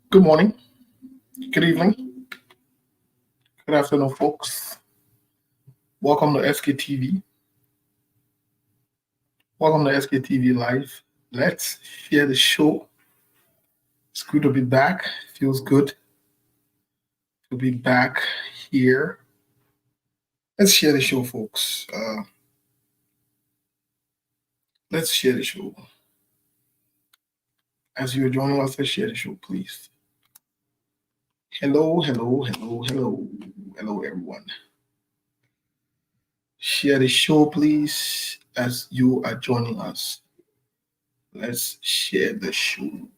Good morning, good evening, good afternoon, folks. Welcome to SKTV. Welcome to SKTV Live. Let's share the show. It's good to be back. Feels good to be back here. Let's share the show, folks. Let's share the show. As you're joining us, let's share the show, please. Hello, hello, hello, hello, hello, everyone. Share the show, please, as you are joining us. Let's share the show.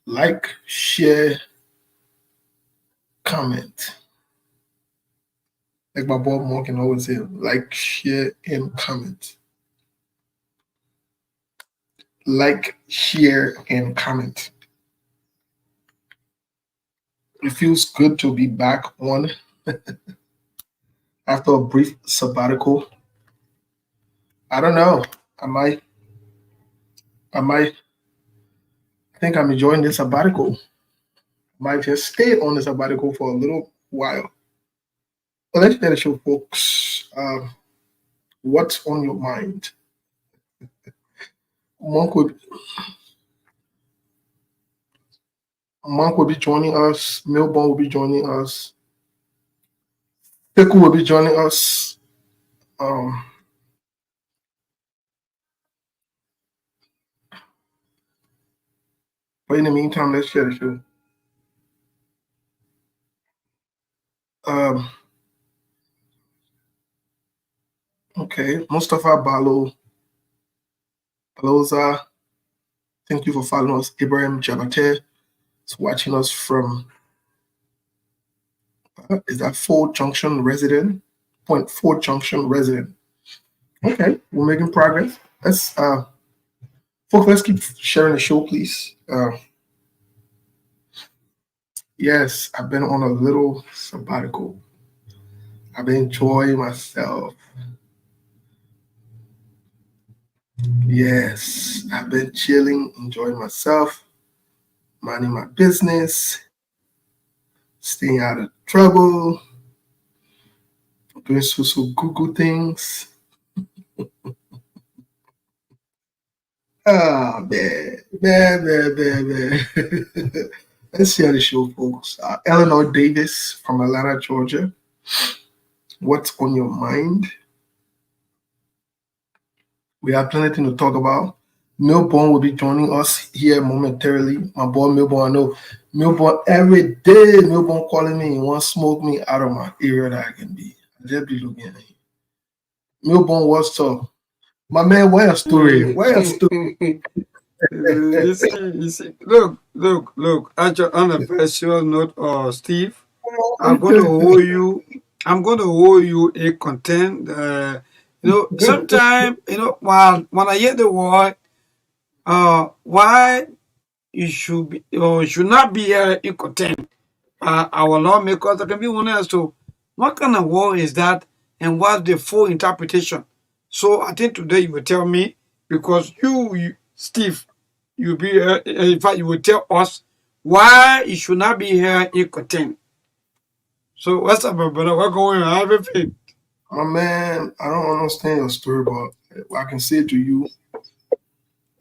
Like, share, comment. Like my Bob Moore can always say, like, share, and comment. Like, share, and comment. It feels good to be back on after a brief sabbatical. I don't know. I think I'm enjoying this sabbatical. Might just stay on the sabbatical for a little while. Well, let's get the show, folks. What's on your mind? Monk will be joining us. Milborn will be joining us. Teku will be joining us. But in the meantime, let's share the show. Okay, Mustafa Baloza, thank you for following us. Ibrahim Jabate is watching us from, is that Fort Junction resident? Fort Junction resident. Okay, we're making progress. Folks, let's keep sharing the show, please. Yes, I've been on a little sabbatical. I've been enjoying myself. Yes, I've been chilling, enjoying myself, minding my business, staying out of trouble, doing some Google things. Man. Let's share the show, folks. Eleanor Davis from Atlanta, Georgia. What's on your mind? We have plenty to talk about. Milborn will be joining us here momentarily. My boy Milborn, I know Milborn every day. Milborn calling me and want to smoke me out of my area that I can be. I just be looking at him. Milborn, what's up? My man, where a story? Where a story? You see, look. Actually, on a personal note, Steve, I'm going to hold you a content. Sometimes, when I hear the word, why you should be or should not be in content, our lawmakers that can be honest to what kind of word is that and what's the full interpretation. So I think today you will tell me because Steve, you be in fact you will tell us why it should not be here in content. So what's up, my brother? What's going on? Everything. My man, I don't understand your story, but I can say it to you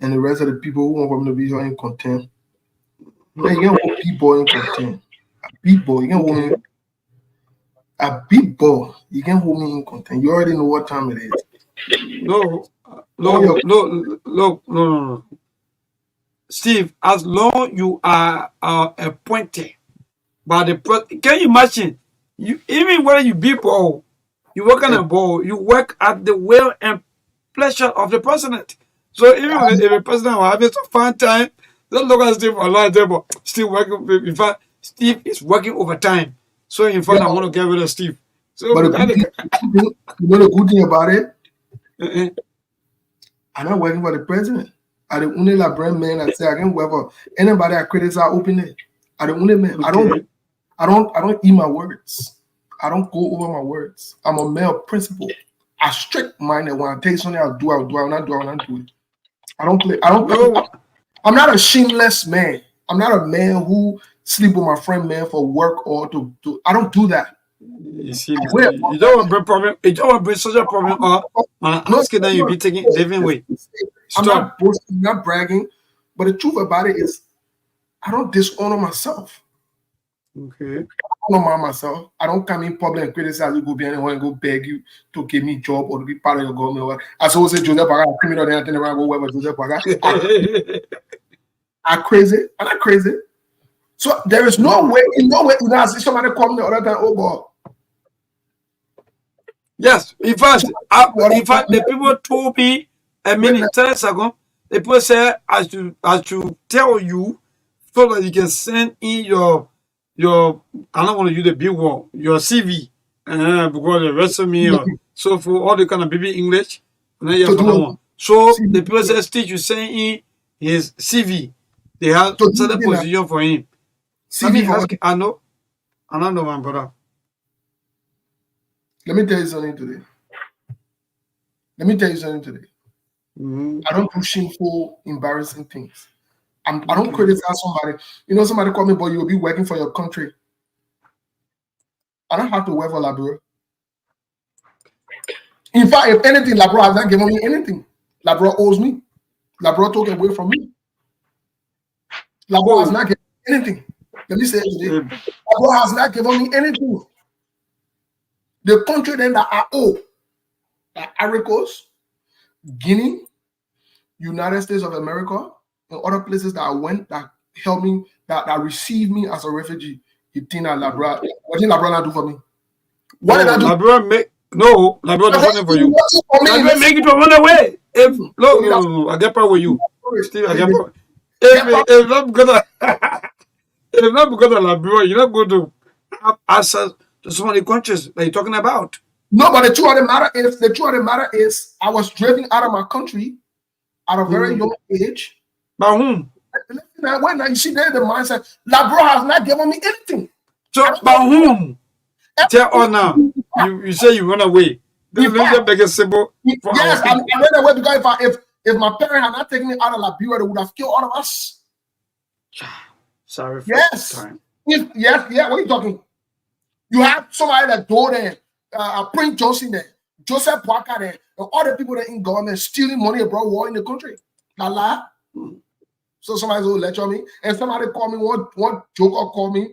and the rest of the people who want to be here in content. Man, you can't hold people in content. A big boy, you can't hold me. A big boy, you can't hold me in content. You already know what time it is. No. Steve, as long you are appointed by the president, can you imagine? You even when you be ball, you work on a ball, you work at the will and pleasure of the president. So even if the president will have some fun time, don't look at Steve for a long time, but still working. In fact, Steve is working overtime. So in fact, I want to get rid of Steve. So But you know the good thing about it? I'm not working for the president. I the only like brand man that say I can work for anybody I criticize openly. I the only man. Okay. I don't eat my words. I don't go over my words. I'm a male principal. I strict minded when I tell you something, I'll not do it. I don't play. I'm not a shameless man. I'm not a man who sleep with my friend man for work or to I don't do that. You see, Wait, you don't want to bring problem. You don't want to bring social problem up. When I no, ask it, then you be taking different way. I'm Stop. not boasting, not bragging, but the truth about it is I don't dishonor myself. Okay. I don't mind myself. I don't come in public and criticize you, go behind and go beg you to give me job or to be part of your government. As always say Joseph Paga, criminal, then I think I go wherever Joseph Paga. I'm crazy. I'm not crazy. So there is no way, in no way, I see somebody come the other time, oh boy. Yes, in fact, the people told me a minute 10 seconds. The people said I should tell you so that you can send in your I don't want to use the big word, your CV, because the resume or so for all the kind of baby English, and then you have another one. So the people said Steve should send in his CV. They have certain position for him. Let me ask. I don't know, my brother. Let me tell you something today. I don't do shameful, embarrassing things. I don't criticize somebody. You know, somebody call me, but you'll be working for your country. I don't have to work for Liberia. In fact, if anything, Liberia has not given me anything. Liberia owes me. Liberia took away from me. Liberia has not given me anything. Let me say it today. Liberia has not given me anything. The country then that I owe, like Ivory Coast, Guinea, United States of America, and other places that I went that helped me, that received me as a refugee. You think that Liberia, what did Liberia not do for me? What did I do? Liberia do something for you. Liberia make you to run away. If no, I get part with you. Steve, I get part. If not because if not because of Liberia, you're not going to have access to some of the countries that you're talking about. No, but the truth of the matter is I was driven out of my country at a very young age. By whom? When you see there the mindset, Liberia has not given me anything. So by whom? Tell us now. You say you run away. This is make it simple. Yes, I ran away because if my parents had not taken me out of Liberia, they would have killed all of us. Sorry for time. Yes, what are you talking? You have somebody that told them, Prince Johnson there, Joseph Parker there, and all the people that in government stealing money abroad war in the country. La. So somebody will lecture me, and somebody call me, one joker call me,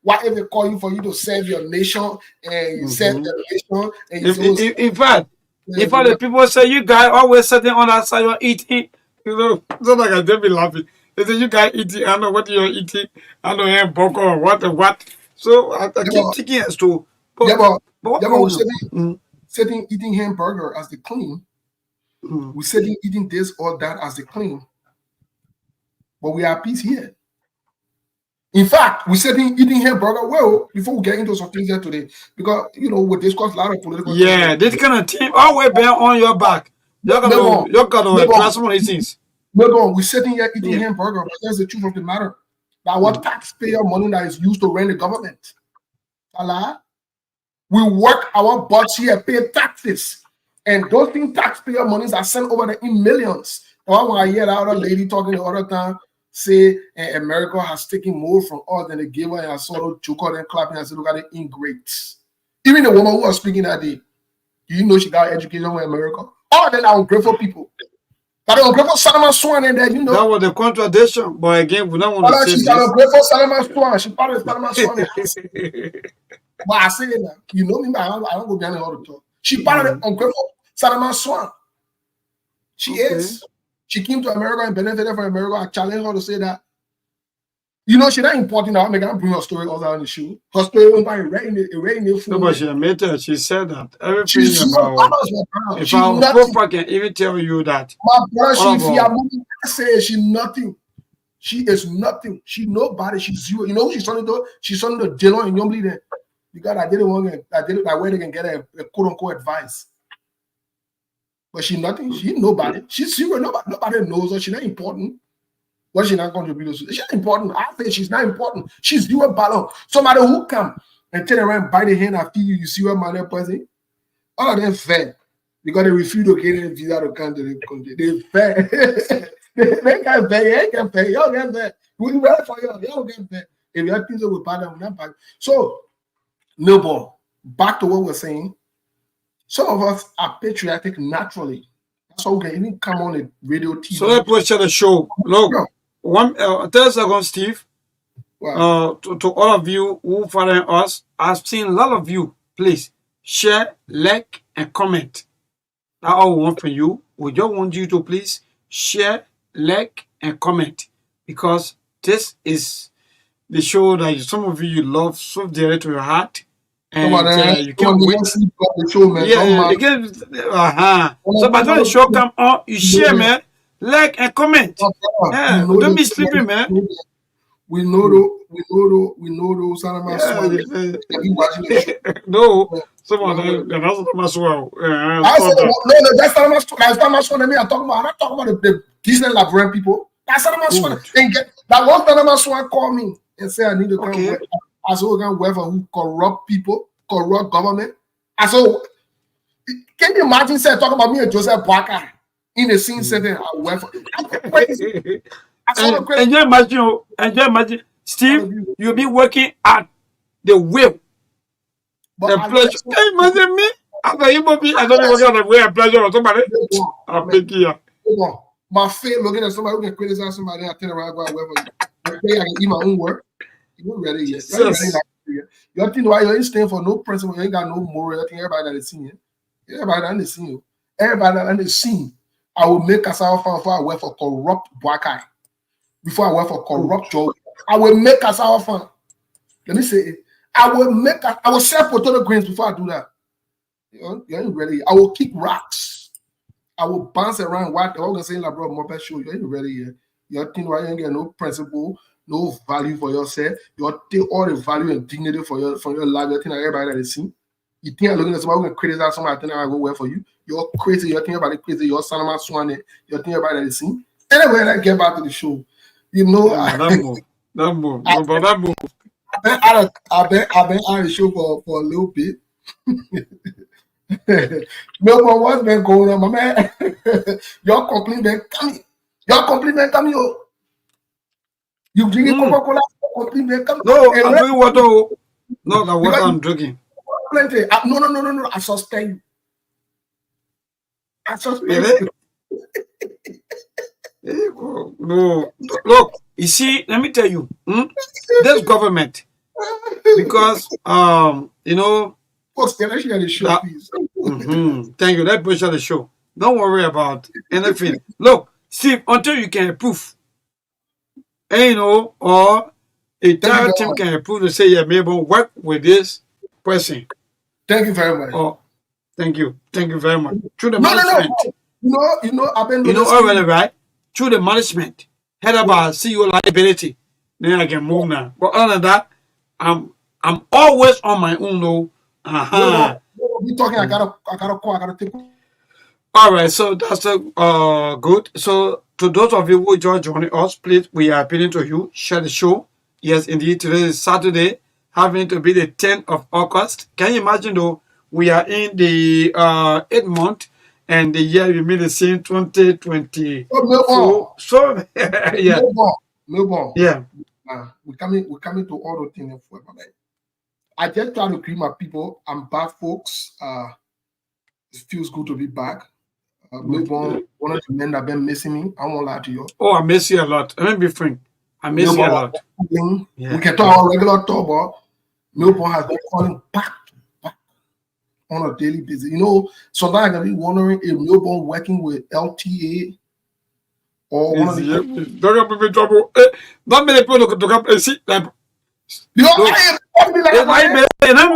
what if they call you for you to serve your nation, and you serve the nation, and you in fact, the people say you guys always sitting on that side you're eating, you know, it's not like I don't be laughing. They say you guys eating, I know what you're eating, I know hamburger or what. So I keep thinking as to we're sitting eating hamburger as the clean. We're sitting eating this or that as the clean. But we are at peace here. In fact, we're sitting eating hamburger well before we get into some things here today. Because we discuss a lot of political things. Yeah, this kind of thing always bear on your back. You're gonna class some of these things. We're sitting here eating hamburger, but that's the truth of the matter. That what taxpayer money that is used to run the government. We work our butts here, pay taxes. And those things taxpayer monies are sent over there in millions. That's why I hear that other lady talking the other time say America has taken more from us than they gave her, and I saw the joker and clapping and said, look at the ingrates. Even the woman who was speaking that day, do you know she got education in America? All of them are ungrateful people. That ungrateful Salman Swan in there, That was the contradiction, but again, we don't want to say she's got ungrateful Salman Swan. She part of Salman Swan. But I say it now. You know me, I don't go behind all the talk. She part of the ungrateful Salman Swan. She is. She came to America and benefited from America. I challenge her to say that. She's not important now. I'm going to bring her story all on the show. Her story won't buy No, but she admitted, she said that everything about if our profile can even tell you that. My brother, she's nothing. She is nothing. She's nobody. She's zero. You know who she's turning to? She's turning to Dylan and Youngly there. Because I did it that way they can get a quote unquote advice. But she's nothing. She's nobody. She's zero. Nobody knows her. She's not important. What she not contributing to? She's not important. I say she's not important. She's zero balance. Somebody who come and turn around, bite the hand after you see what man person. All of them fair. Because they refuse to get a visa to come to the country. They fair. They can pay. They can pay. Y'all get pay. We ready for y'all. Y'all get pay. If you have things that we buy them, we not buy. So, Millborn, back to what we're saying. Some of us are patriotic naturally. So we can even come on the radio, TV. So let's push the show. Look, 30 seconds, Steve. Wow. To all of you who follow us, I've seen a lot of you. Please share, like, and comment. That's all we want from you. We just want you to please share, like, and comment, because this is the show that some of you love so dearly to your heart. And you can't wait. The show, man. Yeah, you can. So by the time the show come on, you share, man, like and comment. Yeah, don't be sleeping, man. We know those No, some of them, that's not as well. I said, no, that's not much fun. I'm talking about the Disney Labyrinth people. That's not much fun. That one time my son called me and said I need to come. I said, we're going to who corrupt people, corrupt government. I said, can you imagine talking about me and Joseph Parker in the scene setting at Weather? Crazy. And you imagine, Steve, you'll be working at the will. The pleasure. Hey, imagine me. I don't be working at the will and pleasure or somebody. I'll pick you up. My face looking at somebody who can criticize somebody, I tell them I go at Weather. I can eat my own work. You ain't ready yet. You think why you ain't staying for no principle, you ain't got no moral. You think everybody that is seeing you. Everybody that is seeing you. Everybody that is seeing. I will make us our fun before I work for corrupt Bwakai. Before I work for corrupt Joe. I will make us our fun. Let me say it. I will sell potato greens before I do that. You ain't ready. I will kick rocks. I will bounce around what the organ saying like bro, Moped show. You ain't ready yet. You think why you ain't get no principle, no value for yourself. You take all the value and dignity for your life. You think everybody that is seen. You think I'm looking at somebody who can criticize somebody, I think I go work for you. You're crazy. You think everybody crazy. You're Salama Swan. You think everybody that is seen. Anyway, let's get back to the show. You know, that move. I've been on the show for a little bit. No, but what's been going on, my man? Your compliment coming. Yo. You drinking Coca-Cola? Compliment coming. No, I'm drinking water. No, the water I'm drinking. Plenty. No. I suspect you. No, look, you see, let me tell you, this government, because you know, Let's share the show, please. Thank you. Let's push the show. Don't worry about anything. Look, Steve, until you can approve, and you know, or a entire team can approve to say, yeah, maybe work with this person. Thank you very much. Oh, thank you very much. Through the management. No. I've been. You know already, right? Through the management, head about CEO liability. Then I can move now. But other than that, I'm always on my own though. We talking. I gotta call. I gotta take. All right, so that's good. So to those of you who just joining us, please, we are appealing to you. Share the show. Yes, indeed. Today is Saturday, having to be the 10th of August. Can you imagine though? We are in the 8th month. And the year we made the same 2020. So yeah. Millborn. Yeah. We're coming to all the things for my life. I just try to greet my people. I'm back, folks. It feels good to be back. Millborn, one of the men that have been missing me. I won't lie to you. Oh, I miss you a lot. Let me be frank. I miss you a lot. We can talk about regular talk, but Millborn has been calling back on a daily basis. You know, sometimes I can be wondering if Millborn working with LTA or one of the. Don't get me in trouble. Not many people to come and see that. Not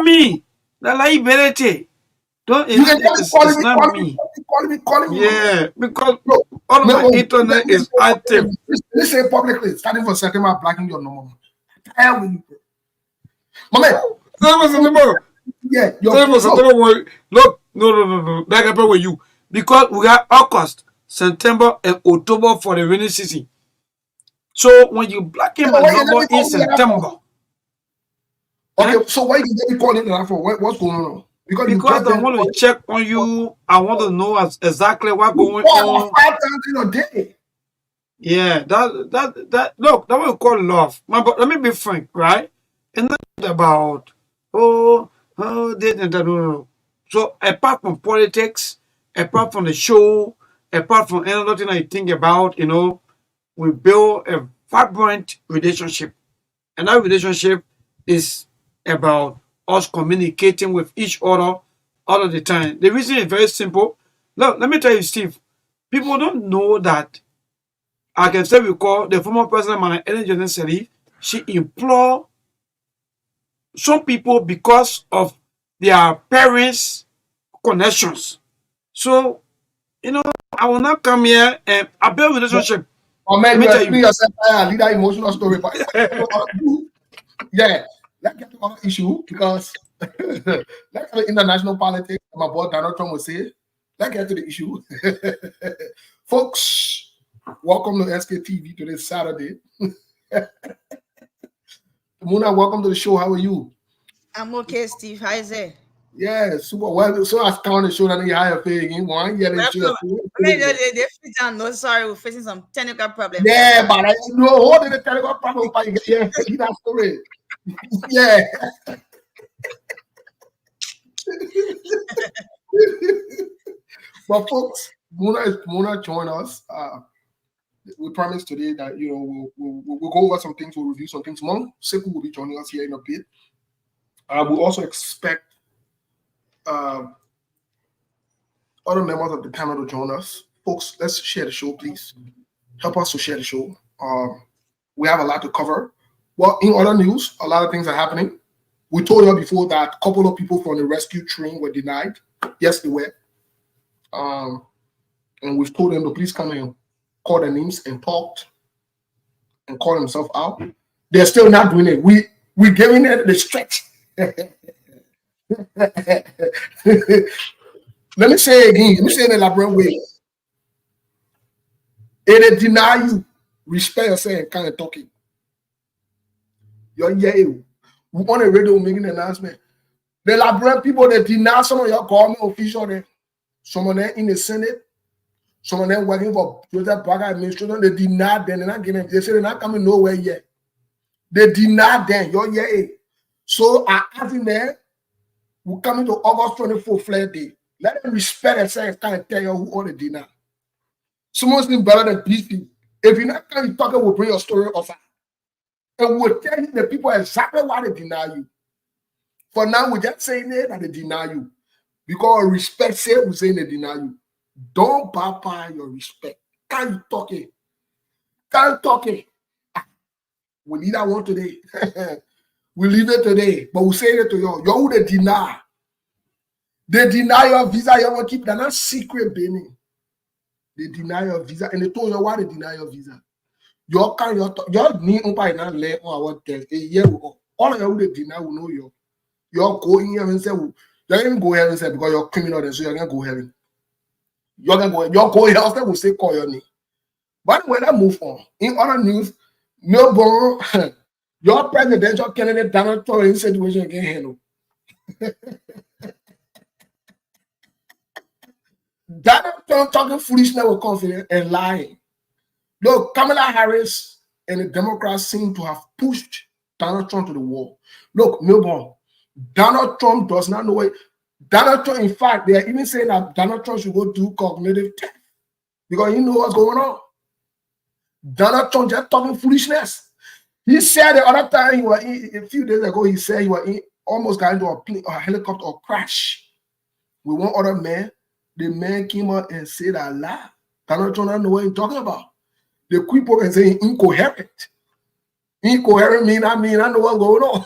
me. The liability. Don't. It's not me. Calling me. Yeah, because all my internet is active. Listen publicly. Starting for September, blacking your number. Hell with you, my man. That was the number. Yeah, look, no. That happened with you because we got August, September, and October for the rainy season. So when you blacken my number in September, okay. So why you get me calling that for? What's going on? Because I want to check on you. I want to know exactly what's going on. 5 times in a day. Yeah, that look, that what we call love. But let me be frank, right? It's not about this and that. No, no, no. So apart from politics, apart from the show, apart from anything that you think about, we build a vibrant relationship, and that relationship is about us communicating with each other all of the time. The reason is very simple. Look, let me tell you, Steve. People don't know that I can still recall the former president, Madam Ellen Johnson Sirleaf. She implored some people because of their parents' connections. So, I will not come here and I build relationship. Oh Let man, me you tell explain you. yourself. I lead that emotional story, but yeah, let's get to other issue because let's get to international politics. My boy Donald Trump will say, let's get to the issue. Folks, welcome to SKTV today, Saturday. Muna, welcome to the show. How are you? I'm okay, Steve. How is it? Yeah, super well. So I found the show that you hire pay again. One year they show. They fit down. No, sorry, we're facing some technical problems. So Yeah, sorry. but I know what did the telegram problem by yeah, that story. Yeah. But folks, Mona join us. We promised today that we'll go over some things, we'll review some things. Monk Seku will be joining us here in a bit. We'll also expect uh, other members of the panel to join us. Folks, let's share the show, please. Help us to share the show. We have a lot to cover. Well, in other news, a lot of things are happening. We told you before that a couple of people from the rescue train were denied. Yes, they were. And we've told them to please come and call their names and talked and call themselves out. They're still not doing it. We're giving it the stretch. Let me say it again. Let me say it in an elaborate way. It deny you respect yourself and kind of talking. You're yeah. We on the radio making an announcement. The elaborate people that deny some of your government officials there. Some of them in the Senate, some of them working for Joseph Parker administration, they deny them. They're not getting. They say they're not coming nowhere yet. They deny them. You're yeah. So I ask them there. We're coming to August 24th, flag day. Let them respect themselves and kind of tell you who all they deny. Someone's been better than these people. If you're not kind of talking, we'll bring your story offer. And we'll tell you the people exactly why they deny you. For now, we're just saying it that they deny you. Because respect says we're saying they deny you. Don't papa your respect. Can't you talk it? Can't talk it. We need that one today. We leave it today. But we say it to you. You who they deny. They deny your visa. You want to keep that. Not secret, baby. They deny your visa. And they told you why they deny your visa. Your kind your need umpa na le on our test. All of you they deny will know you. You're going here and say you're gonna go heaven say because you're criminal and so you're gonna go heaven. You're going here after will say call your name. But when I move on, in other news, Melbourne, your presidential candidate Donald Trump in situation again handle. Donald Trump talking foolishness with confidence and lying. Look, Kamala Harris and the Democrats seem to have pushed Donald Trump to the wall. Look, Melbourne, Donald Trump does not know it. Donald Trump, in fact, they are even saying that Donald Trump should go do cognitive test because he knows what's going on. Donald Trump just talking foolishness. He said the other time, he was a few days ago, he said he was almost got into a helicopter or crash with one other man. The man came out and said a lie. Donald Trump don't know what he's talking about. The people can say incoherent. Incoherent mean I know what's going on.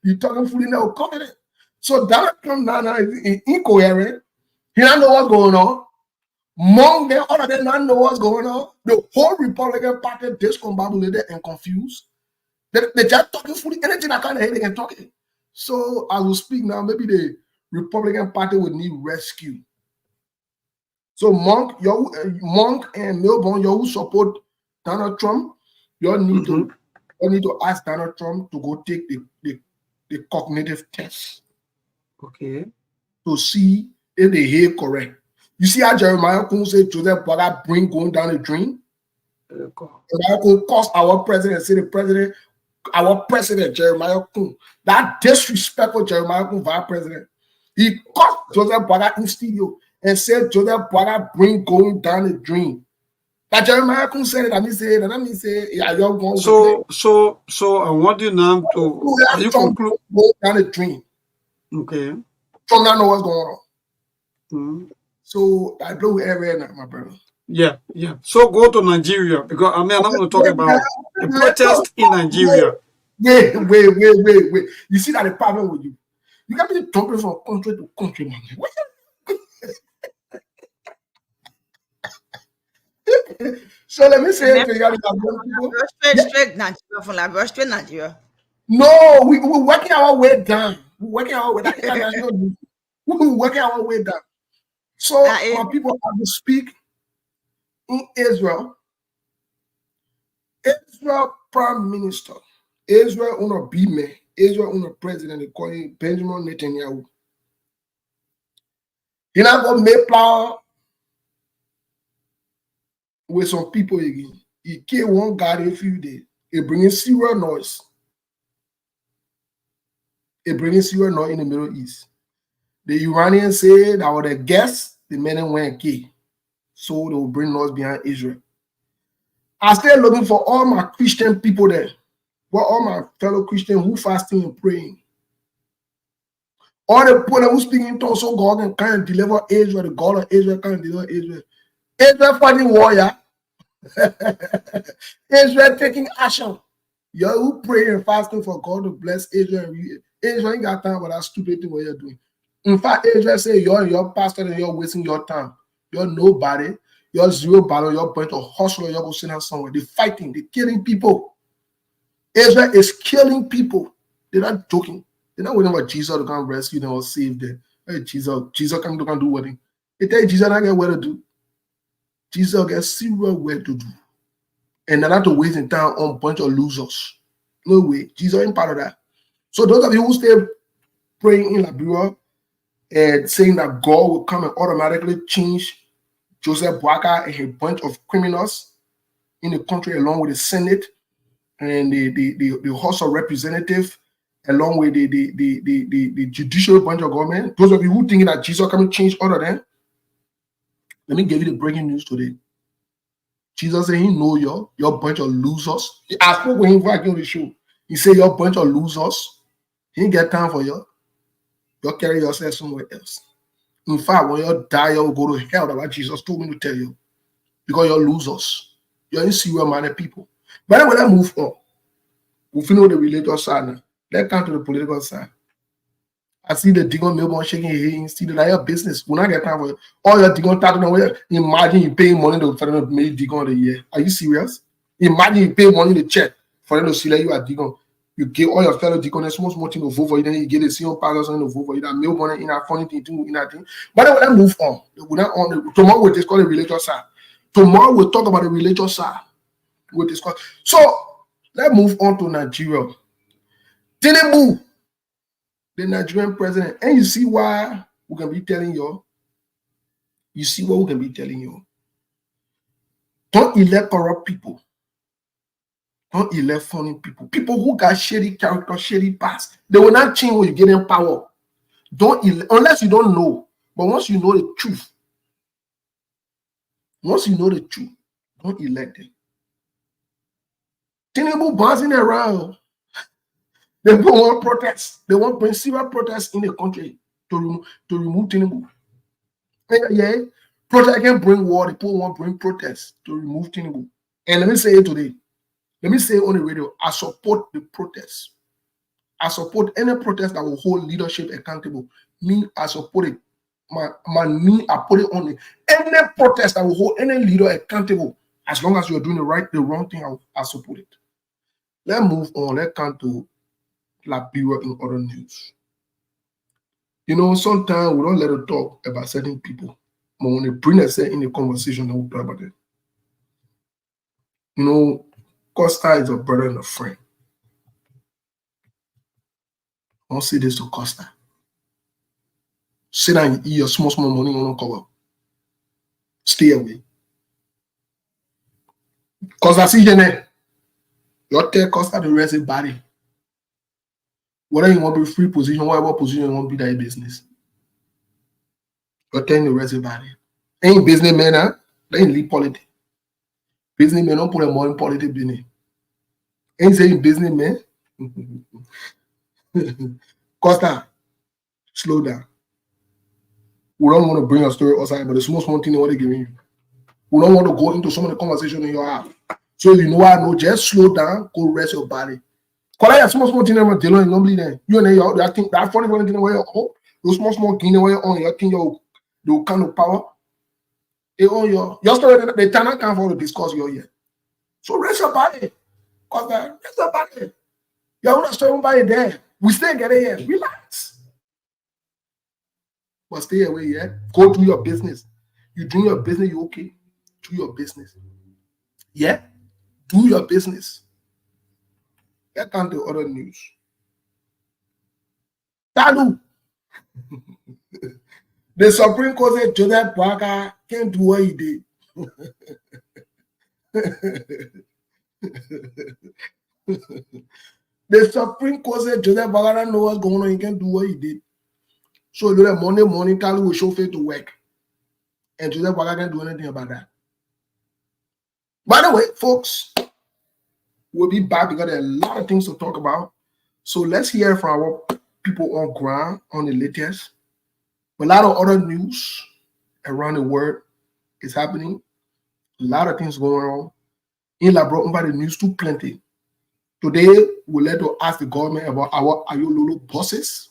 You talking foolishness or confident. So Donald Trump now is incoherent. He don't know what's going on. Among them, all of them don't know what's going on. The whole Republican Party discombobulated and confused. They just talking fully anything I can't hear they can talk it. So as we speak now, maybe the Republican Party would need rescue. So Monk and Melbourne, you who support Donald Trump, you need to ask Donald Trump to go take the cognitive test. Okay. To see if they hear correct. You see how Jeremiah Kun said Joseph Boaga bring going down the drain? Jeremiah Kun cost our president, say the president, our president, Jeremiah Kun. That disrespectful Jeremiah Kun, vice president. He cost Joseph Boaga in studio and said Joseph Boaga bring going down the drain. That Jeremiah Kun said it, and me say, yeah, you're going so I want you now to are you conclude go down the drain. Okay. Trump now know what's going on. Mm-hmm. So I blow everywhere now, my brother. Yeah. So go to Nigeria, because I mean I'm not going to talk about the protest in Nigeria. Wait. You see that the problem with you? You can't be jumping from country to country, man. So let me say to you, straight Nigeria from Liberia, straight Nigeria. No, we're working our way down. We're working our way down. We're working our way down. So my people have to speak in Israel. Israel Prime Minister, Israel on a B-man, Israel on a president, they call him Benjamin Netanyahu. He not going to make plan with some people again. He killed one guy a few days. He bringing serious noise. He bringing serious noise in the Middle East. The Iranians say that were the guests, the men went and killed. So they will bring noise behind Israel. I still looking for all my Christian people there. For all my fellow Christians who fasting and praying. All the people who speak in tongues, so God can deliver Israel, the God of Israel can deliver Israel. Israel fighting warrior. Israel taking action. You who pray and fasting for God to bless Israel. Israel ain't got time for that stupid thing what you're doing. In fact, Israel say you're your pastor and you're wasting your time. You're nobody. You're zero battle. You're going to hustle. You're going to send out somewhere. They're fighting. They're killing people. Israel is killing people. They're not joking. They're not waiting for Jesus to come rescue them or save them. Hey, Jesus can do what him. They tell you Jesus not get what to do. Jesus gets serious work to do. And they're not to waste in time on a bunch of losers. No way. Jesus ain't part of that. So those of you who stay praying in Liberia and saying that God will come and automatically change Joseph Boaga and a bunch of criminals in the country along with the Senate and the House of Representatives, along with the judicial branch of government. Those of you who think that Jesus can change all of them, let me give you the breaking news today. Jesus said he know you're a bunch of losers. I spoke with him before I came on the show. He said you're a bunch of losers. He didn't get time for you. You'll carry yourself somewhere else. In fact, when you die, you'll go to hell. That's what Jesus told me to tell you. Because you're losers. You're inserious-minded people. But then when I move on, we finish the religious side now. Let's come to the political side. I see the Digon Melbourne shaking his head. See that your business. When I get time for it, all your Digon talking away. Imagine you paying money to for them to make Digon a year. Are you serious? Imagine you pay money to check for them to see that you are Digon. You give all your fellow Digon a small thing to vote for you, then you get a single person to vote for you. That Melbourne in a funny thing too, in that thing. But then when I move on, tomorrow we'll discuss the religious side. Tomorrow we'll talk about the religious side. We'll discuss. So let's move on to Nigeria. Tinubu, the Nigerian president, and you see why we can be telling you. You see what we can be telling you. Don't elect corrupt people. Don't elect funny people. People who got shady character, shady past. They will not change when you get in power. Don't elect unless you don't know. But once you know the truth, don't elect them. Tinubu bouncing around. They want protests. They want bring serious protests in the country to remove Tinubu. Yeah, protest can bring war. People want bring protests to remove Tinubu. And let me say it today. Let me say it on the radio. I support the protests. I support any protest that will hold leadership accountable. Me, I support it. I put it on it. Any protest that will hold any leader accountable, as long as you're doing the wrong thing, I support it. Let's move on. Let's come to Liberia in other news. You know, sometimes we don't let it talk about certain people. But when they bring us in the conversation, then we'll talk about it. You know, Costa is a brother and a friend. I don't say this to Costa. Sit down and eat your small money on cover. Stay away. Because I see you your tech cost at the rest of the body. Whether you want to be free position, whatever position you want to be that business. You're telling the rest of the body. Ain't businessmen, huh? They ain't leave politics. Businessmen don't put them more in politics business. Ain't saying businessmen. Costa, slow down. We don't want to bring a story outside, but the small thing they want to give you. We don't want to go into some of the conversation in your house. So you know what I know, just slow down, go rest your body. Because I have small thing I'm dealing normally then. You know, I think that funny thing where you're those small guinea where you're on, you think you kind of power. They own your story, the tenant can't for to discuss your year. So rest your body. Because rest your body. You're not story by there. We still get it here. Relax. But stay away, yeah. Go do your business. You do your business, you okay. Do your business. Yeah? Do your business. Get on to other news. Talu. The Supreme Court said Joseph Parker can't do what he did. The Supreme Court said Joseph Parker don't know what's going on, he can't do what he did. So the Monday morning, Talu will show faith to work. And Joseph Parker can't do anything about that. By the way, folks, we'll be back because there are a lot of things to talk about. So let's hear from our people on ground on the latest. A lot of other news around the world is happening. A lot of things going on. In La brought over the news too plenty. Today, we'll let to ask the government about our Ayololo buses.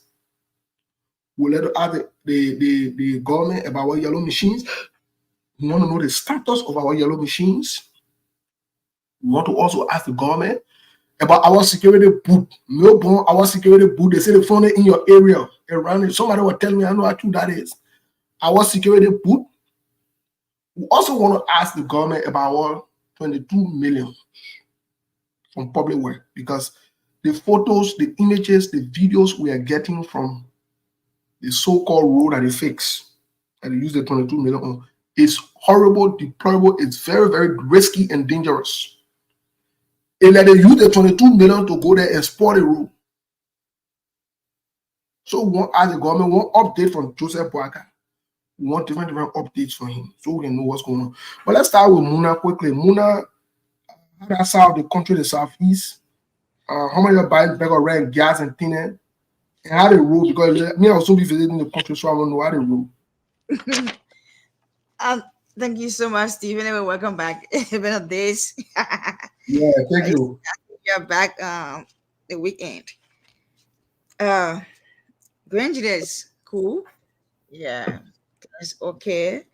We'll let to ask the government about our yellow machines. We want to know the status of our yellow machines. We want to also ask the government about our security boot. Melbourne, our security boot. They say they found it in your area around it. Somebody will tell me, I know how true that is. Our security boot. We also want to ask the government about our 22 million from public work because the photos, the images, the videos we are getting from the so-called road that they fix and they use the 22 million on is horrible, deplorable. It's very, very risky and dangerous. And that they use the 22 million to go there and spoil the road. So we want as the government, one update from Joseph Boakai. We want different updates from him so we can know what's going on. But let's start with Muna quickly. Muna, that side of the country, the southeast. How many of buying bag of rent, gas and thin and how the road? Because me, I'll soon be visiting the country, so I want to know how the road. Thank you so much, Stephen. Anyway, welcome back. It's been a days. Yeah, thank you. You're back the weekend. Granger is cool. Yeah, it's okay.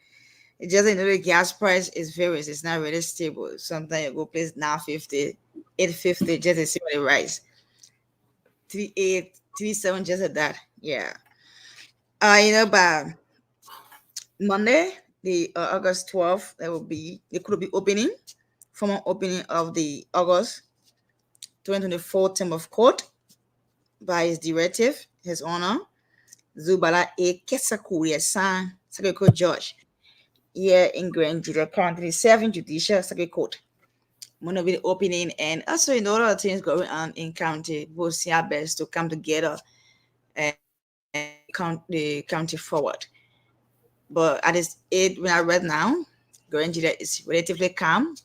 It just the gas price is varies. It's not really stable. Sometimes you go place now 50, 850 just to see what it rise. 38, 37 just at that. Yeah. By Monday, the August 12th, it could be opening, formal opening of the August 2024 term of court by his directive, His Honor, Zubala A. Kesakuria San, Circuit Court Judge, here in Granger County, serving judicial circuit court. One of the opening, and also in other things going on in county, both see our best to come together and count the county forward. But at this age when I read now, Granger is relatively calm.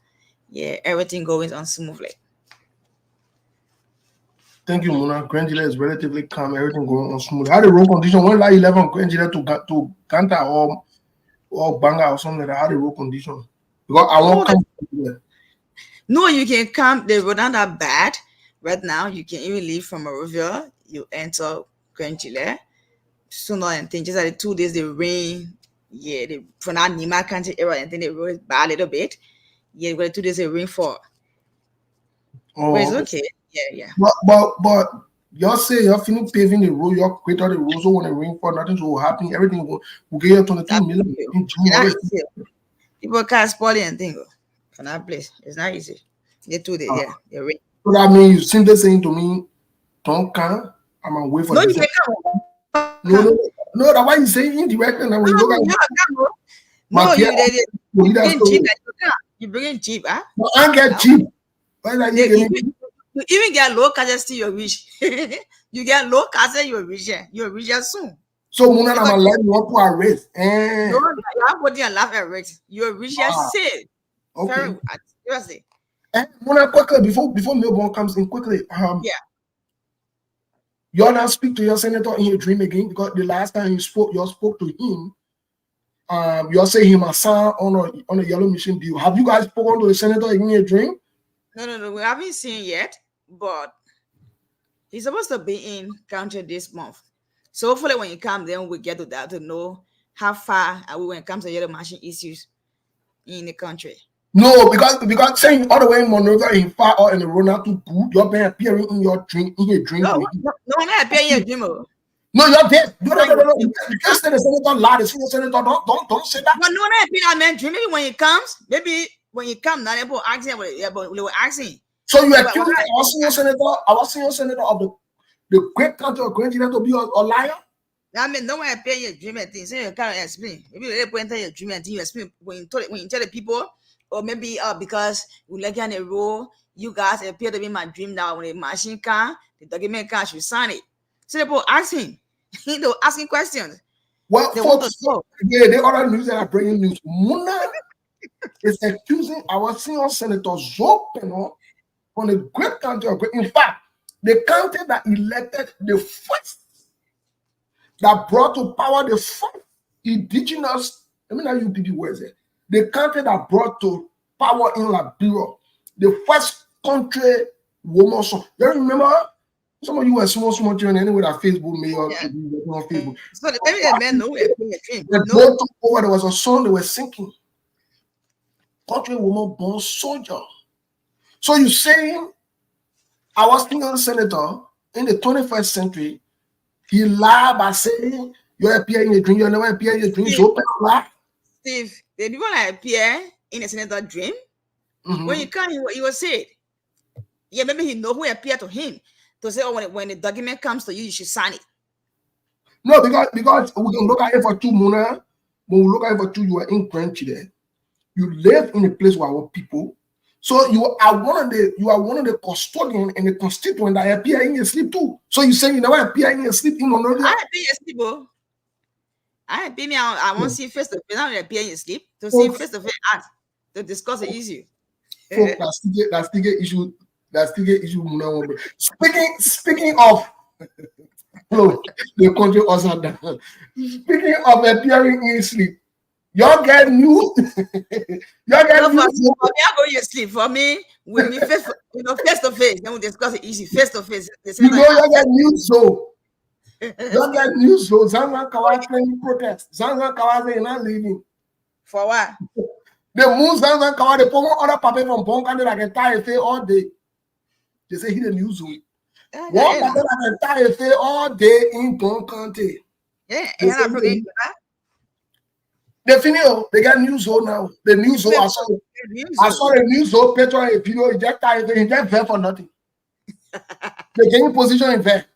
Yeah, everything going on smoothly. Thank you, Muna. Granger is relatively calm, everything going on smoothly. How the road condition? When like 11 Granger to Ganta or Banga or something like that, how the road condition? Because I won't come here. No, you can come. The road not that bad right now. You can even leave from a river. You enter Granger. Sooner and things. Just like 2 days the rain. Yeah, for now Nima County area and then the road is bad a little bit. Yeah, but 2 days of rainfall. Oh, but it's okay. Yeah. But y'all say y'all finish paving the road, y'all create all the roads, so when the rainfall, nothing will happen. Everything will get you 22 million. People can't spoil it and think for that place. It's not easy. They do the rain. So that means you simply saying to me, don't come. I'm gonna wait for no, this. You can come. No, that's why you say indirectly. Now when you look at no, you You bring Jeep, you bring Jeep, huh? No, I get Jeep. Why are you getting? You even get low cash still your rich. You get low cash, you're rich. You're rich soon. So Muna, I'm a line you want to arrest. No, you have put your laugh at rich. You're rich say. Okay. Very seriously. Muna, quickly before Melbourne comes in quickly. Yeah. You're not speak to your senator in your dream again because the last time you spoke to him. You're saying him a son on a yellow mission deal. Have you guys spoken to the senator in your dream? No. We haven't seen yet, but he's supposed to be in country this month. So hopefully when he comes, then we get to that to know how far are we when it comes to yellow machine issues in the country. No, because saying all the way in Monrovia, in far or in the Rona to good, you're being appearing in your dream. No, not appearing in your dream. No, you're there. No. You can't say the senator lied. The senator don't say that. But no, not appearing in my dream. Maybe when he comes, when he comes, now they will asking. They were asking. So you accuse our senior senator of the great country of Great to be a liar? I mean, no one appear in your dream and things. So you can't explain. Maybe they point out your dream and you explain when you tell the people, or maybe because we like on a roll, you guys appear to be my dream now. When the machine can, the document can, should sign it. So people asking, they were asking questions. Well, they folks, the other news that are bringing news. Muna is accusing our senior senator Zopeno from the great country of Great. In fact, the country that elected the first, that brought to power the first indigenous, let me know you did the words there. The country that brought to power in Liberia, the first country woman. So you remember? Some of you were small children anyway that Facebook may or on Facebook. So the men know it. They brought over, there was a song they were singing. Country woman born soldier. So you saying our senior senator in the 21st century, he lied by saying you appear in a dream, you never appear in a dream. Steve, the people that appear in a senator dream, when you come, he will say it. Yeah, maybe he know who appeared to him to say, oh, when the document comes to you, you should sign it. No, because we can look at it for two, Muna. When we look at it for two, you are in French there. You live in a place where our people. So you are one of the custodian and the constituent that appear in your sleep too. So you say you never appear in your sleep in Monrovia? I appear in your sleep, bro. I want to see face to face. I don't appear in your sleep to see face to face to discuss the issue. That's still get issue. That's still get issue. Speaking of hello, the country also down. Speaking of appearing in sleep. Y'all get news. Y'all get news. For me, I go to sleep. For me, when we face to face, then we discuss the issue face to face. You know, y'all get news, so y'all get news, so Zanzibar Kawa playing protest. Zanzibar Kawa say not leaving. For what? They move Zanzibar Kawa. They put one other paper from Bonkan that can tie a face all day. They say he the news zone. One paper that can tie a face all day in Bonkan. Yeah, and I'm pretty. They finish. They got news zone now. The news zone. I saw the news zone picture a video. He just there for nothing. They getting position in there.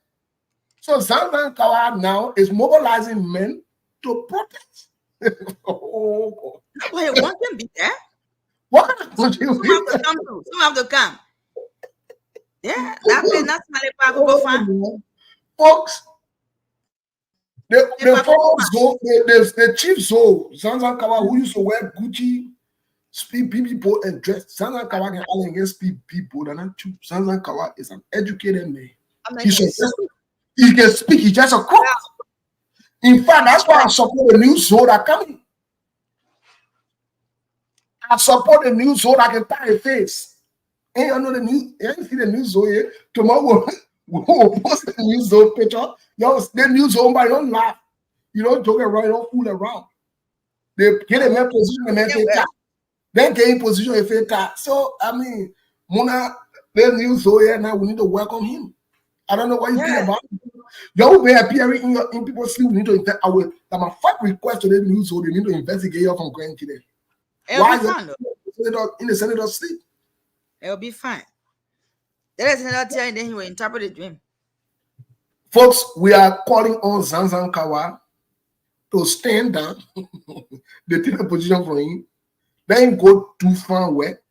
So Zanzibar Kawa now is mobilizing men to protest. Oh, wait, one can be there. What kind of country? Some have to come. Yeah, that's my folks. The chief Zoe, Zanzibar Kawa, who used to wear Gucci, speed people and dress. Zanzibar Kawa can all against speed people. Zanzibar Kawa is an educated man. He can speak. He's just a crook. In fact, that's why I support the new Zoe that coming. I support the new Zoe that can tie a face. And you know the news. You see the new Zoe tomorrow. We'll post the new Zoe picture. The new Zoe, but don't laugh. You don't joke around, you don't fool around. They get a man position and then get in position if they can. So, I mean, Muna, the new Zoe, now we need to welcome him. I don't know what you think about it. Y'all be appearing in people's sleep. We need to invest. That my first request to the new Zoe, they need to investigate you from going today. Why in the senator's sleep? It'll be fine. There is another telling then he will interpret the dream. Folks, we are calling on Zanzibar Kawa to stand down. They take a position for him. Then go do farm work.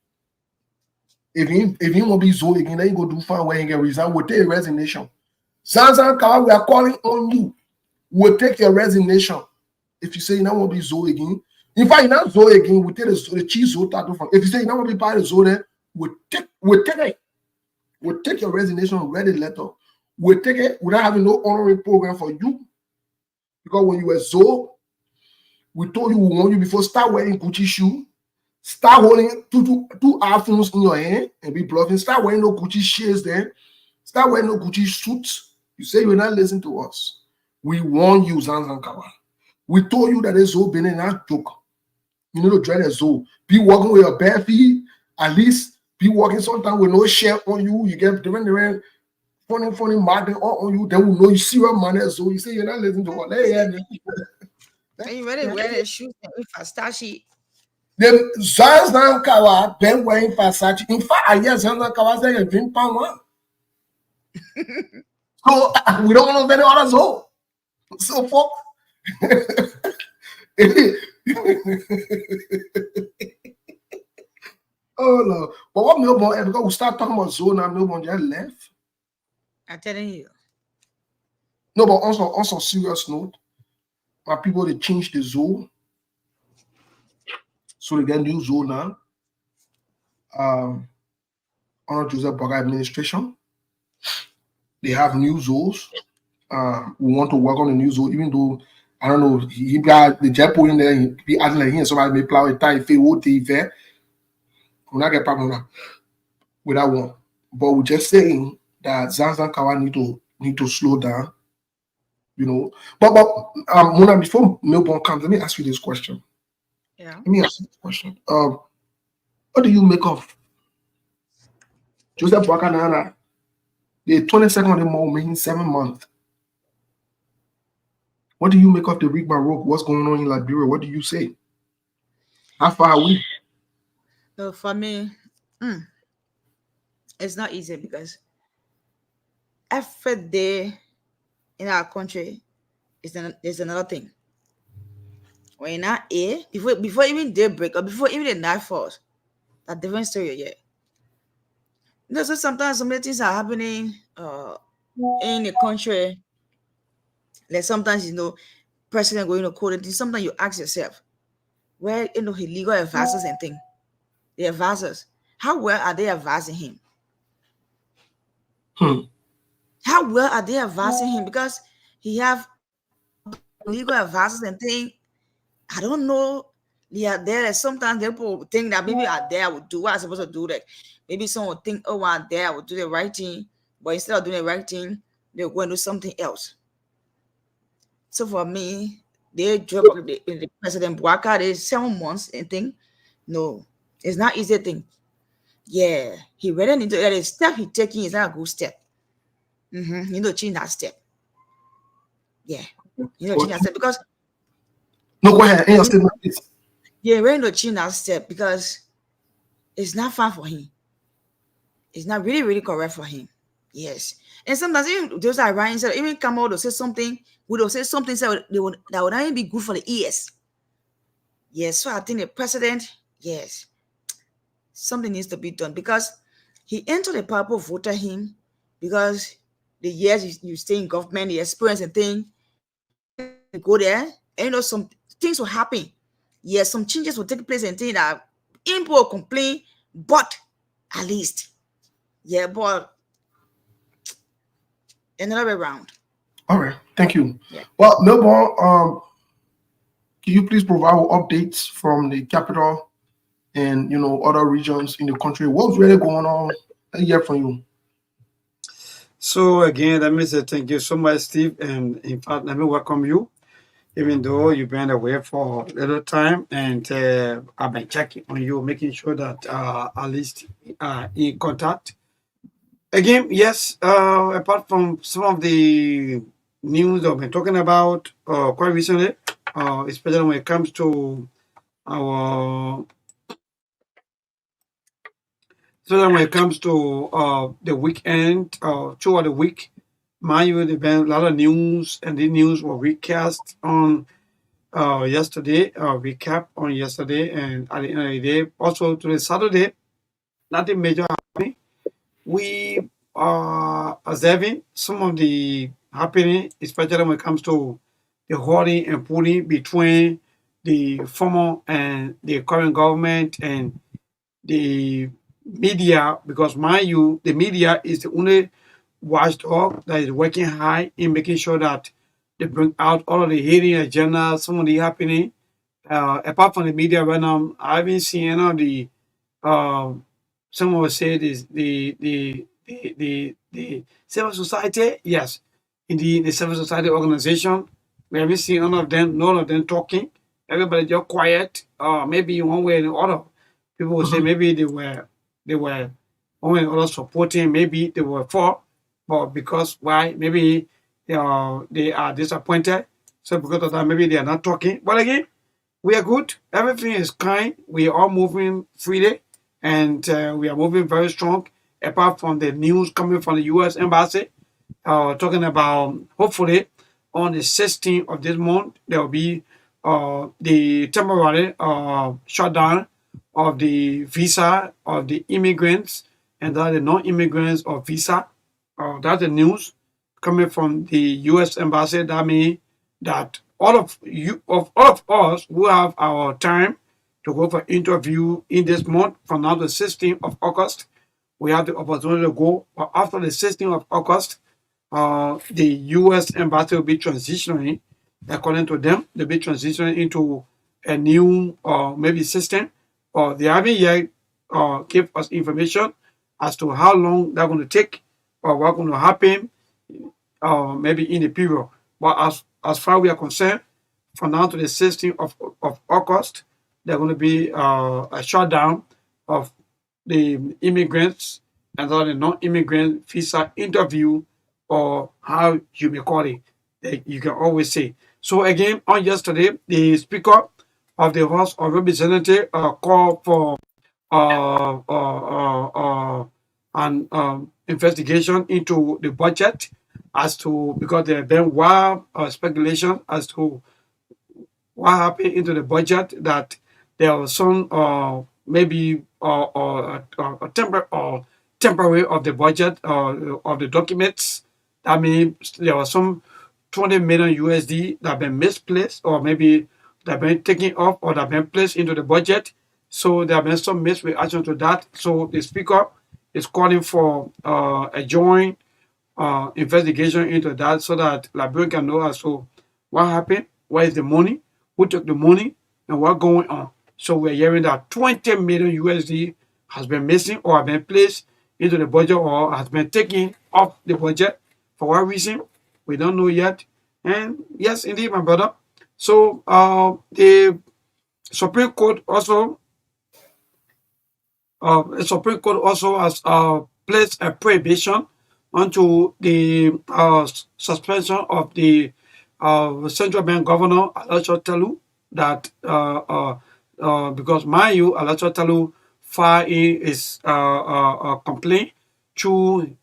If he won't be Zoe again, then you go do farm work and get resign. We'll take a resignation. Zanzan Kawa, we are calling on you. We'll take your resignation. If you say you don't want to be Zoe again, in fact, you not Zoe again, we take the cheese Zoe tattoo from. If you say you don't want to be part of Zoe, we'll take it. We'll take your resignation, read the letter. We'll take it without having no honoring program for you. Because when you were Zoe, we told you we want you before start wearing Gucci shoe, start holding two iPhones in your hand and be bluffing, start wearing no Gucci shades there, start wearing no Gucci suits. You say you will not listen to us. We warn you, Zanzan Kawa. We told you that it's Zoe been in that joke. You need to dread a Zoe. Be walking with your bare feet, at least be walking sometimes with no shirt on you. You get different funny marking on you, then we know you serious money. So you say you're not listening to what they And you ready wear the shoes with Versace. The Zanzan Kawa been wearing Versace. In fact, I hear Zanzan Kawa say a drink pound one. So we don't want to any other Zoe. So fuck. Oh no. But what Melbourne, because we start talking about Zoe now, Melbourne just left. I'm telling you. No, but also on some serious note, my people they change the Zoe. So they get new Zoe now. Under Joseph Boga administration. They have new zones. We want to work on the new zone, even though I don't know, he got the Japo in there, he acting like he and somebody may plow a tie if what they fair. We're not get problem with that one. But we're just saying that Zanzan Kawa need to slow down. You know. But Mona, before Melbourne comes, let me ask you this question. Yeah. Let me ask you this question. What do you make of Joseph Boga? The 22nd of the month, making 7 months. What do you make of the Rick Baroque? What's going on in Liberia? What do you say? How far are we? So for me, it's not easy because every day in our country there's another thing. When you're not before even daybreak or before even the night falls, a different story yet. You know, so sometimes some things are happening in the country. Like sometimes president going to court and sometimes you ask yourself, where his legal advisors and things, the advisors, how well are they advising him? How well are they advising him? Because he have legal advisors and things. I don't know. They are there. Sometimes people think that maybe are there I would do what I'm supposed to do. That maybe someone would think, oh, I'm there, I would do the right thing. But instead of doing the right thing, they're going to do something else. So for me, they drop the President Bouaka, they 7 months and think, no, it's not easy thing. Yeah, he really need to the step he taking is not a good step. You need to change that step. Yeah, you need to change that step because no, go ahead. Your statement, please. Yeah, we need to change that step because it's not fun for him. It's not really, really correct for him. Yes. And sometimes even those are writing, so even come out to say something, we will say something so that would not even be good for the ears. Yes. So I think the president, yes, something needs to be done because he entered the people voted him because the years you stay in government, the experience and thing, go there, and some things will happen. Yes, some changes will take place and things that people will complain, but at least, yeah, but another way around. All right, thank you. Yeah. Well, Melbourne, can you please provide updates from the capital and other regions in the country? What's really going on? I hear from you. So again, let me say thank you so much, Steve, and in fact, let me welcome you. Even though you've been away for a little time, and I've been checking on you, making sure that at least in contact. Again, yes, apart from some of the news I've been talking about quite recently, especially when it comes to our, the weekend, throughout the week, mind you, there been a lot of news, and the news were recast on yesterday, recap on yesterday, and at the end of the day, also today Saturday, nothing major happening. We are observing some of the happening, especially when it comes to the holding and pulling between the former and the current government and the media, because mind you, the media is the only watchdog that is working hard in making sure that they bring out all of the hidden agenda, some of the happening. Apart from the media right now, I haven't seen any of the someone would say this the civil society, yes, in the civil society organization. We haven't seen none of them talking. Everybody just quiet. Maybe in one way or the other. People will say Mhm. maybe they were one way or other supporting, maybe they were for, but because why? Maybe they are disappointed. So because of that, maybe they are not talking. But again, we are good. Everything is kind. We are all moving freely, and we are moving very strong. Apart from the news coming from the U.S. Embassy, talking about hopefully on the 16th of this month there will be the temporary shutdown of the visa of the immigrants and the non-immigrants of visa. That's the news coming from the U.S. Embassy. That means that all of us who have our time to go for interview in this month from now the 16th of August, we have the opportunity to go. But after the 16th of August, the U.S. embassy will be transitioning, according to them, they'll be transitioning into a new maybe system, or they haven't yet give us information as to how long they're going to take or what's going to happen maybe in the period. But as far as we are concerned, from now to the 16th of August, there's going to be a shutdown of the immigrants and the non-immigrant visa interview, or how you may call it. You can always say. So again, on yesterday, the Speaker of the House of Representatives called for an investigation into the budget, as to because there have been wild speculation as to what happened into the budget, that there was some maybe temporary of the budget of the documents. I mean, there was some 20 million USD that have been misplaced, or maybe that have been taken off, or that have been placed into the budget. So there have been some misreaction to that. So the speaker is calling for a joint investigation into that, so that Liberia can know as to what happened, where is the money, who took the money, and what's going on. So we're hearing that 20 million USD has been missing, or have been placed into the budget, or has been taken off the budget. For what reason? We don't know yet. And yes, indeed, my brother. So the Supreme Court also the Supreme Court also has placed a prohibition onto the suspension of the central bank governor Alacho Telu, that because mind you, Alacho Telu filed his complaint to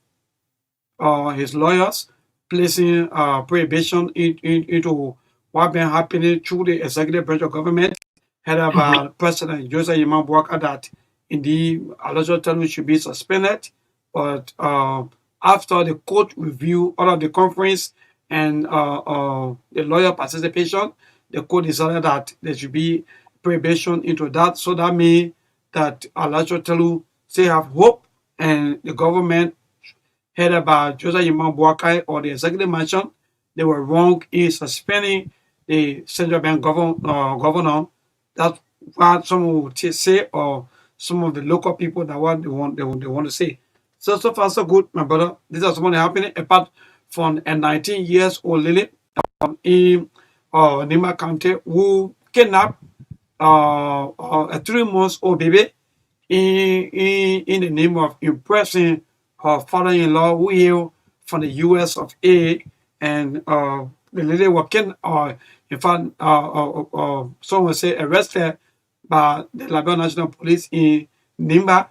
his lawyers, placing prohibition into what been happening through the executive branch of government, headed Mhm. by President Joseph Imam Bouaka, that indeed Alajo Telu should be suspended. But after the court review all of the conference and the lawyer participation, the court decided that there should be prohibition into that. So that means that Alajo Telu still have hope, and the government headed by Joseph Imam Bouakai, or the executive mansion, they were wrong in suspending the central bank governor. That's what some would say, or some of the local people that what they want to say. So far so good, my brother. This is something happening apart from a 19 years old lady in Nima County, who kidnapped a 3 months old baby in the name of impressing her father-in-law, who hailed from the US of A, and the lady was in fact, some would say arrested by the Liberia National Police in Nimba,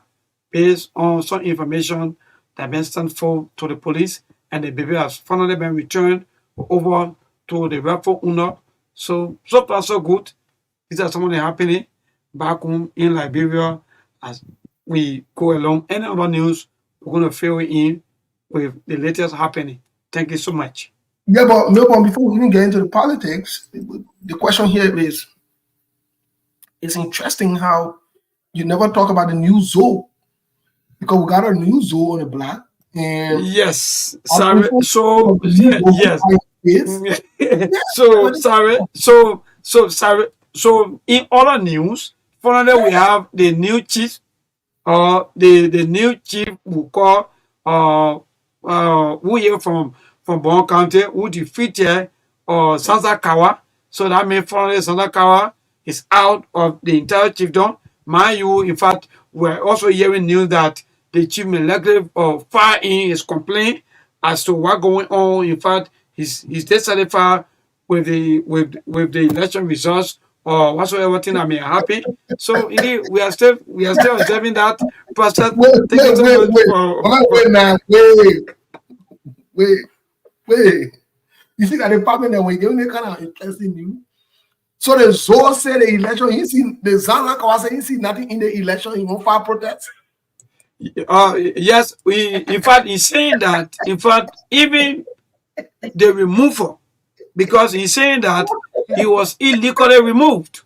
based on some information that been sent for to the police, and the baby has finally been returned over to the rightful owner. So so far so good. These are some of the happening back home in Liberia as we go along. Any other news, we're going to fill in with the latest happening. Thank you so much. Yeah, but Milton, before we even get into the politics, the question here is: it's interesting how you never talk about the new zoo, because we got a new zoo on the block, and Yes, I'm sorry. thinking So of the new zoo yes. by kids. Yeah, So sorry. So sorry. So in other news, finally we have the new chief, the new chief we call who here from Bon County who defeated Sansa Kawa. So that means finally Sansa Kawa is out of the entire chiefdom. Mind you, in fact, we're also hearing news that the chief executive file in his complaint as to what going on. In fact, he's dissatisfied with the election results or whatsoever thing that may happen. So indeed, we are still observing that process. wait, Thank you wait, so wait, much wait. Wait now, wait, wait. You see that department that when you kind of interesting news. So the Zoe said the election, he see the Zana Kawase, he see nothing in the election, he won't file protest. yes, in fact he's saying that in fact even the removal because he's saying that he was illegally removed.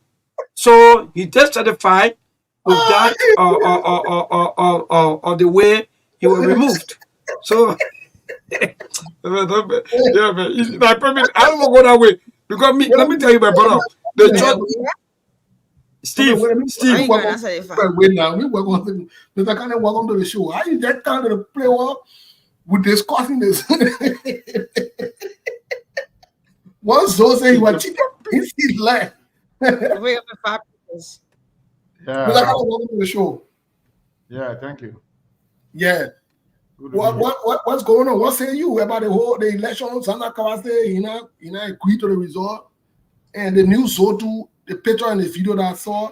So he testified with Ah, that or the way he was removed. So yeah, man. I promise I don't go that way because me. Let me tell you, my brother. The Yeah, church, yeah. Steve, How Steve. you gonna answer the fact? wait now, we welcome to Mr. Kanye, welcome to the show. How you get down to the play well? We're discussing this. Once Zoe said he was cheating, he see left. Mr. Wake up in 5 minutes. Kanye, Yeah, welcome to the show. yeah, thank you. Yeah. Good to be here. What's going on? What say you about the election? Zana Kawase, agree to the result. And the news so too, the picture and the video that I saw,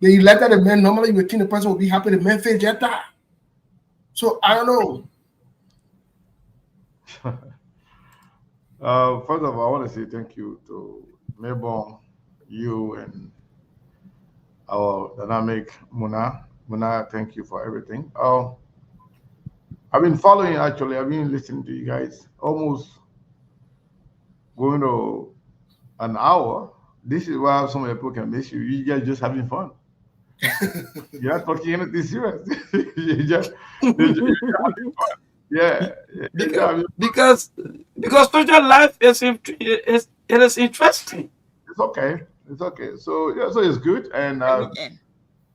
they elected the man. Normally you would think the person would be happy, the man face Jetta. So I don't know. First of all, I want to say thank you to Melbourne, you, and our dynamic Muna. Muna, thank you for everything. I've been following actually. I've been listening to you guys almost going to an hour. This is why some of the people can miss you. You guys just having fun. You're not talking anything serious. You just yeah. because because social life it is interesting. It's okay. It's okay. So yeah, so it's good. And The weekend.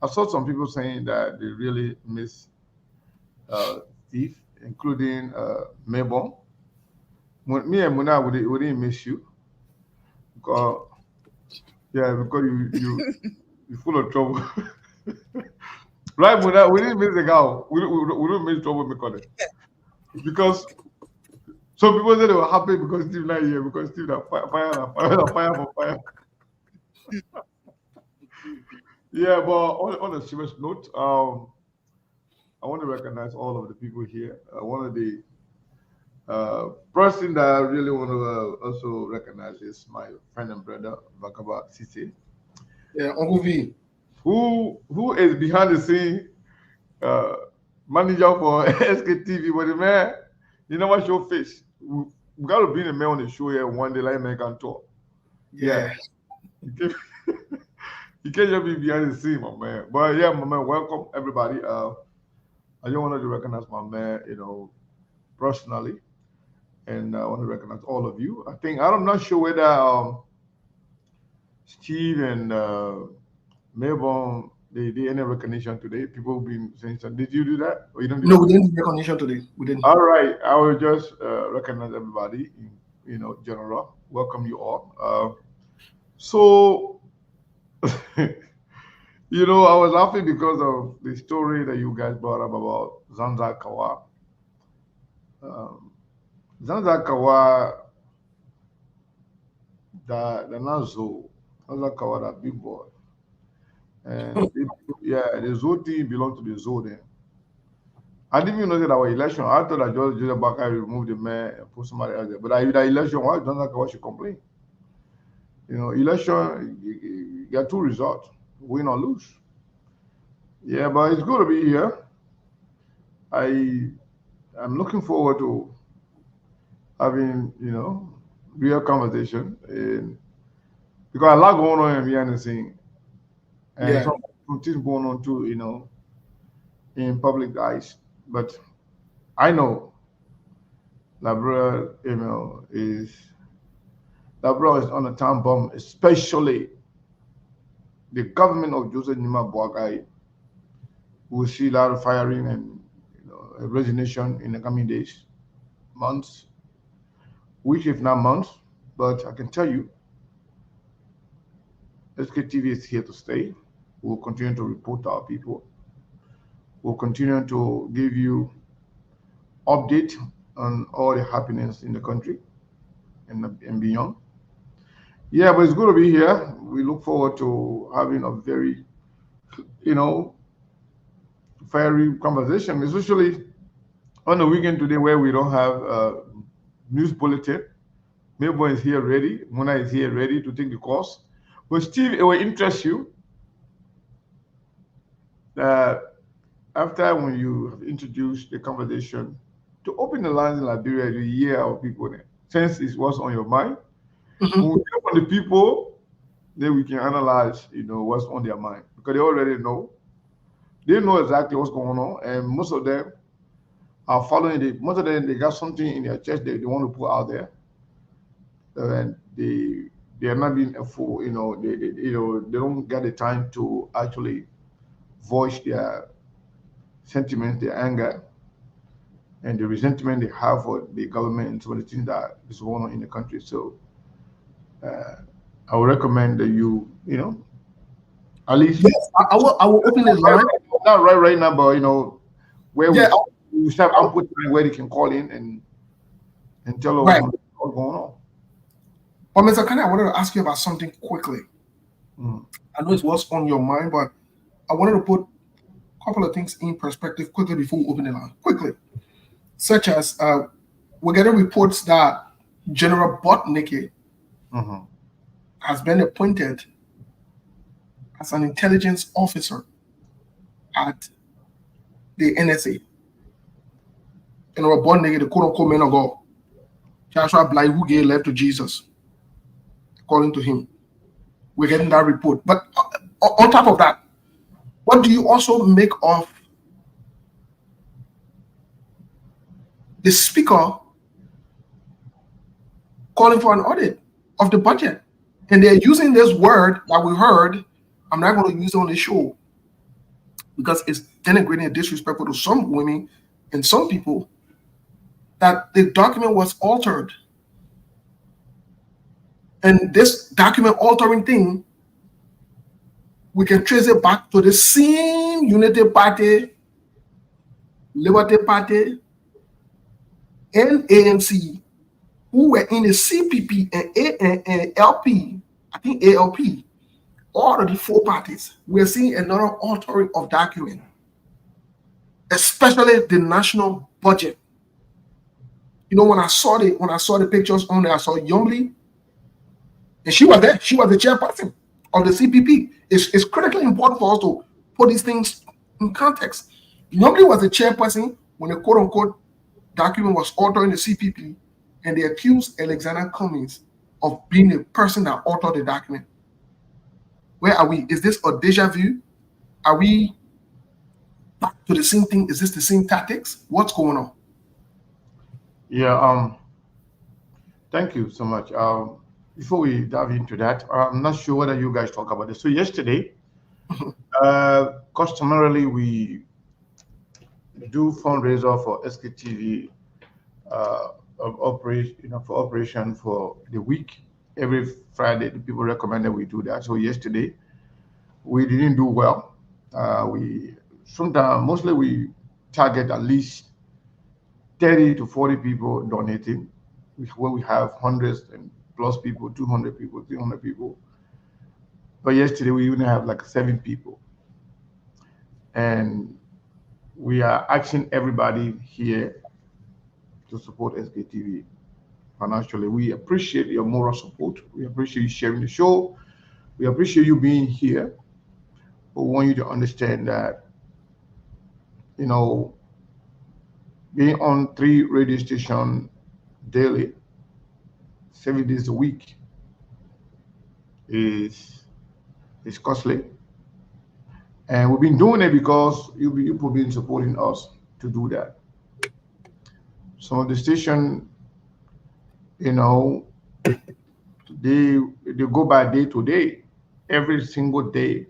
I saw some people saying that they really miss Steve, including Mabon. Me and Muna we didn't miss you because yeah, because you full of trouble. Right, Muna, we didn't miss the guy. We didn't miss trouble because some people said they were happy because Steve not here because Steve that fire for fire. Yeah, but on a serious note, I want to recognize all of the people here. One of the person that I really want to also recognize is my friend and brother Bakaba Sisi, Yeah, Uncle V. who is behind the scene uh, manager for SKTV. But the man, you never show face. We got to bring the man on the show here one day, like man can talk. Yeah. Yeah, you can't, you can't just be behind the scene, my man. But yeah, my man, welcome everybody. I just wanted to recognize my man, personally, and I want to recognize all of you. I think I'm not sure whether Steve and Melbourne they did any recognition today. People have been saying something. Did you do that, or you don't do No, that? we didn't do recognition today. We didn't. All right, I will just recognize everybody in general. Welcome you all. So I was laughing because of the story that you guys brought up about Zanza Kawa. Um, Zanza Kawa, the Nazo, Zanza Kawa, that big boy. And yeah, the Zo team belonged to the Zo then. I didn't even know that our election. I thought that Joseph Bakai removed the mayor and put somebody else there. But the election, why Zanza Kawa should complain? Election, you got two results, win or lose. Yeah, but it's good to be here. I I'm looking forward to having, real conversation, and because a lot going on behind the scene, and Yeah, some things going on too, in public eyes. But I know Liberia, Liberia is on a time bomb, especially the government of Joseph Nima Boakai. Will see a lot of firing and a resignation in the coming days, months, weeks, if not months. But I can tell you, SKTV is here to stay. We'll continue to report to our people. We'll continue to give you update on all the happenings in the country and beyond. Yeah, but it's good to be here. We look forward to having a very, you know, fiery conversation, especially on the weekend today where we don't have a news bulletin. Melbourne is here ready. Mona is here ready to take the course. But Steve, it will interest you that after when you have introduced the conversation to open the lines in Liberia to hear our people there, since it was on your mind, when mhm. we hear from the people, then we can analyze, what's on their mind because they already know. They know exactly what's going on, and most of them are following it. Most of them they got something in their chest they want to put out there, and they are not being a fool. They don't get the time to actually voice their sentiments, their anger, and the resentment they have for the government and some of the things that is going on in the country. So uh, I would recommend that at least Yes, I will open the line. not right now, but where Yeah, we have I will, ample time where they can call in and tell us right. what's going on. But Mr. Kanye, I wanted to ask you about something quickly. Mm. I know it was on your mind, but I wanted to put a couple of things in perspective quickly before we open the line. Quickly, such as we're getting reports that General Botnicki Mm-hmm. has been appointed as an intelligence officer at the NSA. General Botnicki, the quote unquote man of God, Joshua Bly, who gave life to Jesus, according to him. We're getting that report. But on top of that, what do you also make of the speaker calling for an audit of the budget? And they're using this word that we heard. I'm not going to use it on the show because it's denigrating and disrespectful to some women and some people that the document was altered. And this document altering thing, we can trace it back to the same Unity Party, Liberty Party, and ANC who were in the CPP and LP, I think ALP, all of the four parties, we're seeing another altering of document, especially the national budget. When I saw the pictures on there, I saw Youngly, and she was there. She was the chairperson of the CPP. It's critically important for us to put these things in context. Youngly was the chairperson when the quote unquote document was altered in the CPP, and they accused Alexander Cummings of being the person that altered the document. Where are we? Is this a deja vu? Are we back to the same thing? Is this the same tactics? What's going on? Yeah. Thank you so much. Before we dive into that, I'm not sure whether you guys talk about this. So yesterday, customarily we do fundraiser for SKTV of operation, for operation for the week. Every Friday, the people recommend that we do that. So yesterday, we didn't do well. We sometimes mostly we target at least 30 to 40 people donating, where we have hundreds and plus people, 200 people, 300 people. But yesterday we even have like 7 people, and we are asking everybody here to support SKTV. financially. We appreciate your moral support. We appreciate you sharing the show. We appreciate you being here. But we want you to understand that, you know, being on 3 radio stations daily, 7 days a week is costly. And we've been doing it because you people been supporting us to do that. Some of the station, you know, they they go by day to day, every single day,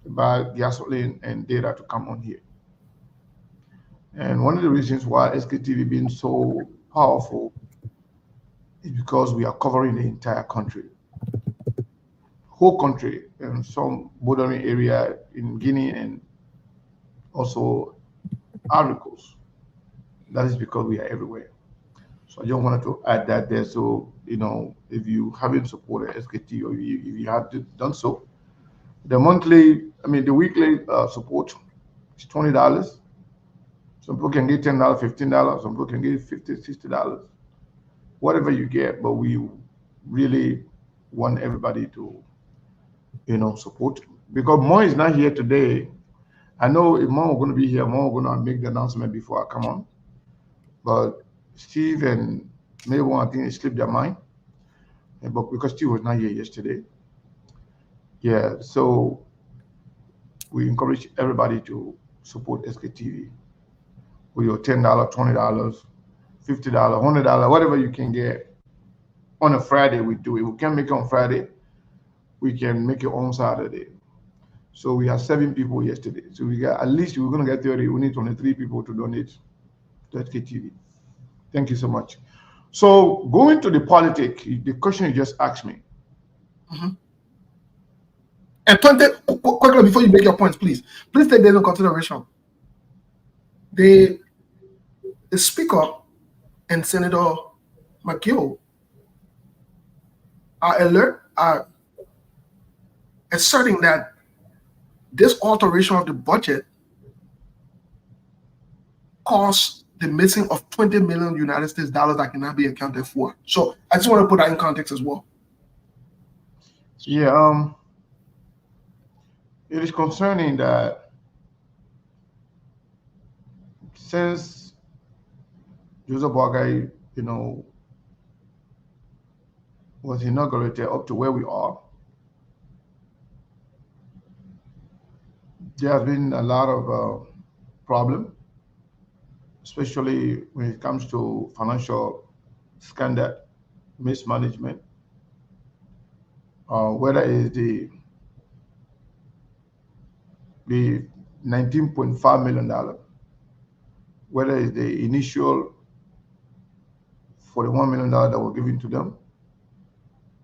buy gasoline and data to come on here. And one of the reasons why SKTV being so powerful is because we are covering the entire country, whole country, and some bordering area in Guinea and also Articles. That is because we are everywhere. So I just wanted to add that there. So, if you haven't supported SKT or if you have done so, the weekly support is $20. Some people can get $10, $15. Some people can get 50, $60, whatever you get. But we really want everybody to, support, because Mo is not here today. I know if Mo going to be here, Mo going to make the announcement before I come on. But Steve and Mabel, I think, they slipped their mind. But because Steve was not here yesterday, yeah. So we encourage everybody to support SKTV with your $10, $20, $50, $100, whatever you can get. On a Friday, we do it. We can't make it on Friday. We can make it on Saturday. So we had 7 people yesterday. So we got, at least we're going to get 30. We need 23 people to donate to SKTV. Thank you so much. So going to the politics, the question you just asked me. Mm-hmm. And quickly before you make your points, please take this into consideration. The Speaker and Senator McGill are asserting that this alteration of the budget caused the missing of 20 million United States dollars that cannot be accounted for. So I just want to put that in context as well. Yeah, it is concerning that since Joseph Boakai, was inaugurated up to where we are, there has been a lot of problem, especially when it comes to financial scandal, mismanagement, whether it's the $19.5 million, whether it's the initial $41 million that were given to them,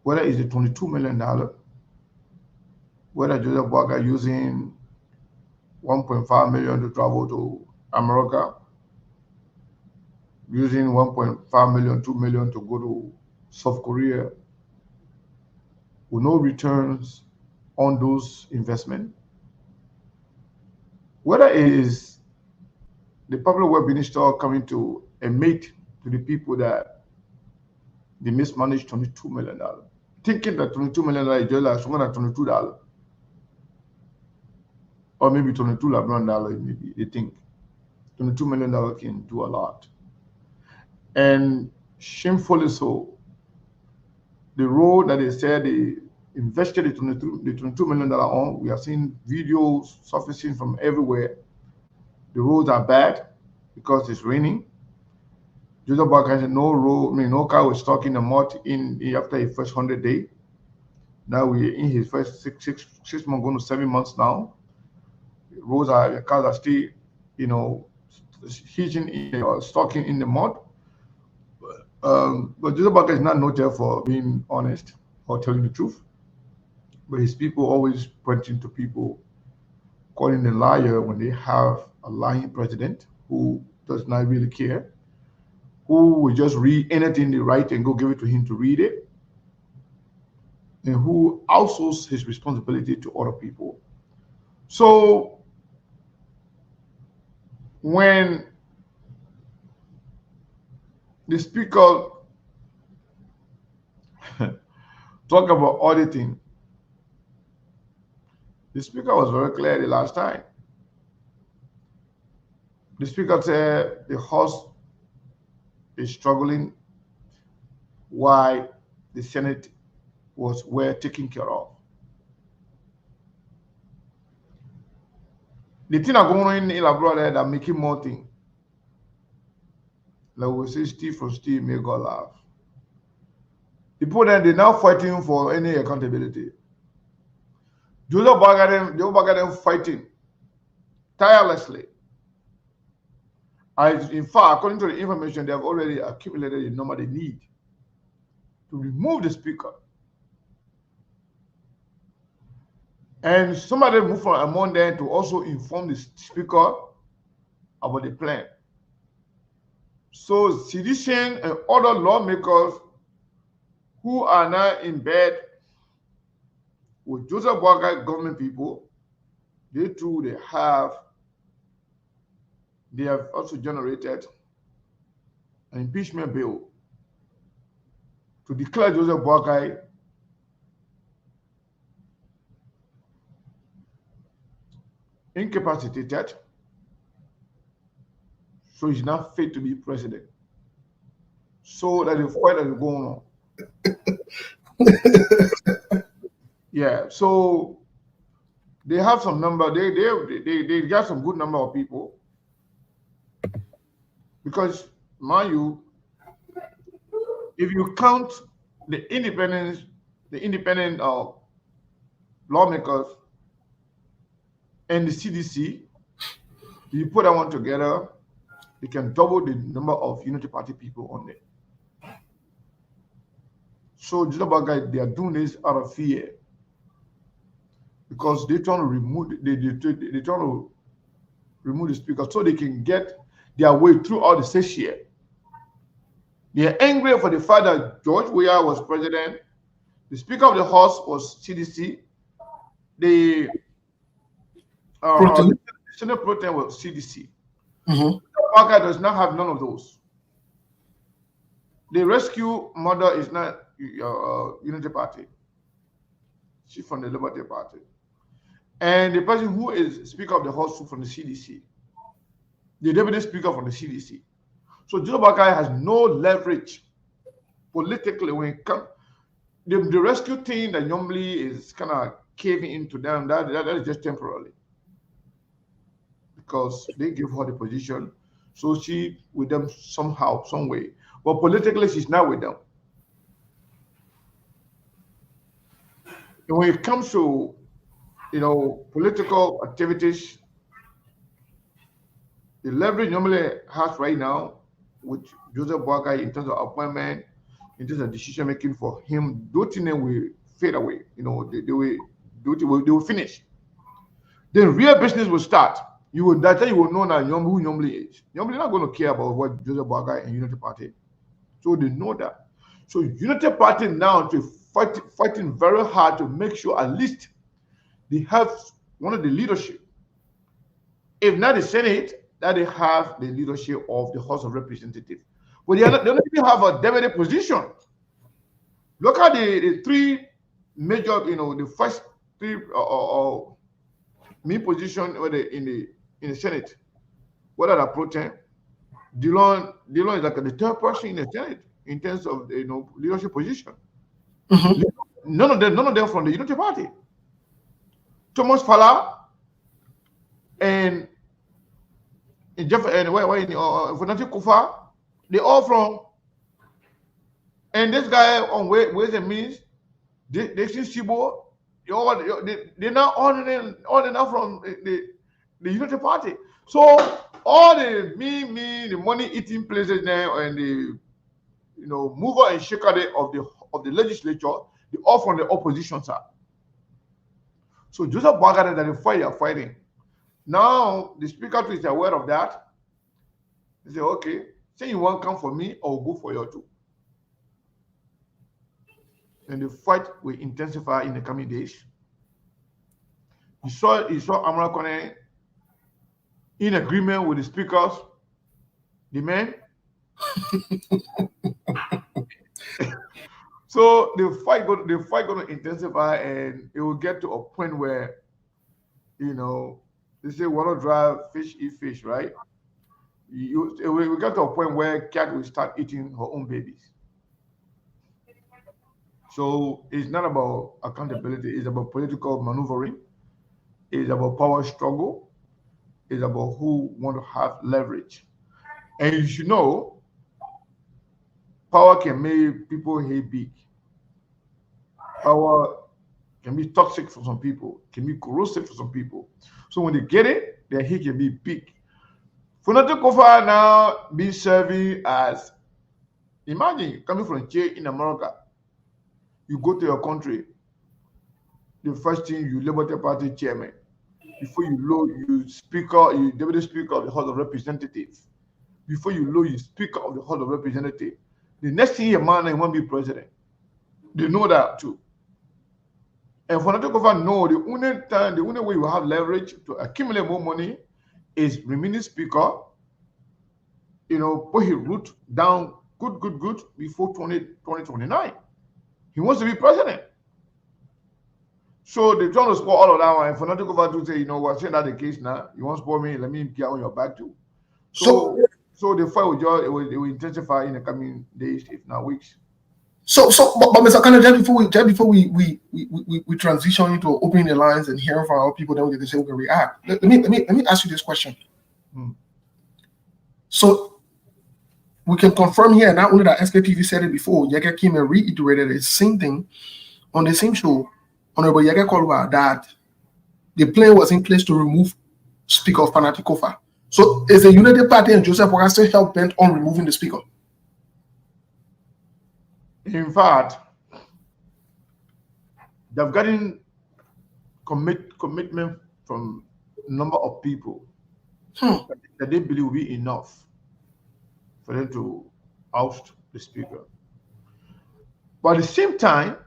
whether it's the $22 million, whether Joseph Boakai using $1.5 million to travel to America, using $1.5 million, $2 million to go to South Korea, with no returns on those investments. Whether it is the public work minister coming to admit to the people that they mismanaged $22 million, thinking that $22 million is just like $22, or maybe $22 million, maybe they think $22 million can do a lot. And shamefully so, the road that they said they invested the $22 million on, we are seeing videos surfacing from everywhere. The roads are bad because it's raining. Joseph Boakai said no car was stuck in the mud after his first 100 days. Now we're in his first six months, going to 7 months now. The cars are still, hitching or stuck in the mud. But Joseph Boakai is not noted for being honest or telling the truth. But his people always pointing to people, calling the liar when they have a lying president who does not really care, who will just read anything they write and go give it to him to read it, and who outsources his responsibility to other people. So when the speaker talk about auditing, the speaker was very clear the last time. The speaker said the House is struggling while the Senate were taken care of. The thing are going on in Labrador that making more thing. Like we say, Steve from Steve, may God laugh. People then they're now fighting for any accountability. Joseph Bagaden fighting tirelessly. In fact, according to the information, they have already accumulated the number they need to remove the speaker. And somebody moved from among them to also inform the speaker about the plan. So sedition and other lawmakers who are now in bed with Joseph Boakai government people, they too they have also generated an impeachment bill to declare Joseph Boakai incapacitated, so he's not fit to be president. So that the fight that is going on. Yeah, so they have some number. They got some good number of people because, mind you, if you count the independent lawmakers and the CDC, you put that one together, you can double the number of Unity Party people on there. So just about guys, they are doing this out of fear because they're trying to remove the speaker so they can get their way through all the session. They are angry for the fact that George Weah was president, the Speaker of the House was CDC, the Senate Pro Tem was CDC. Parker does not have none of those. The rescue mother is not Unity Party. She's from the Liberty Party. And the person who is Speaker of the House from the CDC, the Deputy Speaker from the CDC. So Joe Bakai has no leverage politically when it comes. The rescue team that normally is kind of caving into them, that is just temporarily. Because they give her the position, so she with them somehow, some way. But politically, she's not with them. And when it comes to, political activities, the leverage normally has right now with Joseph Boakai in terms of appointment, in terms of decision making for him, those things will fade away. They will finish. Then real business will start. That time you will know now who Nyomli is. Nyomli not going to care about what Joseph Boakai and Unity Party. So they know that. So Unity Party now to fighting very hard to make sure at least they have one of the leadership. If not the Senate, that they have the leadership of the House of Representatives. But they don't even have a deputy position. Look at the three major, the first three main position in the Senate. What are the pro tem? Dillon is like the third person in the Senate in terms of leadership position. None of them from the Unity Party. Thomas Fala and Jeff and Fonati Kufa, they all from. And this guy on Ways and Means, they see Sibo, they're not all enough from the Unity Party. So all the the money eating places now and the mover and shaker of the legislature, they all from the opposition side. So Joseph Boakai that the fight are fighting. Now the speaker is aware of that. He say, okay, say you won't come for me, I'll go for you too. And the fight will intensify in the coming days. He saw Amara Kone in agreement with the speakers, the men. So the fight going to intensify, and it will get to a point where, they say water drive, fish eat fish, right? It will get to a point where cat will start eating her own babies. So it's not about accountability. It's about political maneuvering. It's about power struggle. It's about who want to have leverage. And you should know, power can make people hate big. Power can be toxic for some people, can be corrosive for some people. So when they get it, their hate can be big. Funatu Kofa now be serving as, imagine coming from jail in America. You go to your country, the first thing you Liberty Party chairman. Before you low, you speaker, you deputy speaker of the House of Representatives. Before you low, you speaker of the House of Representatives. The next thing your man won't be president. They know that too. And for not to cover, no, the only way you have leverage to accumulate more money is remaining speaker. Put his root down good before 2029. He wants to be president. So they're trying to spoil all of that one. And for not to cover to say, we're saying that the case now, you want to spoil me, let me get on your back too. So the fight will intensify in the coming days, if not weeks. But Mr. Kanye, just before we transition into opening the lines and hearing from our people, then we can say we can react. Let me ask you this question. So we can confirm here, not only that SKTV said it before, Yega came and reiterated the same thing on the same show. Honorable Yega Kolwa, that the plan was in place to remove Speaker of Fanati Kofa. So is the Unity Party and Joseph Boakai still hell bent on removing the speaker? In fact, they've gotten commitment from a number of people that they believe will be enough for them to oust the speaker. But at the same time,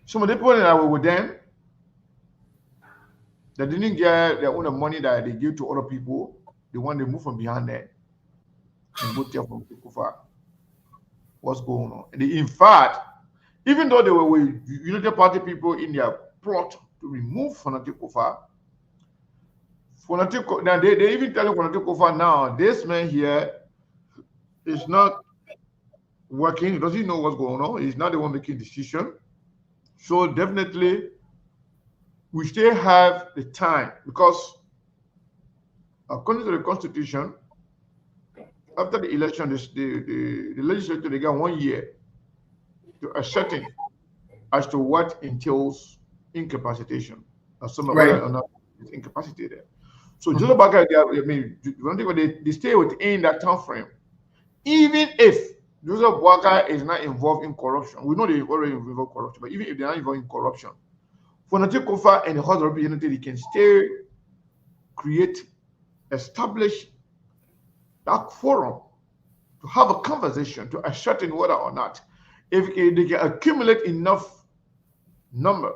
some of the people that were with them, that didn't get their own money that they give to other people, they want to move from behind them and go tell from people what's going on. And in fact, even though they were with Unity Party people in their plot to remove Fanatic Kofa, now they even tell Fanatic Kofa now, this man here is not working. He doesn't know what's going on. He's not the one making decision. So definitely, we still have the time, because according to the Constitution, after the election, the legislature, they got 1 year to ascertain as to what entails incapacitation. Some Right. are not incapacitated. So Joseph Boakai, they stay within that time frame. Even if Joseph Boakai is not involved in corruption, we know they're already involved in corruption, but even if they're not involved in corruption, Fanatic Kofa and the House of Representatives can still establish that forum to have a conversation to ascertain whether or not, if they can accumulate enough number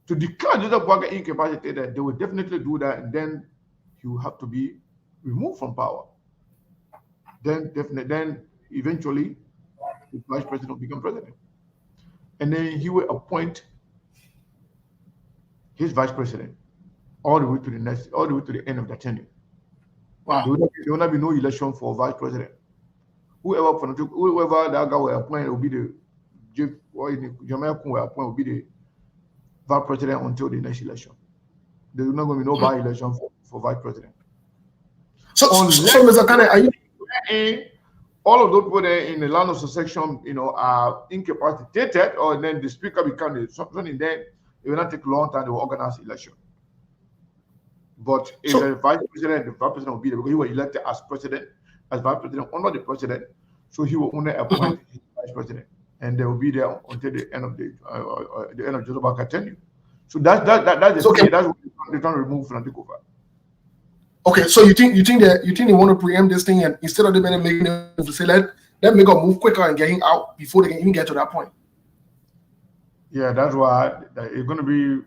to declare Joseph Boakai incapacitated, they will definitely do that, and then he will have to be removed from power. Then eventually the vice president will become president, and then he will appoint his vice president all the way to the end of the tenure. Wow. There will not be no election for vice president. Whoever that guy will appoint will be the Jamaica will appoint will be the vice president until the next election. There's not going to be no by election for vice president. So Mr. Kanye, are you? All of those people there in the land of secession, are incapacitated, or then the speaker becomes something in there. It will not take a long time to organize election. But if the vice president will be there because he was elected as president, as vice president under the president, so he will only appoint his vice president, and they will be there until the end of the end of Joseph Boakai tenure. So that's okay. That's what they're trying to remove from the Kofa. Okay, so you think they want to preempt this thing, and instead of them making a move, say let make a move quicker and get him out before they can even get to that point. Yeah, that's why it's going to be,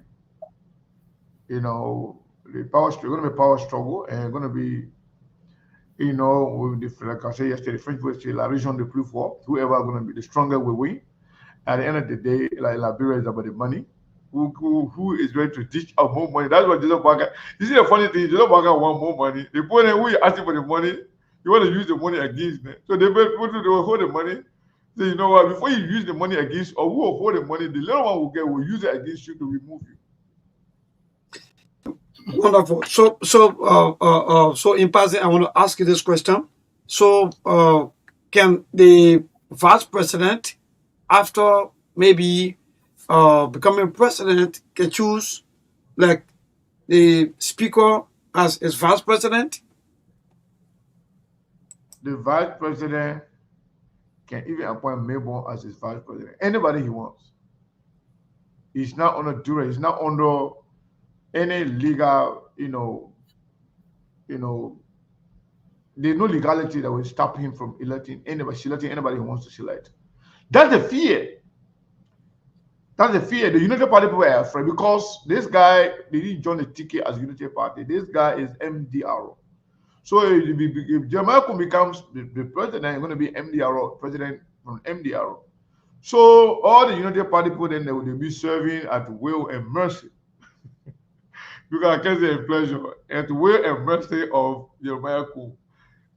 the power struggle. Going to be power struggle, and going to be You know, with the, like I said yesterday, French people say la région de plus fort. Whoever going to be the stronger will win. At the end of the day, like Liberia is about the money. Who is ready to dish out more money? That's what Joseph Barker. You see the funny thing, Joseph Barker want more money. The point who you asking for the money, you want to use the money against them. So they will hold the money. So you know what? Before you use the money against, or who will hold the money, the little one will get will use it against you to remove you. Wonderful. So in passing, I want to ask you this question. So, can the vice president, after maybe becoming president, can choose like the speaker as his vice president? The vice president can even appoint Melbourne as his vice president. Anybody he wants. He's not under duress. He's not under any legal, there's no legality that will stop him from selecting anybody who wants to select. That's the fear. That's the fear. The United Party people are afraid because this guy they didn't join the ticket as United Party. This guy is MDRO. So if Jamaica becomes the president, he's going to be MDRO, president from MDRO. So all the United Party people then they will be serving at will and mercy. Because I can say pleasure at will and mercy of Jeremiah Kun.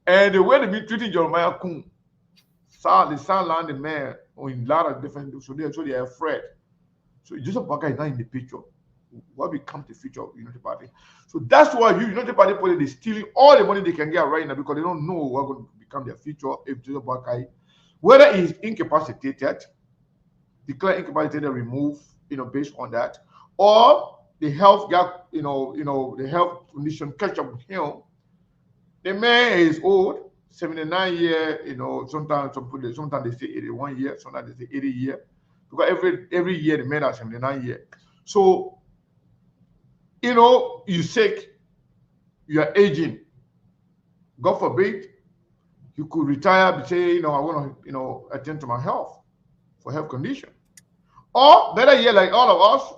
And the way they be treating Jeremiah Kun, the sound the man in a lot of different so they are afraid. So Joseph Barker is not in the picture. What becomes the future of the United Party? So that's why United Party people is stealing all the money they can get right now because they don't know what's going to become their future if Joseph Barker, whether he's incapacitated, declare incapacitated, remove, based on that, or the health gap, the health condition catch up with him. The man is old, 79 years, sometimes they say 81 years, sometimes they say 80 years. Because every year the men are 79 years. So, you're sick, you are aging. God forbid, you could retire and say, I want to, attend to my health for health condition. Or better yet, like all of us,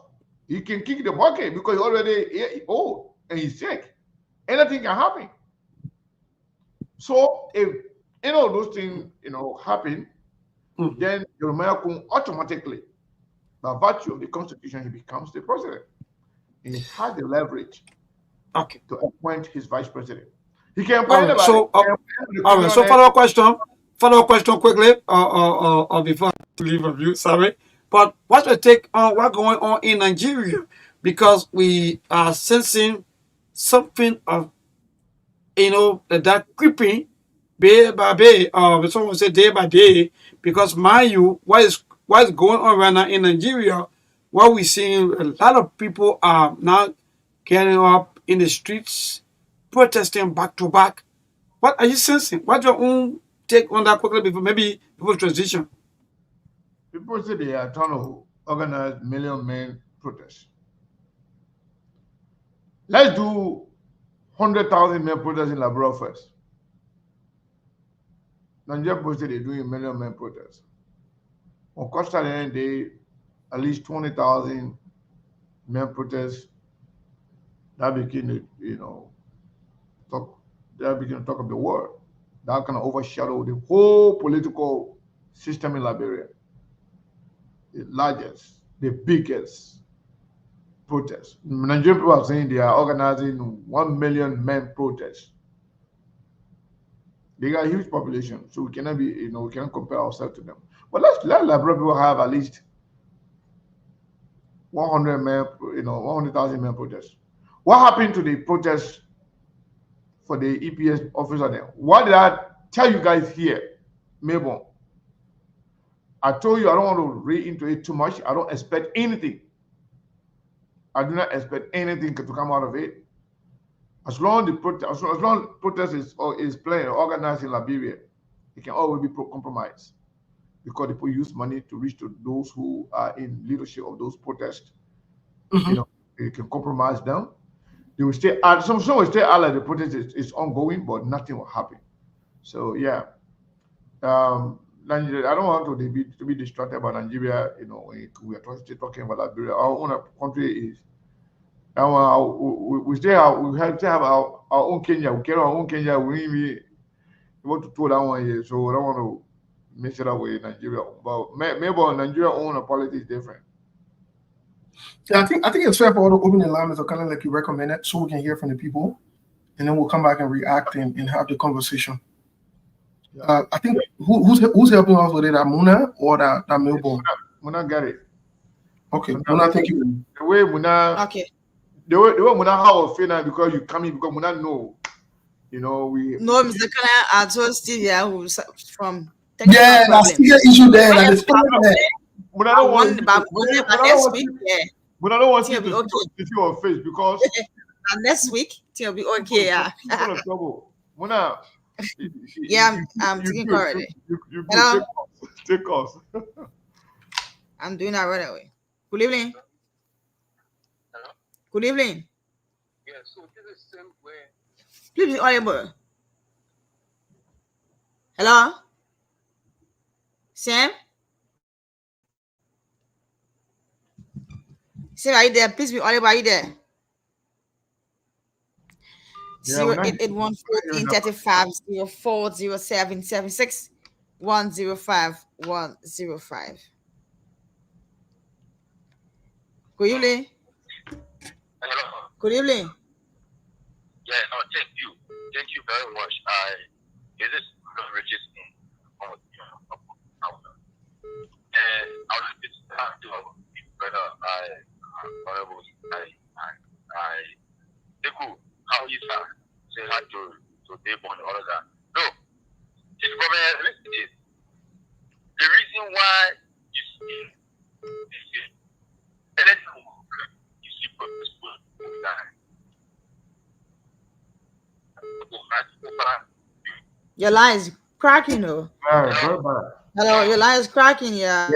he can kick the bucket because he's already old and he's sick. Anything can happen. So if those things happen, then Jeremiah Kun automatically, by virtue of the constitution, he becomes the president. And he has the leverage to appoint his vice president. He can appoint anybody. So, all right. So follow-up question quickly, before I leave of you, sorry. But what's your take on what's going on in Nigeria? Because we are sensing something of, that creeping day by day, someone say day by day, because mind you, what is going on right now in Nigeria, what we're seeing, a lot of people are now getting up in the streets, protesting back to back. What are you sensing? What's your own take on that quickly before maybe people transition? People say they are trying to organize million men protests. Let's do 100,000 men protests in Liberia first. Nigeria people say they're doing a million men protests. On Costa Rica, at least 20,000 men protests. That became talk of the world. That kind of overshadow the whole political system in Liberia. The largest, the biggest protest. Nigerian people are saying they are organizing 1 million men protests. They got a huge population, so we cannot we cannot compare ourselves to them. But let Liberia people have at least 100,000 men protests. What happened to the protests for the EPS officer there? What did I tell you guys here, Melbourne? I told you I don't want to read into it too much. I don't expect anything. I do not expect anything to come out of it. As long as the protest is playing organized in Liberia, it can always be compromised because people use money to reach to those who are in leadership of those protests. They can compromise them. They will stay out. Some will stay out like the protest is ongoing, but nothing will happen. So yeah. Nigeria, I don't want to be distracted about Nigeria. We are still talking about Liberia. Our own country is. We still have our own Kenya. We carry our own Kenya. We want to throw that one here, so I don't want to mix it up with Nigeria. But maybe Nigeria own a politics different. Yeah, I think it's fair for all the opening lines or kind of like you recommended, so we can hear from the people, and then we'll come back and react and have the conversation. I think who's helping us with it? That Muna or that Melbourne? Muna got it. Okay, Muna, thank you. The way Muna, Okay. the way Muna how I feel now because you come in because Muna know, we No, Mr. Kana, I told Steve who's from yeah, that's still issue there. Like it's Muna don't want next week. Yeah. Muna don't want you to see your face because next week it'll be okay. Yeah. People of trouble. Muna. Yeah, I'm taking care already. You Hello? take us. I'm doing that right away. Good evening. Hello? Good evening. Yeah, so this is same way. Please be audible. Hello? Sam? Sam, are you there? Please be audible. Are you there? 08814 35 04 07 76 105 105. Good evening. Hello. Good evening. Yeah, no, thank you. Thank you very much. Is this controversies and I'll just start to brother how you say how to be born all of that. No, it's probably the reason why you see you see purposeful that your line is cracking, though. Hello, your line is cracking, yeah.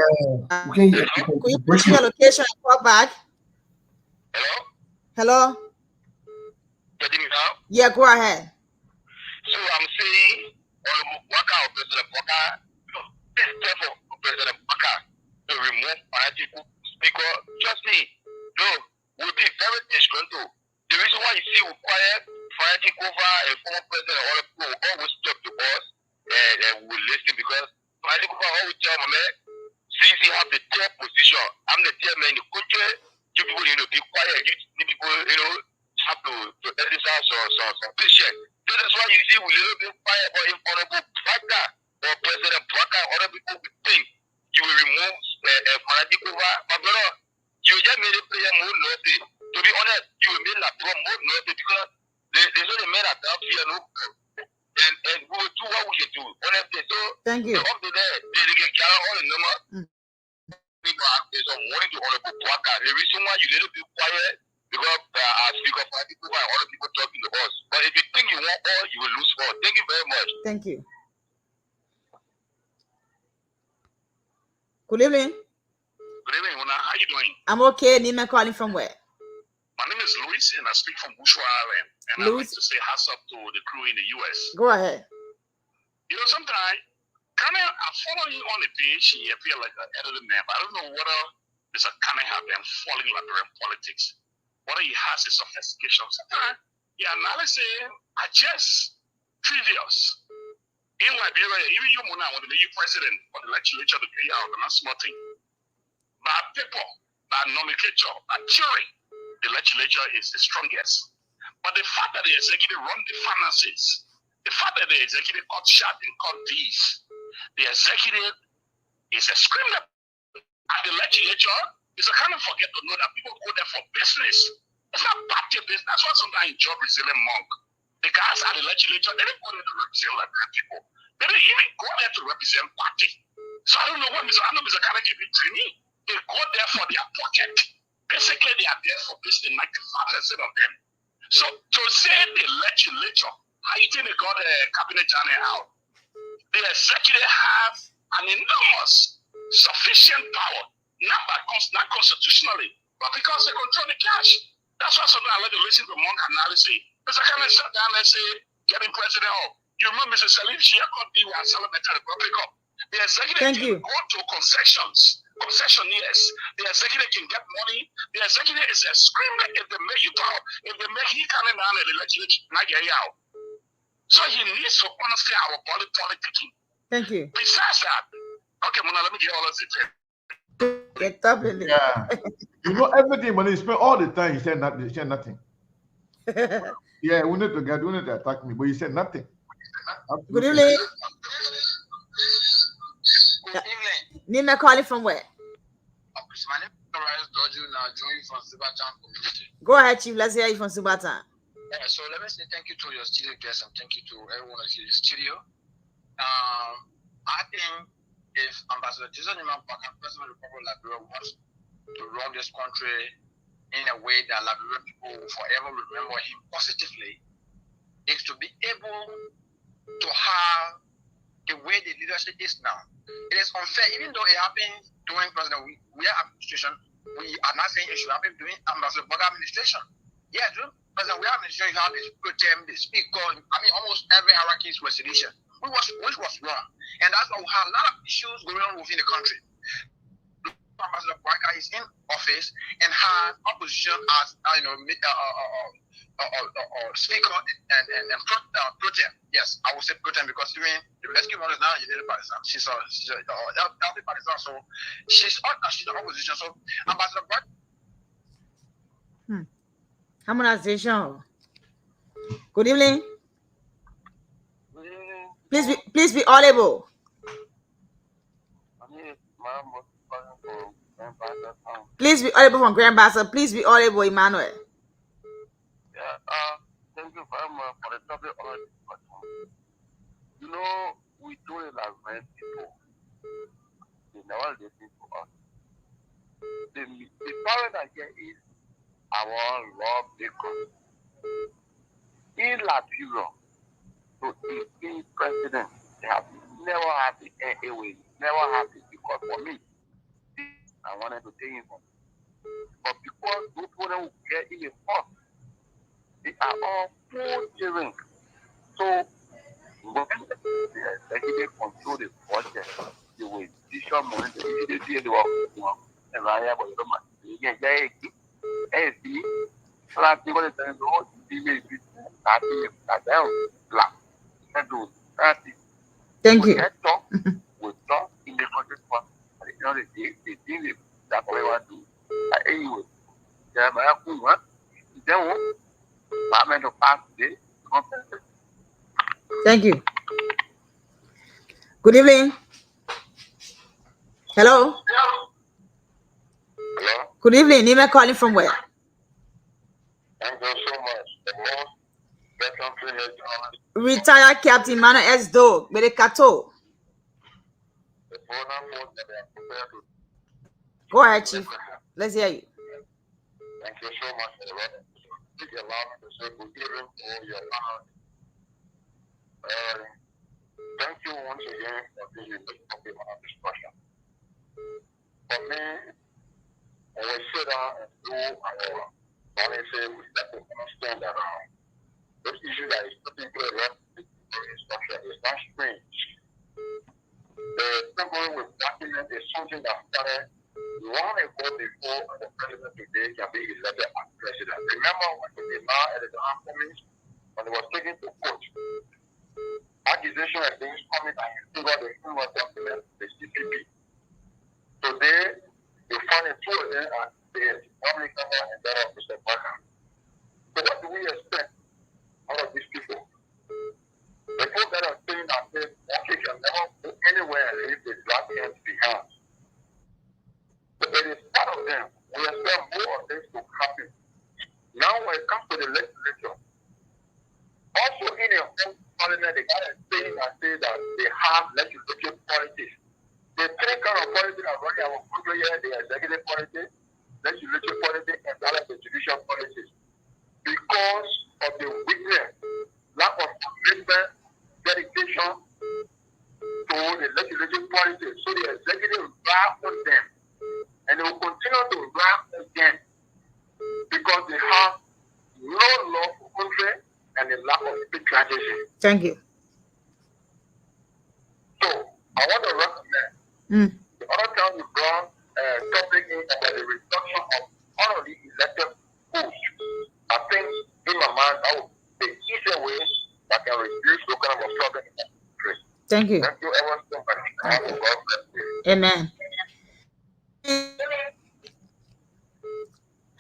Okay. Could you put your location and call back? Hello? Getting me now? Yeah, go ahead. So I'm saying, President Walker, it's therefore President Walker to remove political speaker. Trust me, no, we'll be very disgruntled. The reason why you see we quiet, fighting over a former president or other people will always talk to us and we'll listen because fighting over always tell my man, CC have the third position. I'm the third man in the country. You people, be quiet. You need people, have to exercise some patience. So that's why you see we little bit quiet about Honorable Praga or President Praga. Other people will think you will remove political over. My brother, you just made a player more naughty. To be honest, you will make that more naughty because there's only men that have here, no. And we will do what we can do. Honestly, so thank you. Up to there, they can carry all the number. People are wanting to Honorable Praga. The reason why you little bit quiet because I speak of people and other people talking to us. But if you think you want all, you will lose all. Thank you very much. Thank you. Good evening. Good evening, Mona. How are you doing? I'm okay. Nima calling from where? My name is Louis, and I speak from Bushwa Island. And I'd like to say hats up to the crew in the U.S. Go ahead. Sometimes, I follow you on the page, you feel like an editor man, but I don't know whether there's a kind of have them falling Liberian politics. Whether he has a sophistication. Sometimes, analysis are just trivials. In Liberia, even you, Mona, want to be president for the legislature to pay out, and that's small thing. By people, by nomenclature, by theory, the legislature is the strongest. But the fact that the executive run the finances, the fact that the executive cut shot and cut fees, the executive is a screamer. At the legislature, it's a kind of forget to know that people go there for business. It's not party business. That's why sometimes job resilient monk. The guys at the legislature, they didn't go there to represent Liberian people. They didn't even go there to represent party. So I don't know what Mr. Carnegie be dreaming. They go there for their pocket. Basically, they are there for business, 95% of them. So to say the legislature, how you think they got a cabinet channel out? The executive have an enormous, sufficient power, not constitutionally, but because they control the cash. That's why sometimes I like to listen to Monk analysis. Mr. Carnegie sat down and say, getting president of. You remember Mr. Salim Shia could be one celebrated Republic Cup. The executive can go to concessionaires. The executive can get money. The executive is a screamer if they make you talk. If they make he coming down in the legislature, not get out. So he needs to understand our politicking. Thank you. Besides that, okay, Mona, let me get all this in. Get up in it. Yeah. You know everything, but he spent all the time. He said nothing. He said nothing. Yeah, we need to attack me, but he said nothing. Good evening. Good evening. Nina calling from where? My name is Doju, now joining from Subatan community. Go ahead, Chief. Let's hear you from Subatan. Yeah, so let me say thank you to your studio guests and thank you to everyone in the studio. I think if Ambassador Jesus Nima Paka, President of the Republic of Liberia, wants to run this country in a way that Liberian people will forever remember him positively, is to be able to have the way the leadership is now. It is unfair, even though it happened during President, we are administration, we are not saying it should happen during Ambassador Boga administration. Yeah, during President, we are administration, you have this pro tem, the speaker, I mean, almost every hierarchy was sedition, which was wrong. And that's why we have a lot of issues going on within the country. Ambassador Boga is in office and has opposition as, speaker and pro tem. Yes, I will say pro tem because even the rescue one is now a United Partisan. She's a LP Partisan, so she's the opposition. So Ambassador Boga. Harmonization. Good evening. Please be audible. Please be audible from Grand Bassa. Please be audible, Emmanuel. Yeah, thank you very much for the topic on discussion. You know, we do it as many people. They never listen to us. The problem I get is our lawmakers. In Liberia, to be president, they have never had it anyway. Never had it because for me, I wanted to take him home. But because those people get in the force, they are all full cheering. So when the executive control the budget, they will decision money, they do the work. And I have a lot of money. Thank you. We talk in the country for the thing that we want to do. Anyway, Thank you. Good evening. Hello. Hello. Good evening. Nima calling from where? Thank you so much. Retired Captain Mano S. Dog, with a Kato. Go ahead, Chief. Let's hear you. Thank you so much for the If you allow me to say good evening to your honor. Thank you once again for being the topic of discussion. For me, when we sit down and do our policy, we have to understand that this issue that is putting to a instruction is not strange. The problem with document is something that started long ago before the president today can be elected as president. Remember when the law at the Conference, when it was taken to court, accusation of things coming and you got the full document, the CPP. Today, you find two of them as the public number and that of Mr. Parker. So what do we expect out of these people? The people that are saying that they can never go anywhere and leave the black hands behind. But it is part of them. We expect more of this to happen. Now when it comes to the legislature, also in a home parliament, they got a saying that say that they have legislative politics. The three kind of politics are running our country here, the executive politics, legislative politics, and the judicial politics. Because of the weakness, lack of commitment, dedication to the legislative politics. So the executive will rely on them. And they will continue to rely on them because they have no love for country and a lack of patriotism. Thank you. So I want to recommend the other time we brought topic in about the reduction of honorary elected posts. I think in my mind that would be the easier way that can reduce problem in the country. Thank you. Thank you ever so much. God bless you. Amen.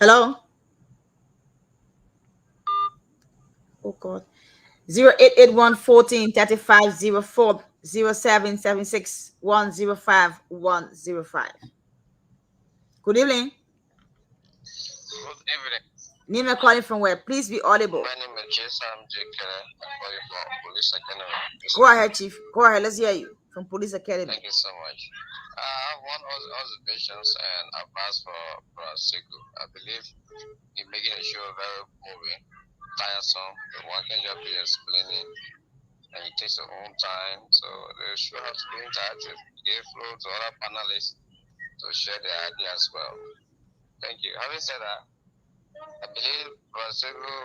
Hello? Oh God. 0881 14 35 04 0776 105 105. Good evening. Good evening. Name calling from where? Please be audible. My name is Jason. I'm calling from Police Academy. Go ahead, Chief. Go ahead. Let's hear you from Police Academy. Thank you so much. I have one observations and advice for Sekou. I believe he's making a show very moving, tiresome. One can just be explaining, and it takes a long time. So the show has to be interactive, give flow to other panelists to share their ideas as well. Thank you. Having said that, I believe Sekou,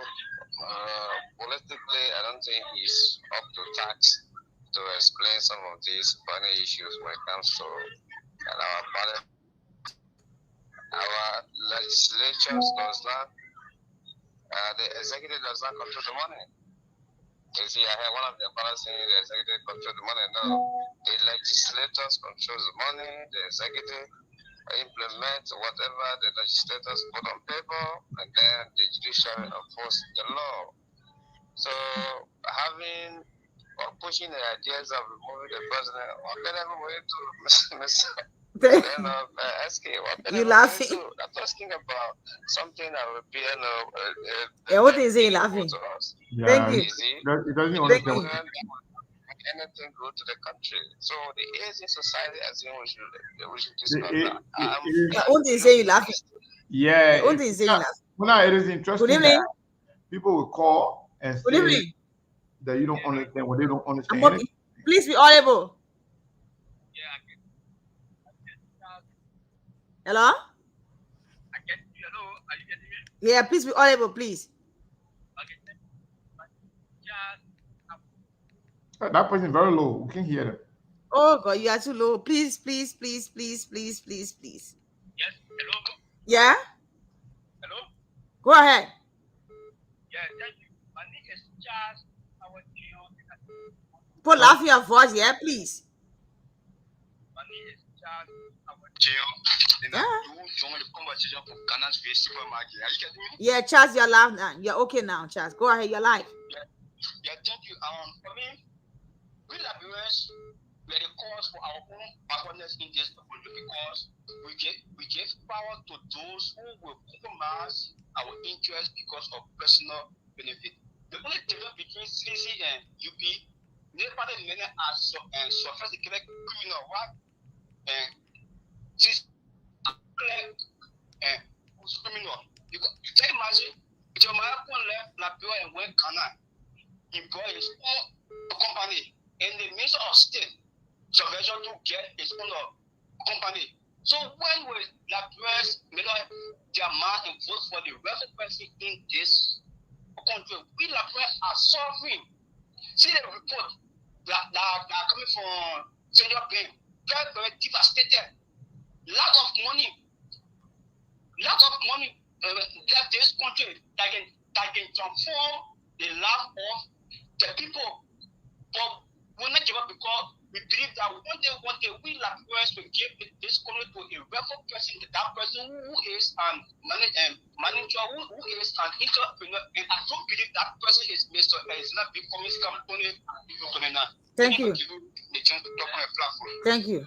politically, I don't think he's up to task to explain some of these funny issues when it comes to our legislature does not, the executive does not control the money. You see, I heard one of the brothers saying the executive control the money. No, the legislators control the money, the executive implement whatever the legislators put on paper, and then the judicial enforce the law. So having or pushing the ideas of removing the president, what can everybody do, You laughing? I'm talking about something that would be, what is he laughing? Yeah, Thank you. It doesn't Thank understand. you. Anything good to the country. So the Asian society, I think we should discuss that. What is he laughing? Yeah, What is he laughing? well, it is interesting Good evening. that people will call and Good say evening. that you don't understand what they don't understand. Okay. Please be audible. Hello? Hello, are you getting me? Yeah, please be audible, please. That person is very low. We can't hear them. Oh God, you are too low. Please, please, please, please, please, please, please. Yes, hello. Yeah? Hello? Go ahead. Yeah, thank you. My name is Charles. Put laugh your voice, yeah, please. My name is Charles. And Yeah. I do join the conversation for Ghana's face supermarket. Are you getting me? Yeah, Charles, you're live now. You're okay now, Charles. Go ahead, you're live. Yeah, thank you. For me, we Liberians were the cause for our own backwardness in this country because we gave power to those who will compromise our interests because of personal benefit. The only difference between CDC and UP, they parted many as sophisticated criminal, right? And CDC and who's criminal. You can imagine, if your man left Liberia and went Ghana, employ his own company in the midst of state subvention to get his own company. So when we Liberians made up their mind and vote for the rest of person in this country, we Liberians are suffering. See the report that are coming from Central Bank, very devastated. Lack of money that this country that can transform the life of the people. But we're not give up because we believe that one day we Liberians will give this country to a real person, that person who is manager, who is an entrepreneur, and I don't believe that person is Mr. is not becoming company. Thank you. The chance to talk on a platform. Thank you.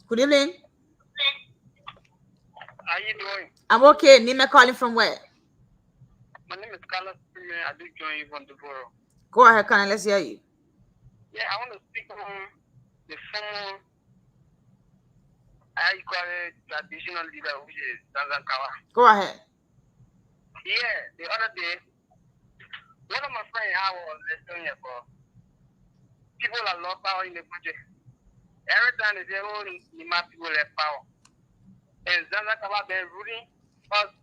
Good evening. How you doing? I'm okay. Nima calling from where? My name is Carlos. I do join you from the borough. Go ahead, Colonel. Let's hear you. Yeah, I want to speak on the former, I call it traditional leader, which is Zanzankawa. Go ahead. Yeah, the other day, one of my friends I was listening for people that love power in the country. Every time they say, oh, Nima people have power. And Zanzankawa been ruling us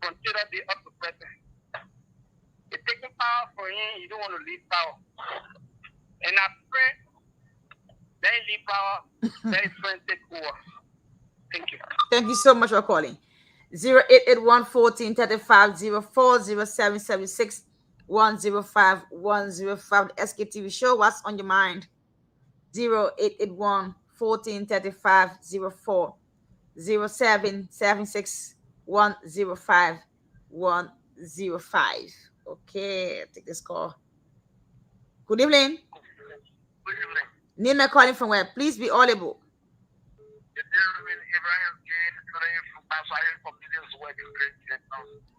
consider the up to president. It's taking power for him, you don't want to leave power. And I pray they leave power, they friend take over. Thank you. Thank you so much for calling. 0881-1435-040776-105-105. The SKTV show. What's on your mind? 0881-1435-040776-105-105. Okay, take this call. Good evening. Good evening. Nina calling from where? Please be audible.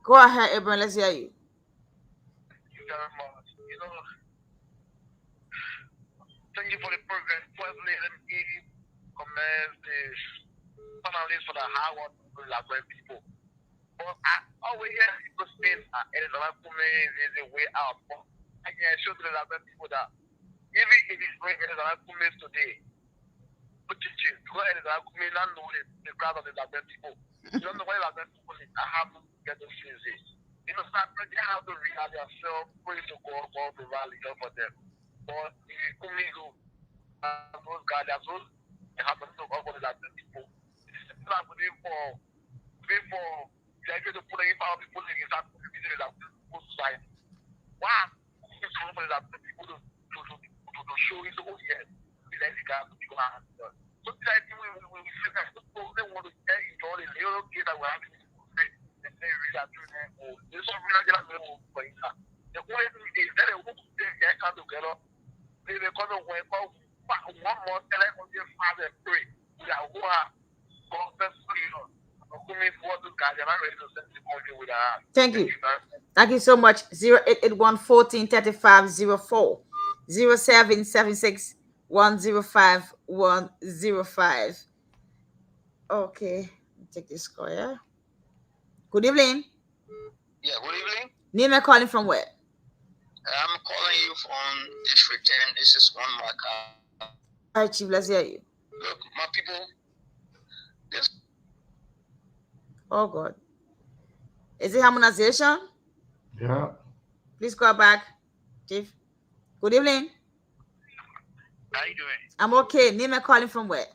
Go ahead, Abraham. Let's hear you. Thank you for the program. Firstly, let me commend the panelists for the hard work of the people. But I always hear people saying it is a way out. I can show to the people that even if it's great, it is today. But you change, because it is not know the crowd of the people. You don't know why the people I have to get the physics. You know, they have to realize themselves, pray to God for the rally for them. But if you come in, those guys, they have to look over the people. People are waiting for, they are going to put in power people in the society. Why? It's for the people to show it, oh, yes, we let the guys to have done. So, I think we feel that people want to enjoy the little kids that we're having in school. They say, really, are doing that. There's some really good little things. The only thing is that they want to get together. They come and work out one more tell them on their father pray. We are who are Thank you. Thank you so much. 0881-1435-04 0776-105-105. Okay, take this call. Yeah. Good evening. Yeah, good evening. Nina calling from where? I'm calling you from District 10. This is one marker. All right, Chief, let's hear you. Look, my people, this. Oh, God. Is it harmonization? Yeah. Please call back, Chief. Good evening. How you doing? I'm okay. Nina calling from where?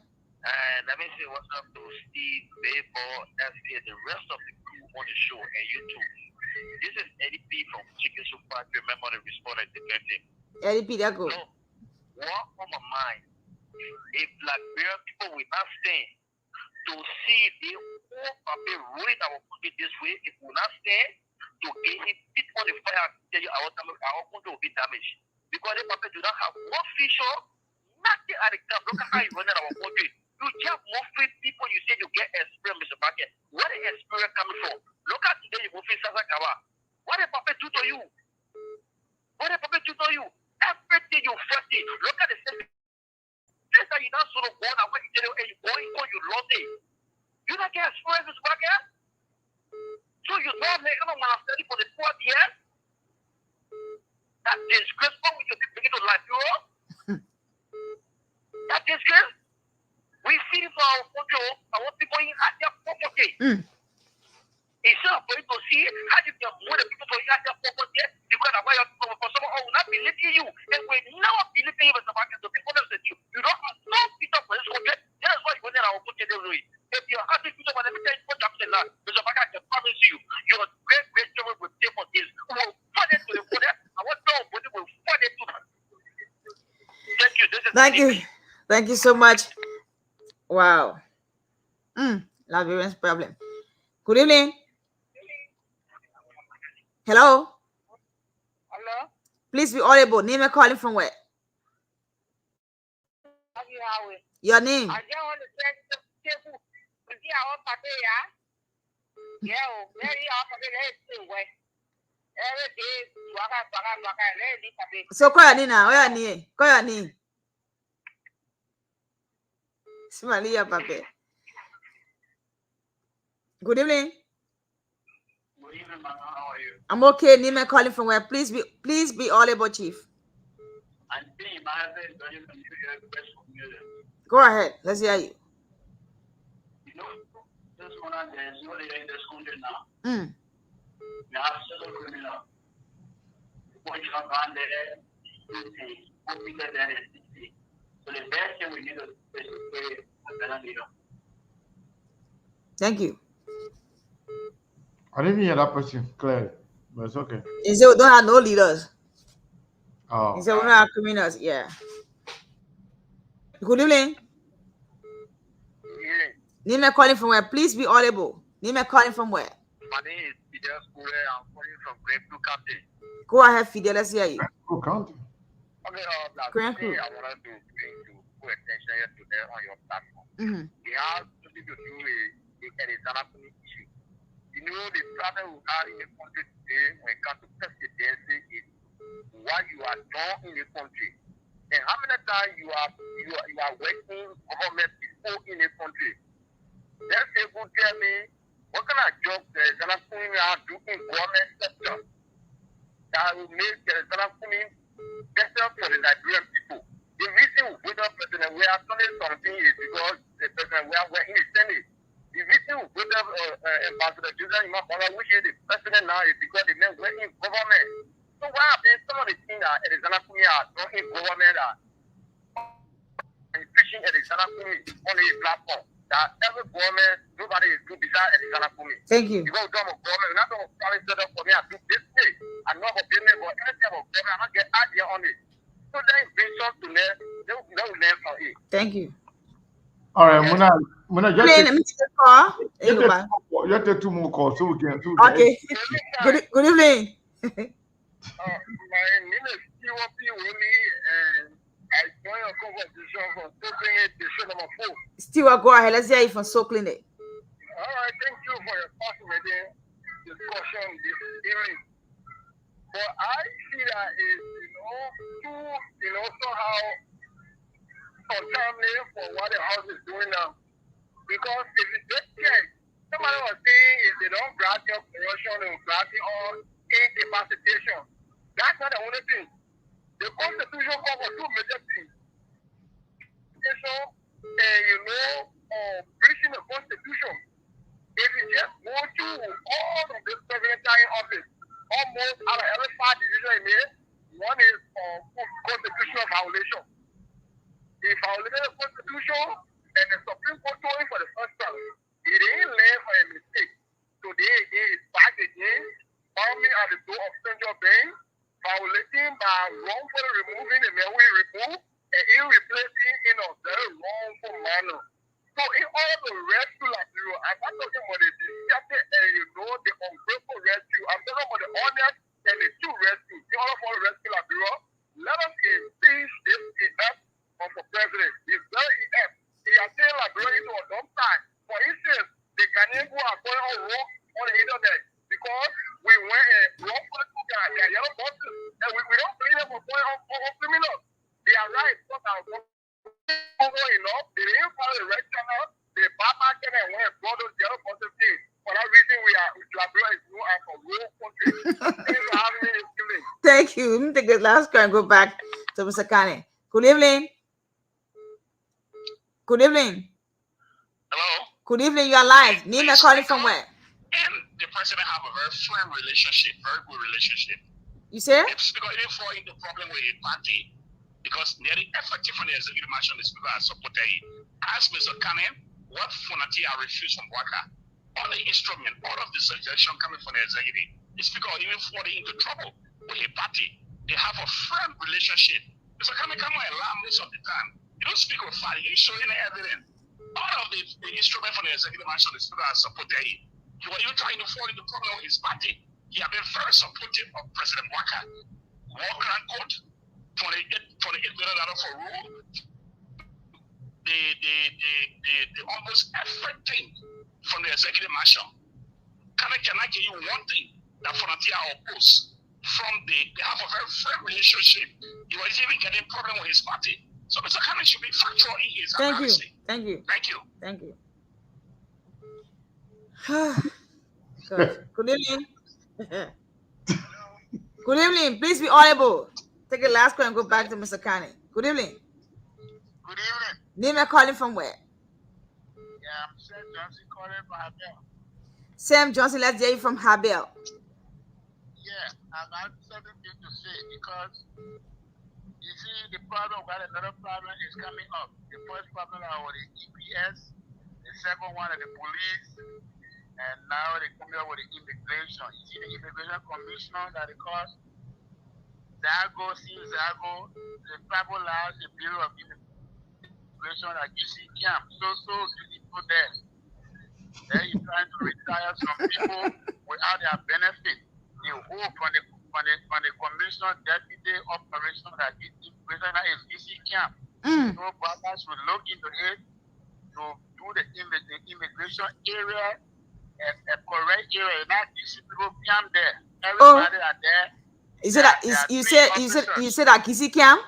Let me say what's up to Steve, Baseball, FA, the rest of the crew on the show, and you too. This is Eddie P from Chicken Soup Factory, member of the Respondent Defense. Eddie P, that good. So, what on my mind? If Liberian people will not stand to see the whole family ruin our country this way, if we will not stand to get him put on the fire and tell you our country will be damaged. Because the people do not have one feature, nothing at the camp. Look at how you run our country. You get more free people, you say you get experience, Mr. Baker. Where the experience coming from? Look at today, you go face Sasakawa. What the puppet do to you? What the puppet do to you? Everything you first thing. Look at the same. This that you not sort of born away, you tell you, hey, you going for you lost it. You not get experience, Mr. Baker? So you don't make anyone want to study for the 4th year? That disgraceful with your people begin to life, you know? That disgrace? We feel for our country, our people in their property. Instead of going to see how you can move the people to their property, because of why your people for someone who will not believe in you, and will never believe in you, Mr. Baker, to people that say you. You don't have no people for this country. That is why you go there, our country, they will. If you have this people, let me tell you what I'm saying now. Mr. Baker, I can promise you, your great children will pay for this. We will fund it to the border. I want nobody will fund it to them. Thank you. Thank you. Thank you so much. Wow. Liberian's problem. Good evening. Hello. Hello? Please be audible. Name and calling from where? Your name. I just want to say, see our party, yeah? Yeah, very often, let's do it. Every day, let's So call your name now. Where are you? Call your name. Smalia Pape. Good evening. Good evening, man. How are you? I'm okay. Name and calling from where? Please be audible, Chief. I'm seeing my husband going to the best community. Go ahead. Let's hear you. You know, this one there is no leader in this country now. We have several criminals. What you have gone there, what bigger than it. So the best thing we need is to pray a better leader. Thank you. I didn't hear that question clearly, but it's okay. He said we don't have no leaders. He Oh, said we don't have criminals. Yeah. Good evening. Yeah. Name a calling from where? Please be audible. Name a calling from where? My name is Peter Skure. I'm calling from Grapeview County. Go ahead, Fidel. Let's hear you. cool county. Okay, last Grand thing Crew. I wanted to bring to put attention here today on your platform. Mm-hmm. It has something to do with the Arizona issue. You know, the problem we are in the country today when it comes to presidency is what you are doing in the country. And how many times you are working government before in the country. Let's say who tell me what kind of job the Arizona are doing in government sector that will make the Arizona better for the Nigerian people. The reason we put up President we are doing something is because the President we are in the Senate. The reason we put up Ambassador Joseph Imabala, which is the president now, is because the men were in government. So why are there some of the things that Arizona are doing in government and preaching Arizona on a platform that every government, nobody is doing beside Arizona Thank you. because government, we're not going to promise set up for me. I do this thing. I know about business, but anything about government, I don't get idea on it. So then vision to learn, they will learn from it. Thank you. All right, Muna, Let me take a call. There you go, bye. you take two more calls so we can. Okay. Good evening. My name is TOP Willie, and I joined a conversation from Brooklyn Edition number 4. Stewart, go ahead. Let's hear you from Soul Clinic. All right, thank you for your fascinating discussion this evening. But I see that is, somehow untimely for what the house is doing now. Because if you just check, somebody was saying if they don't grant your corruption, they will grant you all incapacitation. That's not the only thing. The Constitution covers two major things. Breaching the Constitution. If you just go through all of this presidential in office, almost out of every 5 decisions he made, one is constitutional violation. He violated the Constitution, and the Supreme Court told him for the first time. He didn't learn from a mistake. Today he is back again, bombing at the door of central bank, violating by wrongfully removing the man we removed, and he replacing in a very wrongful manner. So in all the rescue Bureau, I'm not talking about the disgusting and the ungrateful rescue. I'm talking about the honest and the true rescue. The all of all rescue Bureau, let us impeach this inept of the president. He's very inept. He has taken Liberia into a dumb time. For instance, the Ghanaian who are going on wrong on the internet because we went and wrongfully took their yellow boxes, and we don't blame them for going on criminals. They are right. Because our enough, they didn't follow the right channel. They bypassed and went and brought those yellow boxes in. For that reason, Liberia is known as a rural country. Thanks for having me this evening. Thank you. Let me take the last call and go back to Mr. Kane. Good evening. Good evening. Hello? Good evening. You are live. Name and calling from where? And the president have a very firm relationship, very good relationship. You say? If Speaker didn't fall into problem with a party, because nearly effective on the executive mansion is Speaker has supported it. Ask Mr. Kane what Funati are refused from Waka. All the instrument, all of the suggestion coming from the executive, the Speaker even falling into trouble with a party. They have a firm relationship. Mr. Kane come and alarm most of the time. You don't speak with fire, you show any evidence. All of the instrument from the executive mansion is Speaker has supported it. He was even trying to fall into problem with his party. He has been very supportive of President Waka. Walker and Court, $28 million for rule. The almost everything from the executive mansion. Can I give you one thing that Frontier opposed from they have a very firm relationship. He was even getting problem with his party. So Mr. Kane should be factual in his analysis. Thank you. Thank you. Thank you. Good. Good evening. Good evening. Please be audible. Take the last call and go back to Mr. Kane. Good evening. Good evening. Name and calling from where? Yeah, I'm Sam Johnson calling from Habel. Sam Johnson, let's hear you from Habel. Yeah, I got something to say because you see the problem, got another problem is coming up. The first problem was the EPS, the second one is the police, And now they come up with the immigration. You see the immigration commissioner that they call Zago, see Zago, the Bible allows the Bureau of Immigration that you see camp. So people there. Then you're trying to retire some people without their benefit. The hope from the commissioner deputy operation that this immigration is DC camp. So brothers will look into it to do the immigration area a correct area, not DC people camp there. Everybody are there. You said that you said that Kisi camp?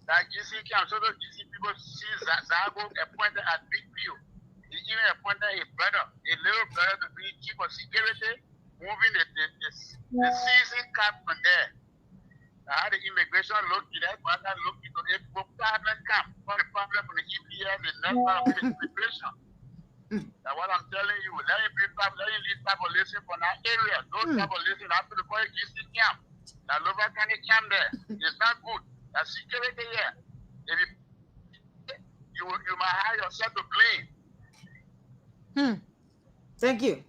That GC camp, so those GC people see Zago appointed as big view. He even appointed a brother, a little brother to be chief of security, moving the season cap from there. How the immigration look at that, but I look into it for problem camp. For the problem from the EPS, the never with immigration. That's what I'm telling you. Let him leave people listen from that area. Those people listen after the boy GC camp. That Lover County camp there. It's not good. That security here. If you might have yourself to blame. Thank you.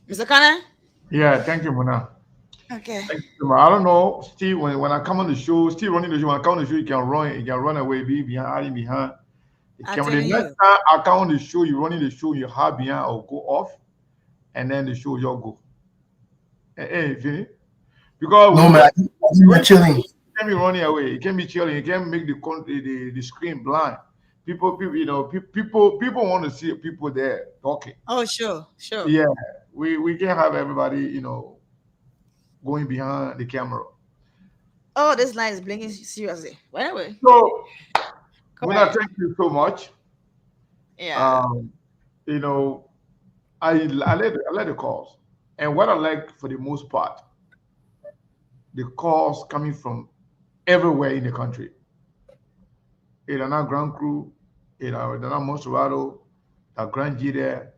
Mr. Connor? Yeah, thank you, Mona. Okay. Thank you. I don't know, Steve. When I come on the show, Steve running the show. When I come on the show, you can run away, be behind, hiding behind. The next time I come on the show, you running the show, you hide behind or go off, and then the show you'll go. Hey, Vinny. Because no man, you're chilling. You can't be running away. You can't be chilling. You can't make the screen blind. People, you know, people want to see people there talking. Oh, sure. Yeah, we can't have everybody, you know, going behind the camera. Oh, this line is blinking seriously. Well, anyway. So, Mona, thank you so much. Yeah. You know, I like the calls, and what I like for the most part, the calls coming from everywhere in the country. It's not Grand Crew, it's not Monserrato, the Grand G there,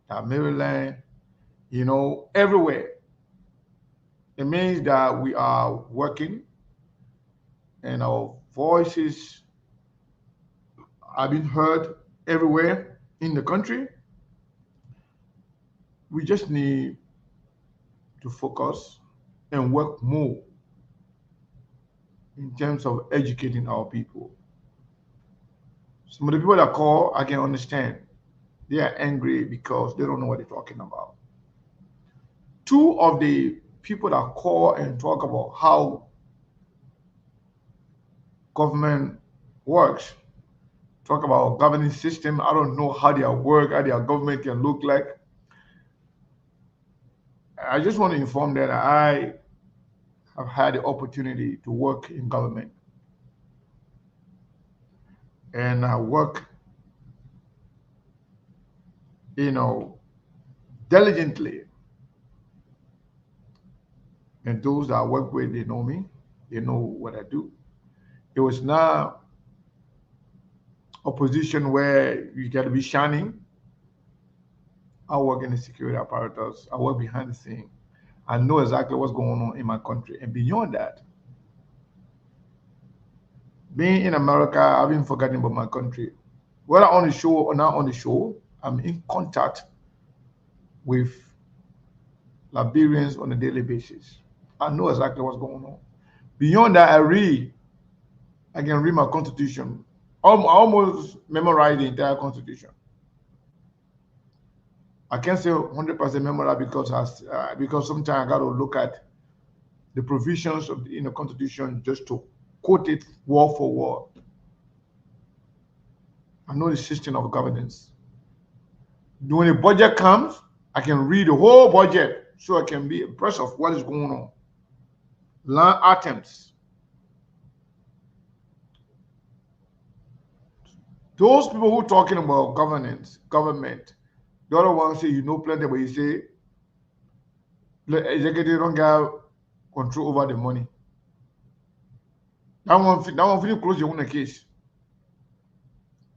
the Maryland, you know, everywhere. It means that we are working and our voices are being heard everywhere in the country. We just need to focus and work more in terms of educating our people. Some of the people that call, I can understand. They are angry because they don't know what they're talking about. Two of the people that call and talk about how government works, talk about governing system. I don't know how their work, how their government can look like. I just want to inform that I have had the opportunity to work in government. And I work, you know, diligently. And those that I work with, they know me. They know what I do. It was not a position where you got to be shining. I work in the security apparatus. I work behind the scene. I know exactly what's going on in my country. And beyond that, being in America, I've been forgetting about my country. Whether on the show or not on the show, I'm in contact with Liberians on a daily basis. I know exactly what's going on. Beyond that, I can read my constitution. I almost memorize the entire constitution. I can't say 100% memorize because sometimes I got to look at the provisions of the constitution just to quote it word for word. I know the system of governance. When the budget comes, I can read the whole budget so I can be abreast of what is going on. Line items. Those people who are talking about government, the other ones say you know plenty, but you say executive don't have control over the money. That one feel close your own case.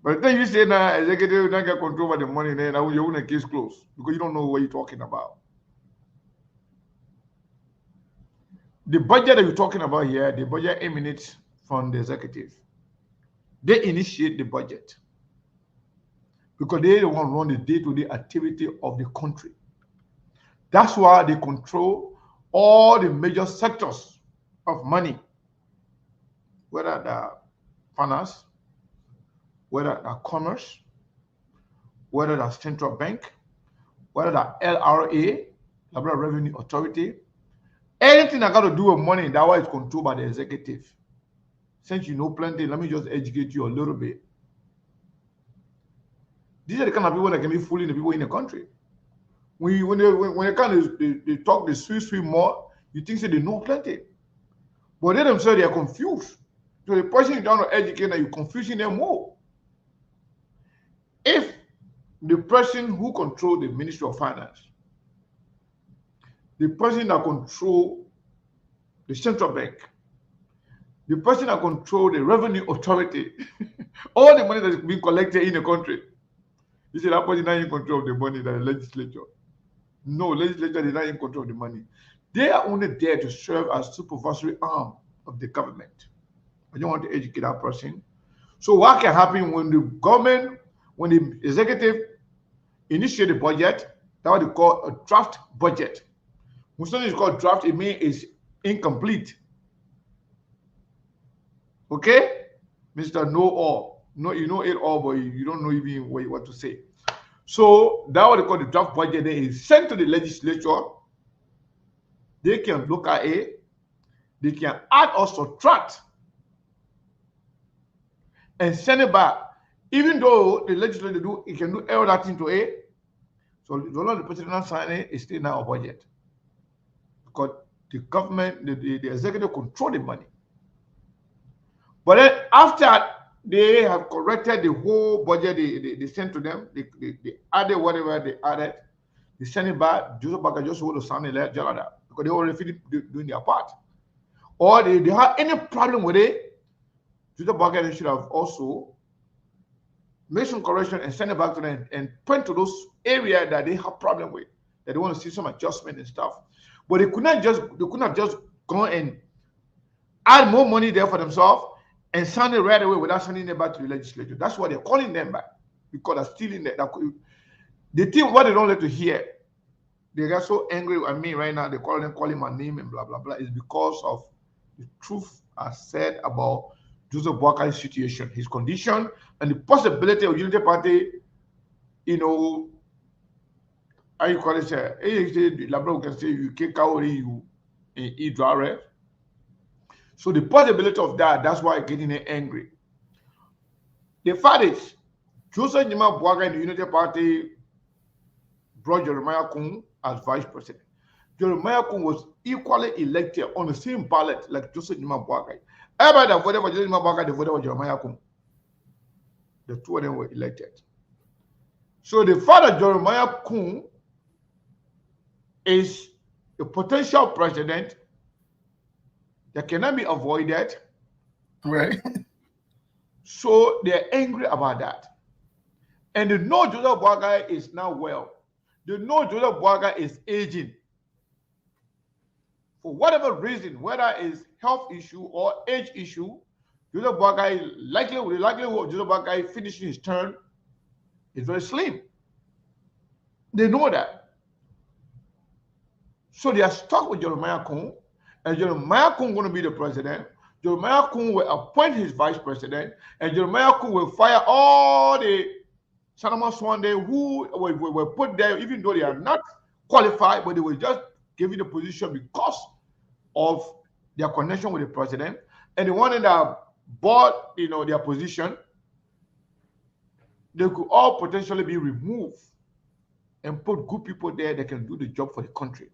But then you say now executive don't get control over the money, then your own case closed because you don't know what you're talking about. The budget that you're talking about here, the budget emanates from the executive. They initiate the budget. because they don't want to run the day-to-day activity of the country. That's why they control all the major sectors of money, whether the finance, whether the commerce, whether the central bank, whether the LRA, Liberia Revenue Authority, anything that got to do with money, that way is controlled by the executive. Since you know plenty, let me just educate you a little bit. These are the kind of people that can be fooling the people in the country. When they talk the sweet more, you think they know plenty. But they themselves, they are confused. So the person you don't educate, you're confusing them more. If the person who controls the Ministry of Finance, the person that controls the central bank, the person that controls the revenue authority, all the money that is being collected in the country, you say that person is not in control of the money, that the legislature. No, legislature is not in control of the money. They are only there to serve as supervisory arm of the government. I don't want to educate that person. So what can happen when the government, when the executive initiate the budget, that's what they call a draft budget. When something is called draft, it means it's incomplete. Okay? Mr. Know All. No, you know it all, but you don't know even what you want to say. So that's what they call the draft budget. Then it's sent to the legislature. They can look at it. They can add or subtract and send it back. Even though the legislature can do all that into it. So the long the president sign it, it's still now a budget. Because the government, the executive control the money. But then after they have corrected the whole budget they sent to them, they added whatever they added, they send it back. Joseph Baker just want to sign it like that because they already finished doing their part. Or they have any problem with it, Joseph Baker should have also made some correction and send it back to them and point to those areas that they have problem with, that they want to see some adjustment and stuff. But they could not just go and add more money there for themselves and send it right away without sending it back to the legislature. That's why they're calling them back, because they're stealing that. The thing what they don't like to hear, they get so angry at me right now, they're calling my name and blah blah blah, is because of the truth I said about Joseph Boakai's situation, his condition, and the possibility of Unity Party, how you call it, Labrador can say you can't carry you in Idware. So the possibility of that's why getting angry. The fact is, Joseph Nima Boakai in the Unity Party brought Jeremiah Kung as vice president. Jeremiah Kung was equally elected on the same ballot like Joseph Nima Boakai. Everybody that voted for Joseph Nima Boakai, they voted for Jeremiah Kung. The two of them were elected. So the fact that Jeremiah Kung is a potential president that cannot be avoided. Right. So they're angry about that. And they know Joseph Boakai is now well. They know Joseph Boakai is aging. For whatever reason, whether it's health issue or age issue, Joseph Boakai, the likelihood of Joseph Boakai finishing his term is very slim. They know that. So they are stuck with Jeremiah Kung, and Jeremiah Kung going to be the president. Jeremiah Kung will appoint his vice president, and Jeremiah Kung will fire all the Salomon Swande who were put there, even though they are not qualified, but they will just give you the position because of their connection with the president. And the one that bought, their position, they could all potentially be removed and put good people there that can do the job for the country.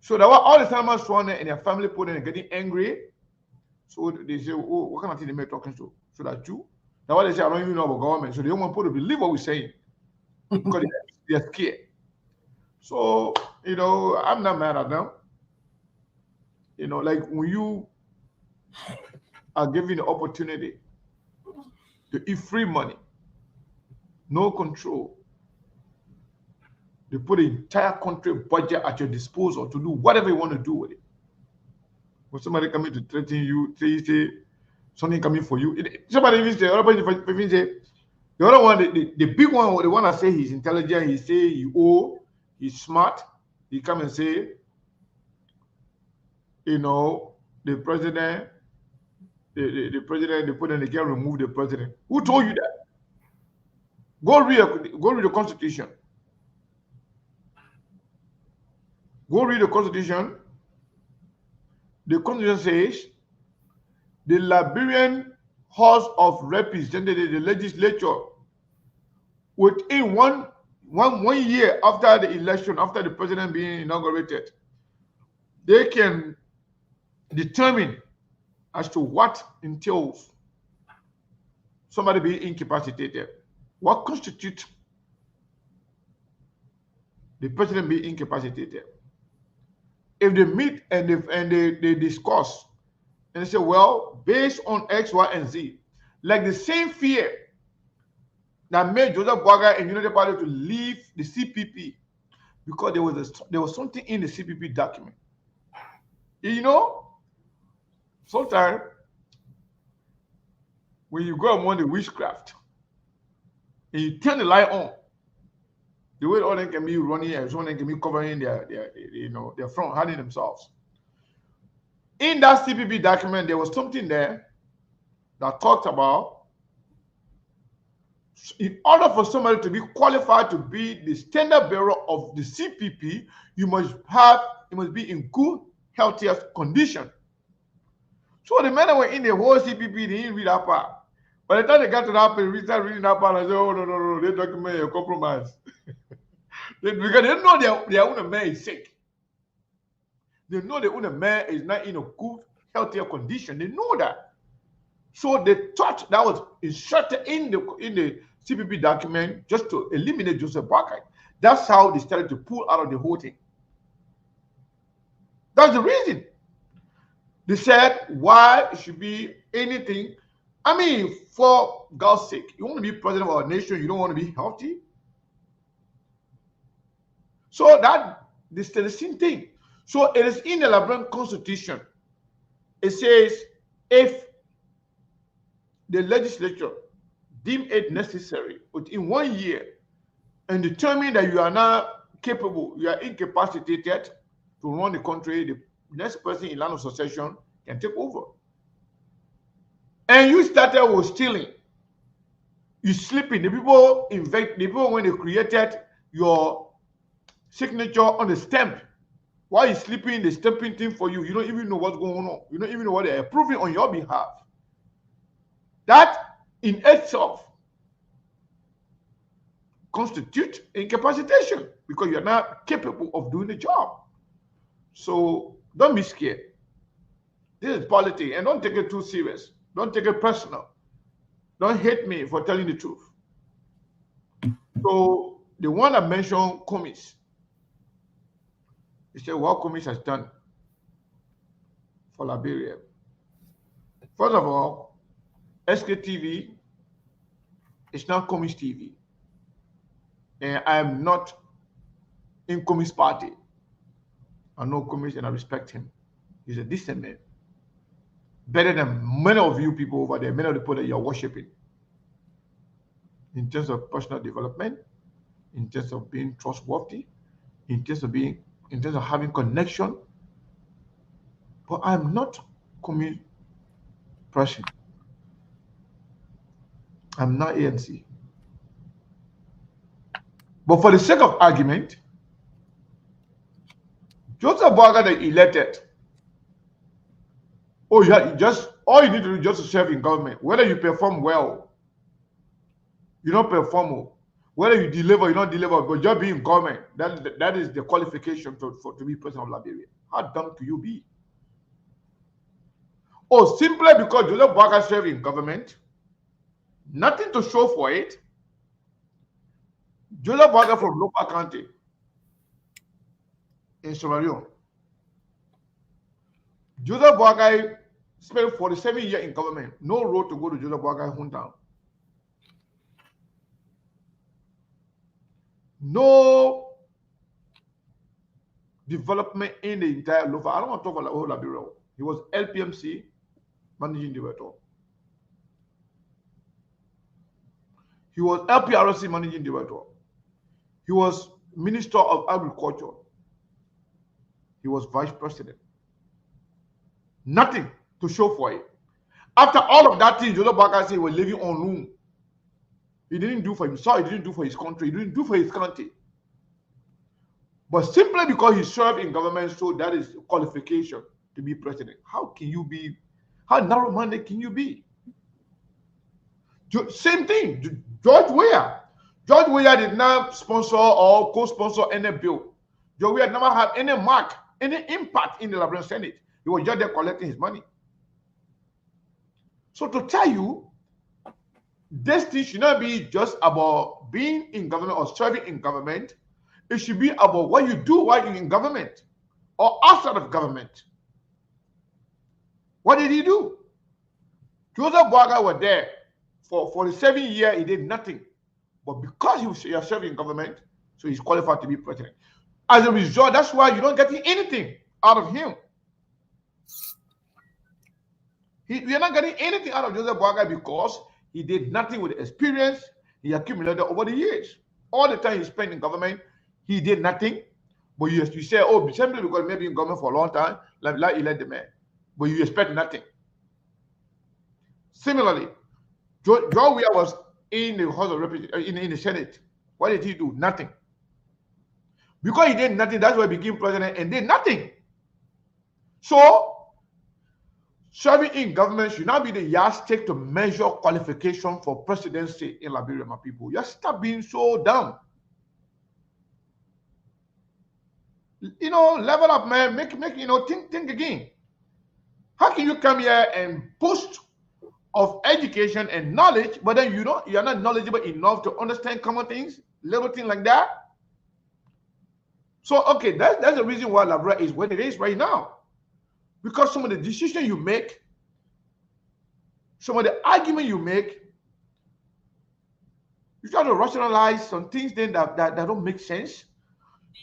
So that was all the Salomon Swande and their family put in and getting angry. So they say, oh, what kind of thing they may talking to? So that you? That's why they say, I don't even know about government. So they don't want people to believe what we're saying because they're scared. So, I'm not mad at them. Like when you are given the opportunity to eat free money, no control, they put the entire country budget at your disposal to do whatever you want to do with it. When somebody coming to threaten you, say something coming for you, somebody even say, The other one, the big one, the one that say he's intelligent, he say he's smart. He come and say, the president, the president, they put in, they can remove the president. Who told you that? Go read the Constitution. Go read the Constitution. The Constitution says the Liberian House of Representatives, the legislature, within one year after the election, after the president being inaugurated, they can determine as to what entails somebody being incapacitated. What constitutes the president being incapacitated? If they meet and they discuss and they say, well, based on X, Y, and Z, like the same fear that made Joseph Boakai and United Party to leave the CPP because there was something in the CPP document. Sometimes when you go among the witchcraft and you turn the light on, the way all them can be running and some of them can be covering their front, hiding themselves. In that CPP document, there was something there that talked about, in order for somebody to be qualified to be the standard bearer of the CPP, you must be in good, healthiest condition. So the men that were in the whole CPP, they didn't read that part. By the time they got to that part, we started reading that part, and I said, oh, no, they document a compromise. Because they know their own man is sick. They know their own man is not in a good, healthier condition. They know that. So they thought that was inserted in the CPP document just to eliminate Joseph Boakai. That's how they started to pull out of the whole thing. That's the reason. They said, why it should be anything. I mean, for God's sake, you want to be president of our nation, you don't want to be healthy. So that this is the same thing. So it is in the Liberian Constitution. It says, if the legislature deem it necessary within 1 year and determine that you are not capable, you are incapacitated to run the country, the next person in land of succession can take over. And you started with stealing, you sleeping. The people when they created your signature on the stamp, while you're sleeping, they're stamping thing for you. You don't even know what's going on. You don't even know what they're approving on your behalf. That in itself constitutes incapacitation because you're not capable of doing the job. So don't be scared. This is politics, and don't take it too serious. Don't take it personal. Don't hate me for telling the truth. So the one that mentioned Komis, he said what Komis has done for Liberia. First of all, SKTV is not Komis TV. And I am not in Komis party. I know Komis and I respect him. He's a decent man. Better than many of you people over there, many of the people that you're worshiping. In terms of personal development, in terms of being trustworthy, in terms of having connection. But I'm not Komis person. I'm not ANC. But for the sake of argument, Joseph Boakai that elected, all you need to do just to serve in government. Whether you perform well, you don't perform well. Whether you deliver, you don't deliver, but just being in government, that is the qualification to be president of Liberia. How dumb can you be? Or simply because Joseph Boakai served in government, nothing to show for it. Joseph Boakai from local county in Sierra Leone. Joseph Boakai spent 47 years in government. No road to go to Joseph Boakai hometown. No development in the entire Lofa. I don't want to talk about the whole Liberia. He was LPMC managing director. He was LPRC managing director. He was Minister of Agriculture. He was vice president. Nothing to show for it. After all of that thing, Joseph Boakai said he was living on loan. He didn't do for himself, he didn't do for his country, he didn't do for his country. But simply because he served in government, so that is qualification to be president. How can you be, how narrow-minded can you be? Same thing, George Weah. George Weah did not sponsor or co-sponsor any bill. George Weah never had any mark, any impact in the Liberian Senate. He was just there collecting his money. So to tell you, this thing should not be just about being in government or serving in government. It should be about what you do while you're in government or outside of government. What did he do? Joseph Boakai was there for the 7 years. He did nothing. But because he was serving in government, so he's qualified to be president. As a result, that's why you don't get anything out of him. We are not getting anything out of Joseph Boakai because he did nothing with the experience he accumulated over the years. All the time he spent in government, he did nothing. But you say, oh, simply because maybe in government for a long time, like he led the man. But you expect nothing. Similarly, George Weah was in the House of Representatives, in the Senate. What did he do? Nothing. Because he did nothing, that's why he became president and did nothing. So, serving in government should not be the yardstick to measure qualification for presidency in Liberia, my people. You stop being so dumb. Level up, man. Make think again. How can you come here and boast of education and knowledge, but then you're not knowledgeable enough to understand common things, little things like that? So, okay, that's the reason why Liberia is what it is right now. Because some of the decisions you make, some of the argument you make, you try to rationalize some things then that don't make sense.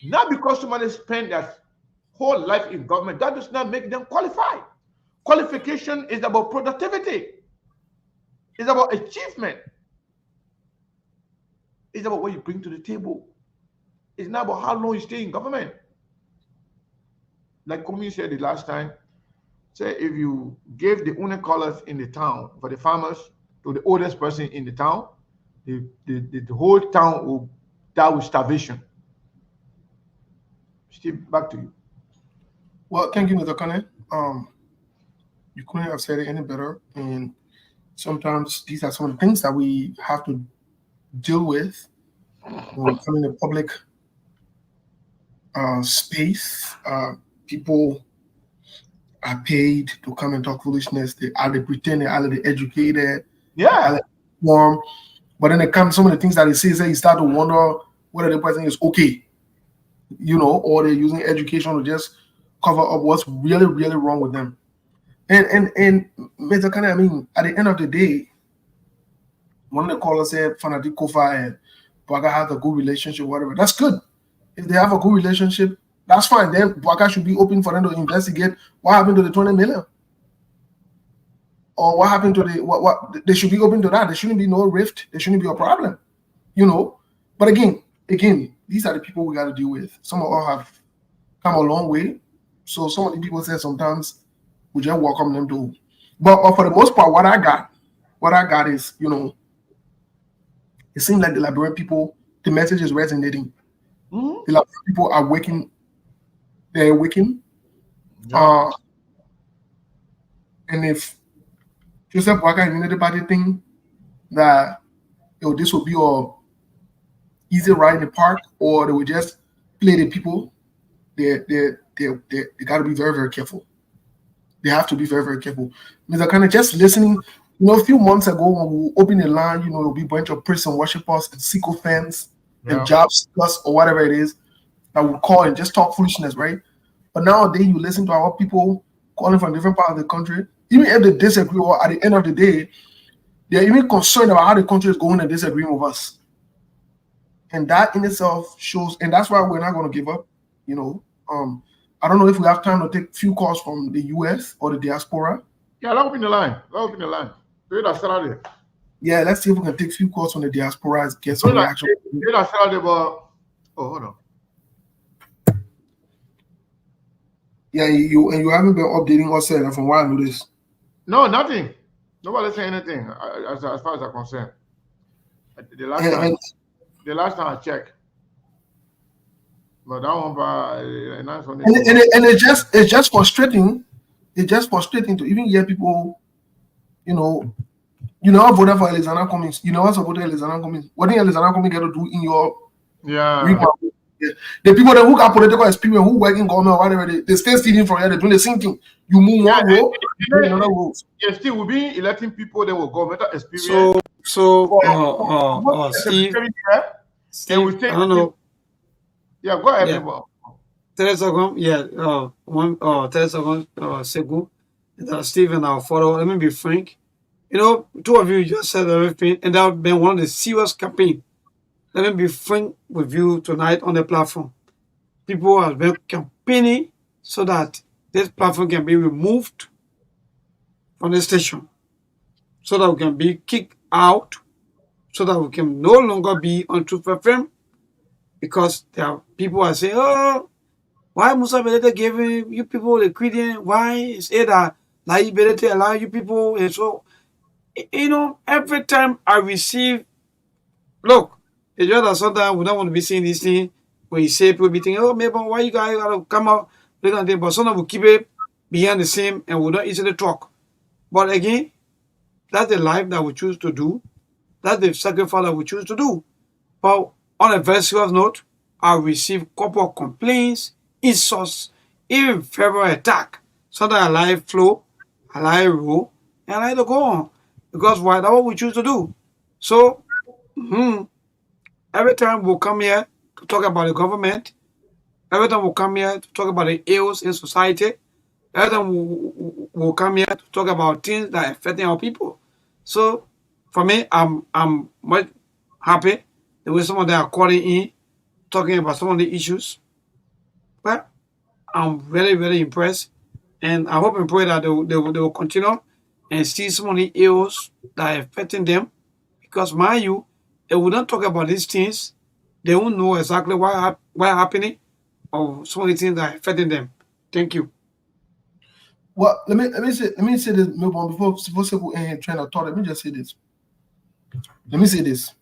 Not because somebody spent their whole life in government, that does not make them qualified. Qualification is about productivity. It's about achievement. It's about what you bring to the table. It's not about how long you stay in government. Like Kumi said the last time, say if you gave the only colors in the town for the farmers to the oldest person in the town, the whole town will die with starvation. Steve, back to you. Well, thank you, Mr. Kane. You couldn't have said it any better. And sometimes these are some of the things that we have to deal with when we come in the public space. People are paid to come and talk foolishness. They pretend they're either educated, Yeah. warm. But then it comes some of the things that he says, you start to wonder whether the person is okay, or they're using education to just cover up what's really, really wrong with them. And Mr. Kane, I mean, at the end of the day, one of the callers said Fanatic Kofa and Boakai has a good relationship, whatever. That's good. If they have a good relationship, that's fine. Then Boakai should be open for them to investigate what happened to the 20 million. Or what happened to what they should be open to that. There shouldn't be no rift. There shouldn't be a problem. But again, these are the people we got to deal with. Some of us have come a long way. So some of the people say sometimes we just welcome them to. But for the most part, what I got is, it seems like the Liberian people, the message is resonating. Mm-hmm. The Liberian people are waking. They're waking. Yeah. And if Joseph Boakai and the party think that this will be a easy ride in the park, or they will just play the people, they got to be very, very careful. They have to be very, very careful. Mr. Kane, just listening, a few months ago when we opened the line, there'll be a bunch of prison worshipers and sycophants and job seekers or whatever it is that will call and just talk foolishness, right? But nowadays you listen to our people calling from different parts of the country, even if they disagree, or at the end of the day, they're even concerned about how the country is going and disagreeing with us. And that in itself shows, and that's why we're not going to give up. I don't know if we have time to take a few calls from the US or the diaspora. Yeah, let's open the line. Do it outside there. Yeah, let's see if we can take a few calls on the diaspora, get some So that reaction. they are saying about. Oh, hold on. Yeah, you haven't been updating us from what I noticed. No, nothing. Nobody say anything as far as I'm concerned. The last time, And I checked, but that one, nice one. and it's just frustrating. It's just frustrating to even hear people, you know, how voted for Alexander Cummings. You know what supported Alexander Cummings. What did Alexander Cummings get to do in your Yeah. Yeah. The people that who got political experience, who work in government or whatever, they stay stealing from here, they're doing the same thing. You move one row, you move another row. Yeah, still we'll be electing people that will governmental experience. Steve, And we I take don't know. Yeah, go ahead, Yeah. people. 30 seconds, yeah, 30 seconds, Segu, Steve and I'll follow. Let me be frank. You know, two of you just said everything, and that has been one of the serious campaign. Let me be frank with you tonight on the platform. People have been campaigning so that this platform can be removed from the station, so that we can be kicked out, so that we can no longer be on Truth FM, because there are people are saying, oh, why Musa Belete giving you people the credence? Why is it that Lai Belete allow you people? And so, you know, every time I receive, look, it's just that sometimes we don't want to be seeing this thing when you say people be thinking, oh, maybe why you guys gotta come out, but sometimes we keep it behind the same and we don't easily talk. But again, that's the life that we choose to do. That's the sacrifice that we choose to do. But on a very serious note, I receive couple of complaints, insults, even verbal attack. Sometimes I like flow, I like roll, and I like to go on. Because why? That's what we choose to do. So, every time we'll come here to talk about the government, every time we'll come here to talk about the ills in society, every time we'll come here to talk about things that are affecting our people. So, for me, I'm much happy the way some of them are calling in, talking about some of the issues. But I'm very, very impressed. And I hope and pray that they will continue and see some of the ills that are affecting them. Because, mind you, if we don't talk about these things, they won't know exactly what happening or some of the things that are affecting them. Thank you. Well, let me say this, Milburn, before people in here trying to talk. Let me just say this. Let me say this.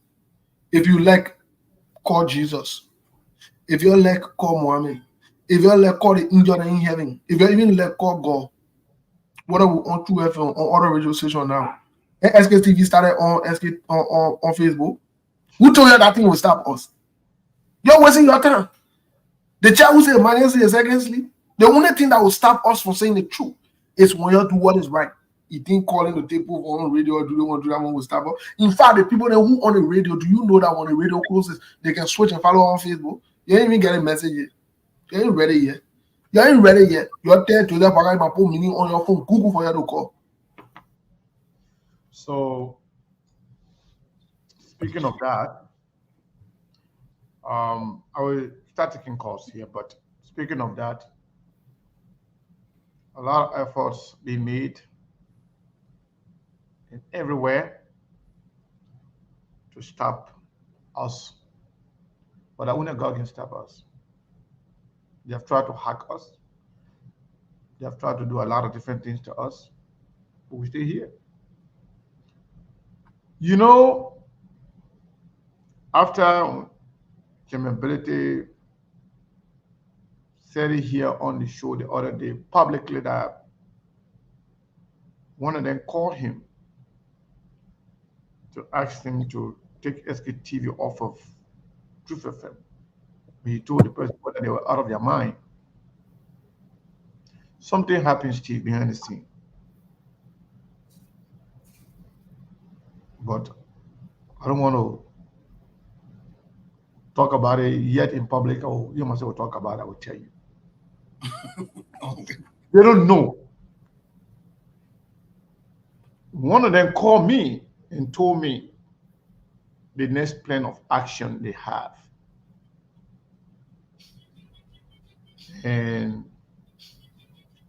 If you like, call Jesus. If you like, call Muhammad. If you like, call the angel in heaven. If you even like, call God. What are we on 2FM on other radio station now? And SKTV started on SK on Facebook. Who told you that thing will stop us? You're wasting your time. The child who said emergency is second sleep. The only thing that will stop us from saying the truth is when you do what is right. You think calling the people on radio or do they want to do that one will stop us? In fact, the people that who on the radio, do you know that when the radio closes, they can switch and follow on Facebook? You ain't even getting message yet. You ain't ready yet. You ain't ready yet. You're there to that my phone meaning on your phone. Google for you to call. So, speaking of that, I will start taking calls here. But speaking of that, a lot of efforts being made everywhere to stop us, but only God can stop us. They have tried to hack us. They have tried to do a lot of different things to us, but we stay here. You know, after Ability said it here on the show the other day publicly that one of them called him to ask him to take SKTV off of Truth FM. He told the person whether they were out of their mind. Something happened, Steve, behind the scene. But I don't want to talk about it yet in public. Oh, you must will talk about it, I will tell you. They don't know. One of them called me and told me the next plan of action they have. And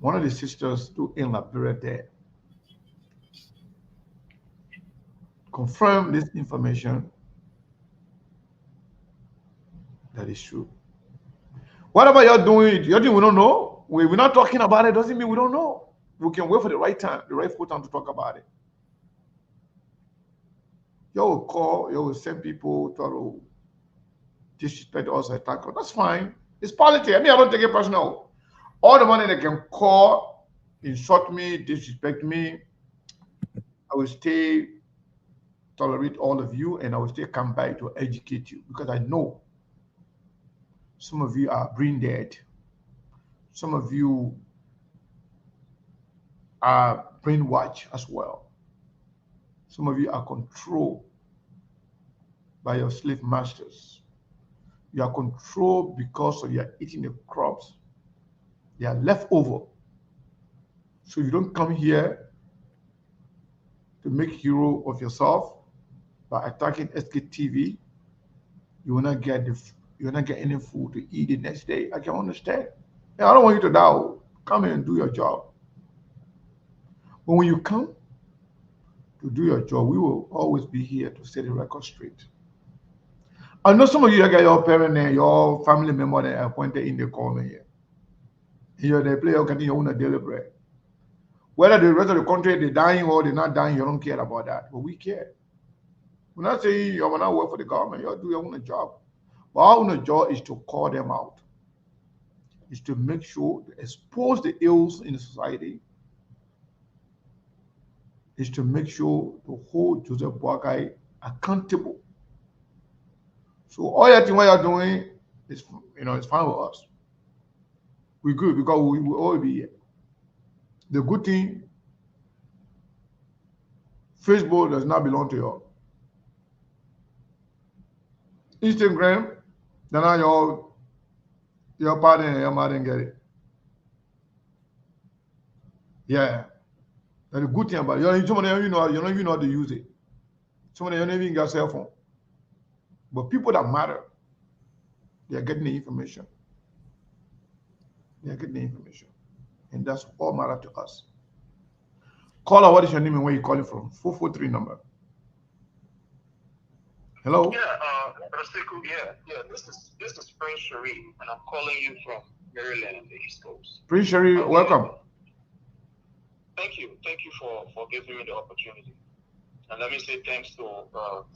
one of the sisters in Liberia there confirm this information that is true. Whatever you're doing, we don't know. We're not talking about it, doesn't mean we don't know. We can wait for the right time, the rightful time to talk about it. You will call, you will send people to disrespect us, attack us. That's fine. It's politics. I mean, I don't take it personal. All the money they can call, insult me, disrespect me, I will stay, tolerate all of you, and I will still come by to educate you because I know some of you are brain dead. Some of you are brainwashed as well. Some of you are controlled by your slave masters. You are controlled because of you are eating the crops. They are left over. So you don't come here to make hero of yourself by attacking SKTV. You will not get any food to eat the next day. I can understand. Yeah, I don't want you to die. Come here and do your job. But when you come to do your job, we will always be here to set the record straight. I know some of you got your parent and your family member that are appointed in the corner here. They play or continue on a daily bread. Whether the rest of the country they're dying or they're not dying, you don't care about that. But we care. We're not saying you're not work for the government, you do your own job. But our own job is to call them out. Is to make sure to expose the ills in the society. Is to make sure to hold Joseph Boakai accountable. So all that thing what you're doing is, it's fine with us. We're good because we will all be here. The good thing, Facebook does not belong to you. Instagram, then your partner and your mother get it. Yeah. That's the good thing about it. Some of them, you don't even know how to use it. Some of them, you don't even got a cell phone. But people that matter, they are getting the information. They are getting the information. And that's all matter to us. Caller, what is your name and where you calling from? 443 number. Hello? Yeah. This is Prince Sharif, and I'm calling you from Maryland, the East Coast. Prince Sharif, welcome. Thank you for giving me the opportunity. And let me say thanks to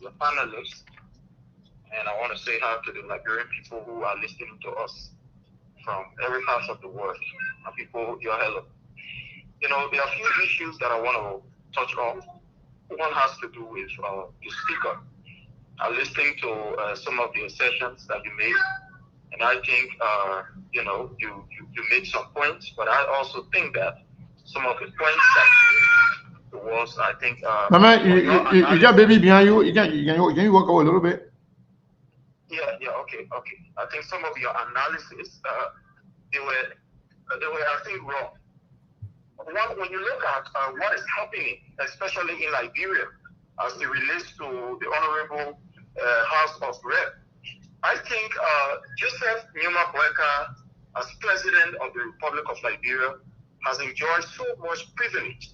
the panelists. And I want to say hi to the Liberian people who are listening to us from every part of the world. And people, you're hello. There are a few issues that I want to touch on. One has to do with the speaker. I listened to some of the assertions that you made, and I think you made some points, but I also think that some of the points that was, I think. Mama, you got baby behind you. Can you walk away a little bit? Yeah, okay. I think some of your analysis, they were, I think, wrong. One, when you look at what is happening, especially in Liberia, as it relates to the Honorable House of Rep, I think Joseph Numa Boakai, as President of the Republic of Liberia, has enjoyed so much privilege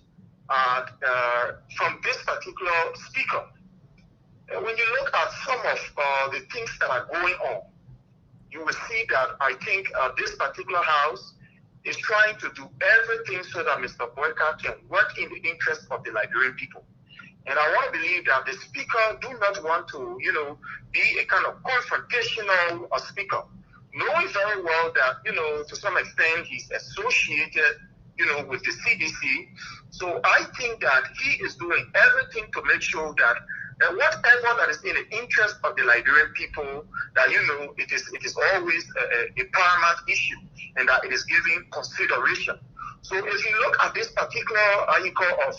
from this particular speaker. When you look at some of the things that are going on, you will see that I think this particular house is trying to do everything so that Mr. Boakai can work in the interest of the Liberian people. And I want to believe that the speaker do not want to, be a kind of confrontational speaker, knowing very well that, to some extent he's associated, with the CDC. So I think that he is doing everything to make sure that whatever that is in the interest of the Liberian people, that it is always a paramount issue, and that it is given consideration. So if you look at this particular 54th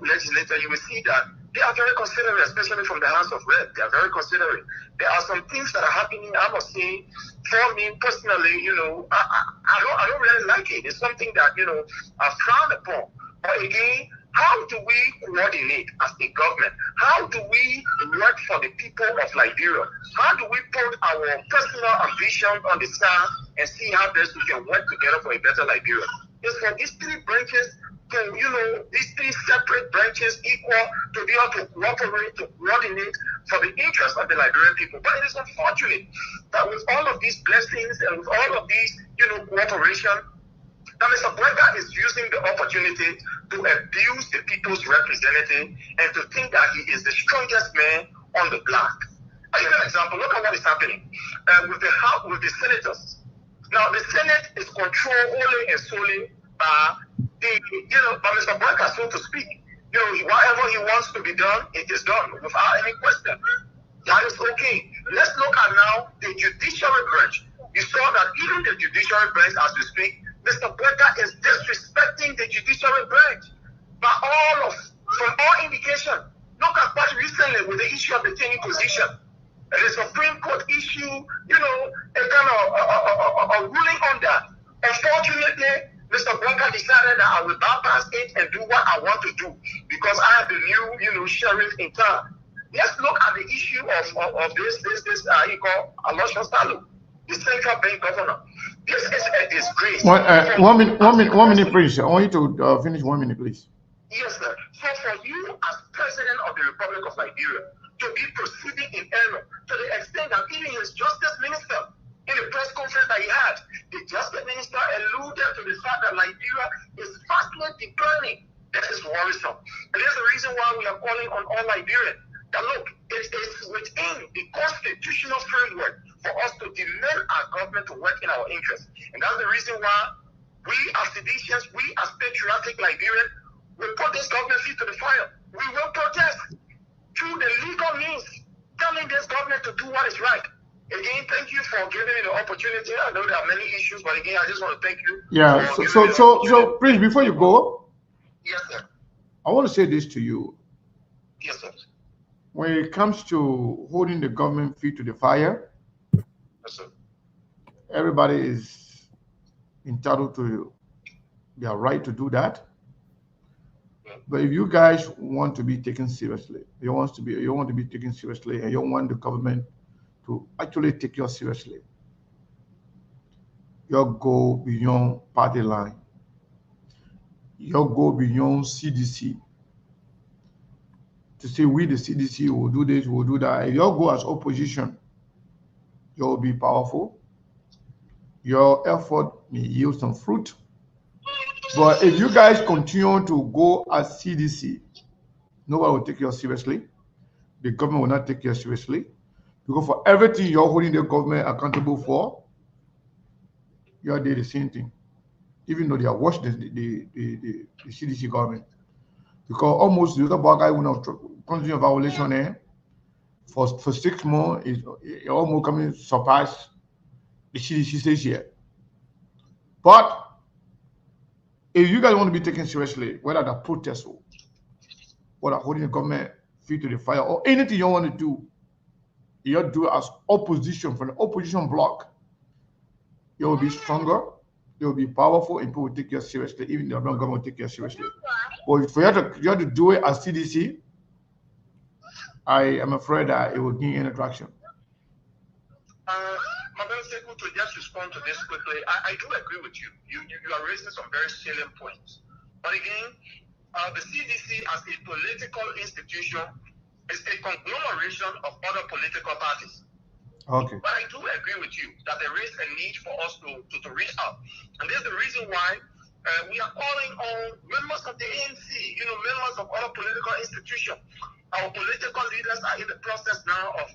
legislature, you will see that they are very considerate, especially from the House of Rep. They are very considerate. There are some things that are happening, I must say, for me personally, I don't really like it. It's something that, I frown upon. But again, how do we coordinate as a government? How do we work for the people of Liberia? How do we put our personal ambitions on the side and see how best we can work together for a better Liberia? It's for these three branches these three separate branches equal to be able to cooperate, to coordinate for the interest of the Liberian people. But it is unfortunate that with all of these blessings and with all of these, cooperation, that Mr. Brega is using the opportunity to abuse the people's representative and to think that he is the strongest man on the block. I'll give you an example. Look at what is happening with the House, with the senators. Now, the Senate is controlled only and solely by by Mr. Brega, so to speak. Whatever he wants to be done, it is done without any question. That is okay. Let's look at now the judiciary branch. You saw that even the judiciary branch, as we speak, Mr. Brega is disrespecting the judiciary branch from all indication. Look at what recently with the issue of the training position. The Supreme Court issue, a kind of a ruling on that. Unfortunately, Mr. Brega decided that I will bypass it and do what I want to do because I have the new, sheriff in town. Let's look at the issue of this he called Alosha Salu, the central bank governor. This is a disgrace. 1 minute, please. I want you to finish 1 minute, please. Yes, sir. So for you as president of the Republic of Liberia to be proceeding in error to the extent that even his justice minister in the press conference that he had, the justice minister alluded to the fact that Liberia is fastly declining. That is worrisome. And that's the reason why we are calling on all Liberians that look, it is within the constitutional framework for us to demand our government to work in our interest. And that's the reason why we as citizens, we as patriotic Liberians, will put this government feet to the fire. We will protest through the legal means, telling this government to do what is right. Again, thank you for giving me the opportunity. I know there are many issues, but again, I just want to thank you. Yeah. So, please, before you go, yes, sir. I want to say this to you. Yes, sir. When it comes to holding the government feet to the fire, yes, sir, everybody is entitled to their right to do that. Yeah. But if you guys want to be taken seriously, you want to be taken seriously, and you want the government to actually take you seriously, you go beyond party line. You go beyond CDC. To say we, the CDC, will do this, will do that. If you go as opposition, you'll be powerful. Your effort may yield some fruit. But if you guys continue to go as CDC, nobody will take you seriously. The government will not take you seriously. Because for everything you're holding the government accountable for, you're doing the same thing. Even though they are watching the CDC government. Because almost the other bad guy will continue violation for 6 months, it almost coming surpass the CDC stage here. But if you guys want to be taken seriously, whether the protest or whether holding the government feet to the fire or anything you want to do, you have to do it as opposition from the opposition bloc. You will be stronger, you will be powerful, and people will take you seriously, even the government will take you seriously. But for you have to do it as CDC, I am afraid that it will gain any traction. Madam Sekou, to just respond to this quickly, I do agree with you. You are raising some very salient points. But again, the CDC as a political institution is a conglomeration of other political parties. Okay. But I do agree with you that there is a need for us to reach out. And there's the reason why we are calling on members of the ANC, members of other political institutions. Our political leaders are in the process now of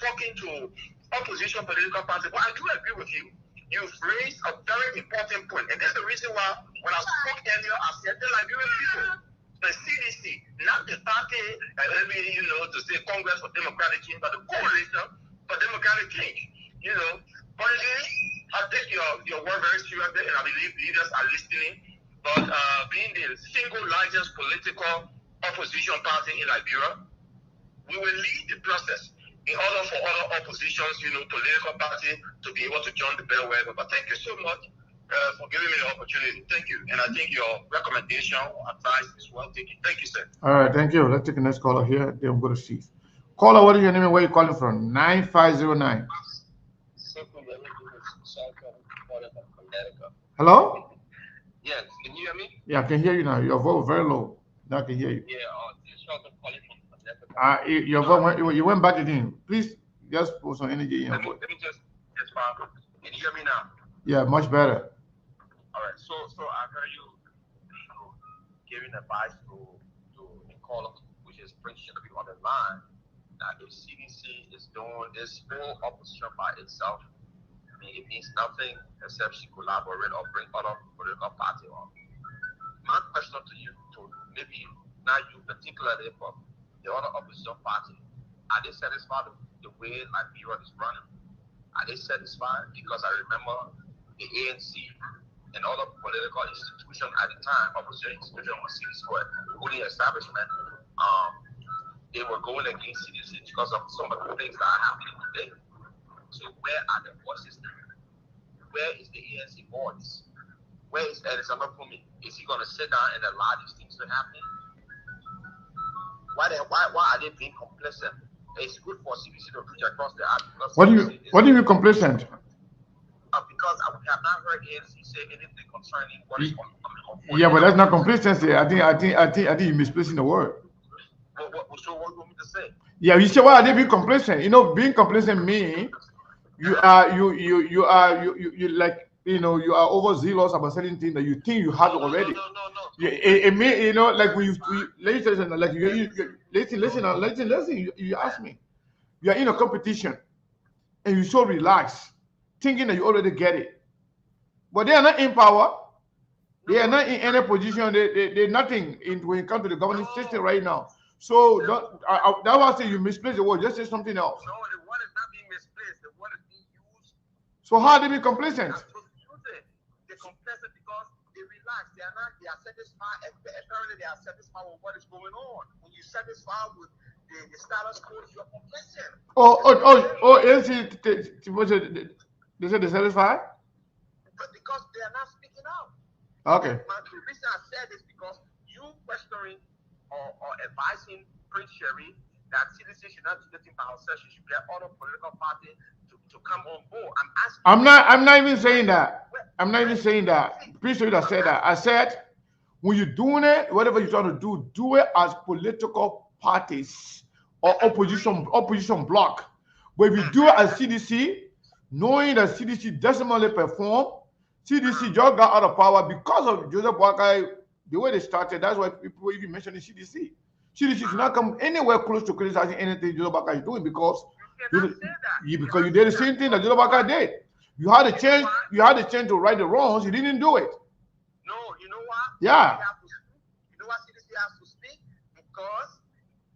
talking to opposition political parties. But I do agree with you. You've raised a very important point. And that's the reason why when I spoke earlier, I said the Liberian people, the CDC, not the party, to say Congress for Democratic Change, but the coalition for democratic change, But again, I take your word very seriously, and I believe leaders are listening. But being the single largest political opposition party in Liberia, we will lead the process in order for other oppositions, political party to be able to join the bellwether. But thank you so much for giving me the opportunity. Thank you. And I think your recommendation or advice is well taken. Thank you, sir. All right, thank you. Let's take the next caller here. Then we'll go to Steve. Caller, what is your name and where are you calling from? 9509. Hello? Yes, can you hear me? me? Yeah, I can hear you now. Your voice very low. Now I can hear you. Yeah, this is Sheldon calling from Your voice you went back again. Please just put some energy in your voice. Let me just fine. Can you hear me now? Yeah, much better. All right. So I heard you, giving advice to the caller, which is Prince should be on the line. That if CDC is doing this full opposition by itself, I mean, it means nothing except she collaborate or bring other political party on. My question to you, to maybe not you particularly, but the other opposition party, are they satisfied with the way Liberia is running? Are they satisfied? Because I remember the ANC and other political institutions at the time, opposition institution was CDC, ruling establishment, they were going against CDC because of some of the things that are happening today. So where are the voices now? Where is the ANC voice? Where is Edison Pumi? Is he going to sit down and allow these things to happen? Why are they being complacent? It's good for CDC to reach across the act. What do you mean complacent? Because we have not heard ANC say anything concerning what is on. Yeah, but that's not complacency. I think you're misplacing the word. So what do you want me to say? Yeah, you say why are they being complacent? You know, being complacent means you are like, you know, you are overzealous about certain things that you think you have already. No. It means, you know, like when you listen, like listen. You ask me. You are in a competition, and you so relaxed, thinking that you already get it, but they are not in power. They are not in any position. They're nothing when it comes to the governing system right now. So that's why I say you misplace the word. Just say something else. No, the word is not being misplaced. The word is being used. So how are they being complacent? They're complacent because they relax. They are satisfied. Apparently, they are satisfied with what is going on. When you're satisfied with the status quo, you're complacent. They said they're satisfied? But because they are not speaking out. Okay. The reason I said this because you questioning or advising Prince Sherry that CDC should not do nothing by herself. She should get other political party to come on board. I'm asking. I'm not even saying that. I'm not even saying that. Prince Sherry that said that. I said when you're doing it, whatever you're trying to do it as political parties or opposition bloc. But if you do it as CDC, knowing that CDC doesn't only perform, CDC just got out of power because of Joseph Boakai, the way they started. That's why people even mentioning CDC. CDC should not come anywhere close to criticizing anything Joseph Boakai is doing because you did the same thing that Joseph Boakai did. You had a chance. You had a chance to right the wrongs. You didn't do it. No, you know what? Yeah. You know why CDC has to speak? Because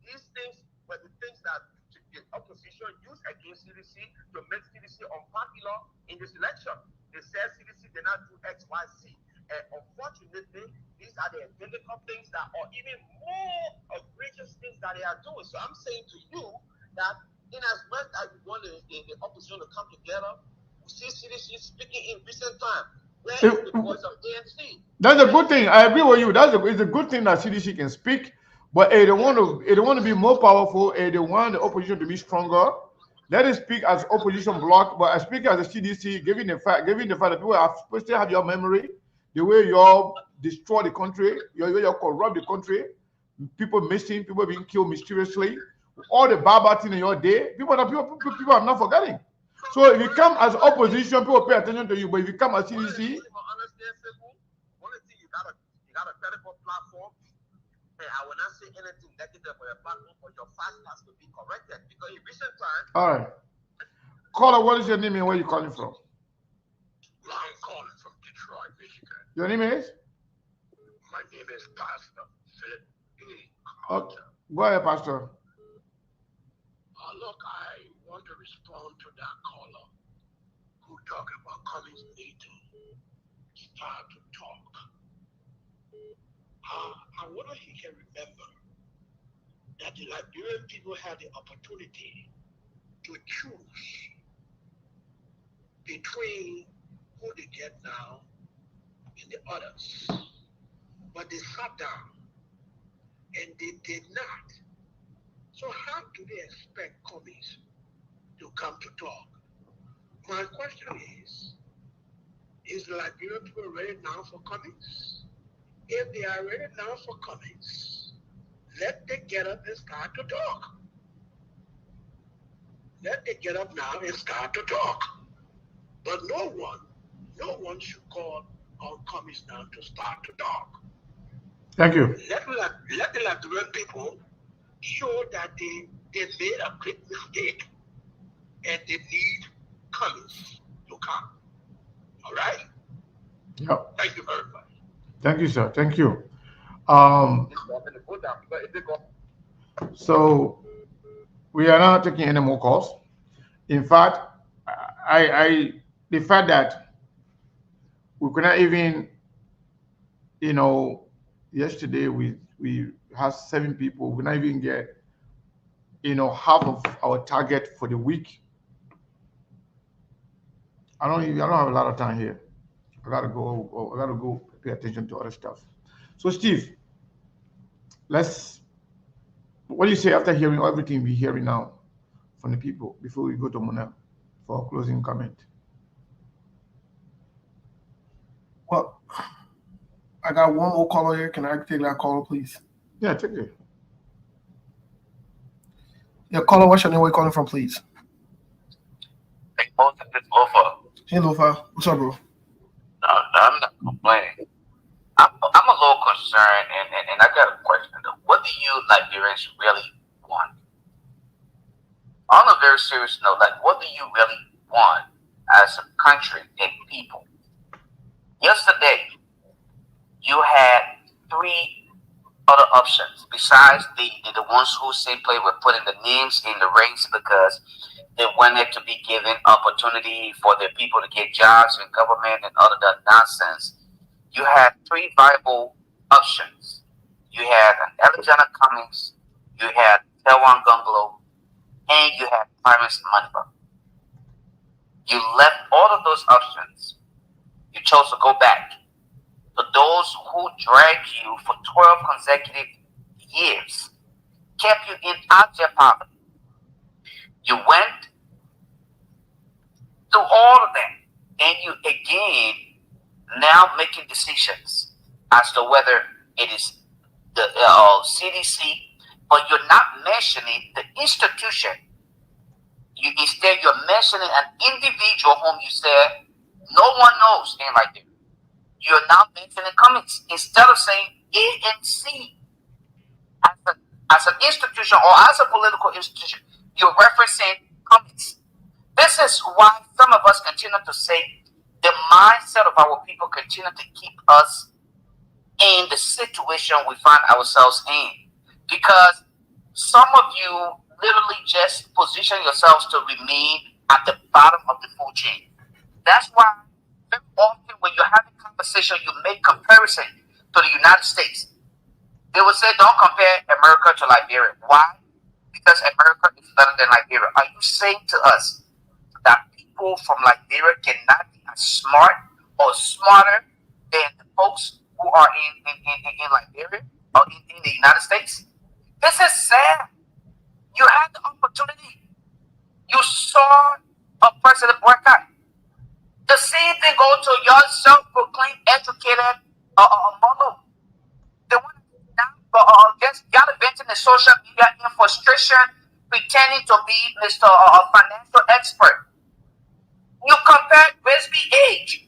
these things were the things that the opposition used against CDC to make CDC unpopular in this election. They said CDC did not do X, Y, Z. And unfortunately, these are the identical things that are even more egregious things that they are doing. So I'm saying to you that in as much as we want the opposition to come together, we see CDC speaking in recent time. Where is the voice of ANC? That's a good thing. I agree with you. It's a good thing that CDC can speak, but they want to be more powerful. They want the opposition to be stronger. Let us speak as opposition bloc, but I speak as a CDC, given the fact that people are supposed to have your memory, the way you all destroy the country, the way you corrupt the country, people missing, people being killed mysteriously, all the barbarities in your day, people are not forgetting. So if you come as opposition, people pay attention to you, but if you come as CDC, one of the things you got a credible platform. I will not say anything negative for your platform, but your fast has to be corrected because in recent time. All right. Caller, what is your name and where are you calling from? I'm calling from Detroit, Michigan. Your name is? My name is Pastor Philip A. Okay. Go ahead, Pastor. Look, I want to respond to that caller who talking about Cummings need to start to talk. I wonder if he can remember that the Liberian people had the opportunity to choose between who they get now and the others. But they sat down and they did not. So how do they expect Cummings to come to talk? My question is the Liberian people ready now for Cummings? If they are ready now for comments, let them get up and start to talk. Let them get up now and start to talk. But no one should call on comments now to start to talk. Thank you. Let the Liberian people show that they made a great mistake and they need comments to come. All right? Yeah. Thank you very much. Thank you, sir. Thank you. So we are not taking any more calls. In fact, I the fact that we could not even, yesterday we had 7 people. We could not even get, half of our target for the week. I don't have a lot of time here. I gotta go pay attention to other stuff. So Steve, what do you say after hearing everything we're hearing now from the people before we go to Mona for a closing comment? Well, I got one more caller here. Can I take that caller, please? Yeah, take it. Yeah, caller, what's your name? Where you calling from, please? Hey, Moses, it's Lofa. Hey, Lofa. What's up, bro? No, I'm not complaining. I'm a little concerned, and I got a question. What do you Liberians really want? On a very serious note, what do you really want as a country and people? Yesterday, you had 3 other options besides the ones who simply were putting the names in the race because they wanted to be given opportunity for their people to get jobs in government and all of that nonsense. You had 3 viable options. You had an Alexander Cummings, you had Telwan Gunglo, and you had Clarence Maniba. You left all of those options. You chose to go back to those who dragged you for 12 consecutive years, kept you in abject poverty. You went through all of that, and you again now making decisions as to whether it is the CDC, but you're not mentioning the institution. Instead, you're mentioning an individual whom you said no one knows in Liberia. You're now mentioning Cummings instead of saying ANC as an institution or as a political institution. You're referencing Cummings. This is why some of us continue to say the mindset of our people continue to keep us in the situation we find ourselves in. Because some of you literally just position yourselves to remain at the bottom of the food chain. That's why very often when you're having conversation, you make comparison to the United States. They will say, don't compare America to Liberia. Why? Because America is better than Liberia. Are you saying to us that people from Liberia cannot be as smart or smarter than the folks who are in Liberia or in the United States? This is sad. You had the opportunity. You saw a president boycott. The same thing goes to your self-proclaimed educated Molo. The one now just gallivanting the social media in frustration, pretending to be Mr. Financial expert. You compared Grisby age.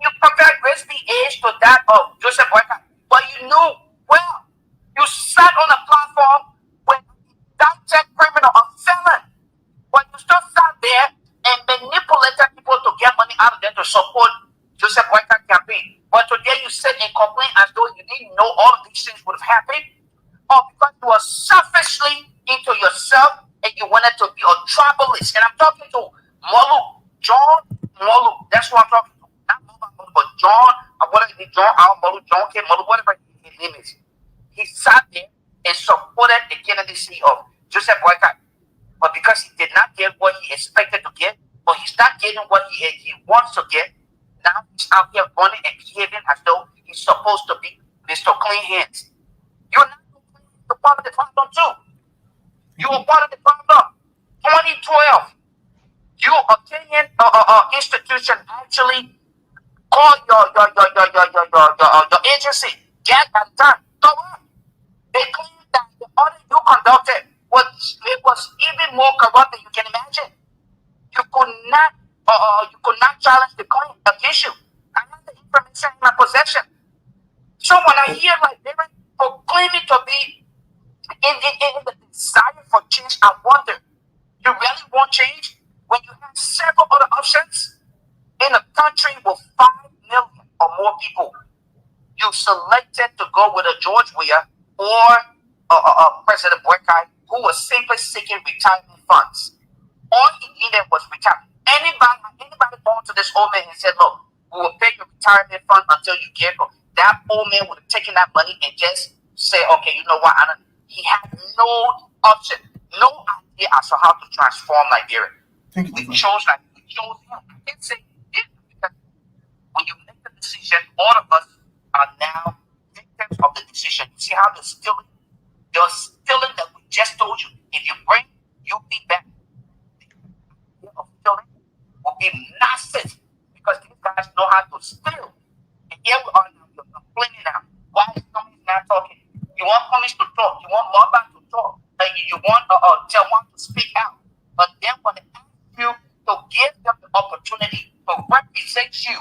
You compared Grisby age to that of Joseph Boyka. But you knew well. You sat on a platform with that criminal, a felon. But you still sat there and manipulated people to get money out of them to support Joseph Boyka campaign. But today you sit and complain as though you didn't know all of these things would have happened. Or because you were selfishly into yourself and you wanted to be a tribalist. And I'm talking to Molu, John Molu. That's who I'm talking to. Not Molu, but John, John Al Molu, John K. Molu, whatever his name is. He sat there and supported the candidacy of Joseph Boyka. But because he did not get what he expected to get, or he's not getting what he wants to get, now he's out here running and behaving as though he's supposed to be Mr. Clean Hands. You're not the part of the problem too. You were part of the problem. 2012, your opinion institution actually called your agency get that done. Correct. They claim that the audit you conducted was even more corrupt than you can imagine. You could not challenge the claim against you. I have the information in my possession. So when I hear Liberia proclaiming to be in the desire for change, I wonder, you really want change when you have several other options in a country with 5 million or more people? You selected to go with a George Weah or President Boycott, who was simply seeking retirement funds. All he needed was retirement. Anybody going to this old man and said, look, we will pay your retirement fund until you get home. That old man would have taken that money and just say, okay, you know what? He had no option, no idea as to how to transform Liberia. We chose him. I can't say it because when you make the decision, all of us are now victims of the decision. You see how they're stealing that we just told you. If you bring UP back, the idea of stealing will be massive because these guys know how to steal. And here we are now, you're complaining now. Why is Cummings not talking? You want Cummings to talk. You want Lorban to talk. You want Jawan to speak out. But then when they ask you to give them the opportunity to represent you,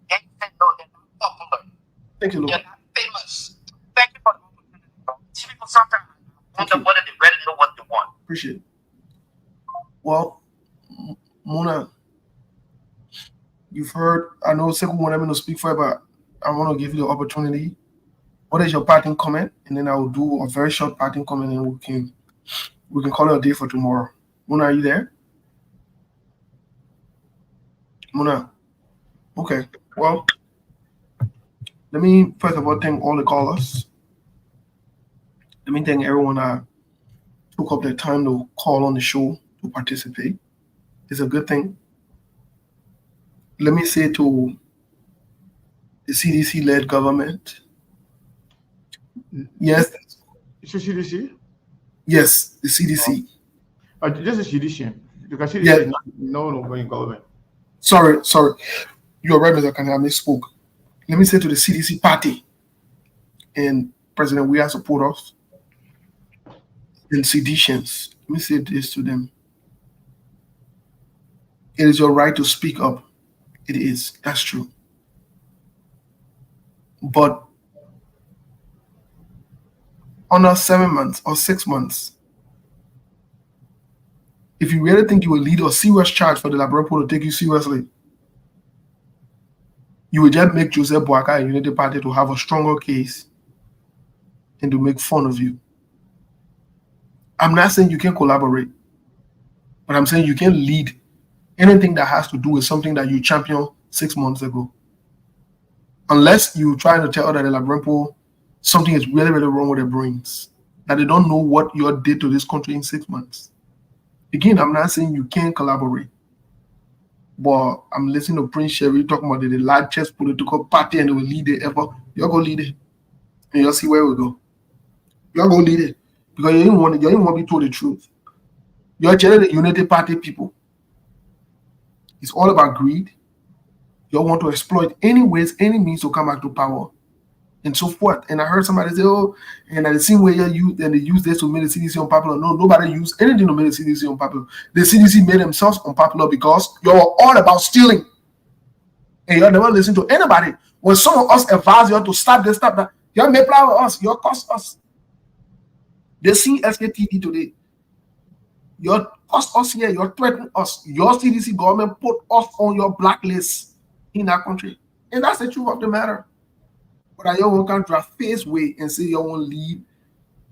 then you say, no, they're not popular. Thank you, Lord. They're not famous. Thank you for the opportunity. These people sometimes wonder whether they really know what they want. Appreciate it. Well, Mona, you've heard, I know Sekou wanted me to speak for you, but I want to give you the opportunity. What is your parting comment? And then I will do a very short parting comment and we can call it a day for tomorrow. Mona, are you there? Mona. Okay. Well, let me first of all thank all the callers. Let me thank everyone that took up their time to call on the show to participate. It's a good thing. Let me say to the CDC-led government, yes. It's a CDC? Yes, the CDC. This is CDC. Because CDC Yeah. is not going government. Sorry. You're right, Mr. Kanye. I misspoke. Let me say to the CDC party and President Weah supporters and seditians, let me say this to them. It is your right to speak up. It is. That's true. But under 7 months or 6 months, if you really think you will lead a serious charge for the Liberia to take you seriously, you will just make Joseph Boakai and Unity Party to have a stronger case and to make fun of you. I'm not saying you can collaborate, but I'm saying you can lead anything that has to do with something that you championed 6 months ago. Unless you try to tell other Liberia something is really, really wrong with their brains, that they don't know what you did to this country in 6 months. Again, I'm not saying you can't collaborate, but I'm listening to Prince Sherry talking about the largest political party and they will lead it ever. You're going to lead it. And you'll see where we go. You're going to lead it. Because you didn't want to be told the truth. You're generally the Unity Party people. It's all about greed. You want to exploit any ways, any means to come back to power, and so forth. And I heard somebody say, oh, and the same way they use this to make the CDC unpopular. No, nobody used anything to make the CDC unpopular. The CDC made themselves unpopular because you're all about stealing. And you never listen to anybody. When some of us advise you to stop this, stop that, you may play with us, you cost us. They see SKTV today. You cost us here, you're threatening us. Your CDC government put us on your blacklist in that country. And that's the truth of the matter. But you won't come to a face way and say you won't leave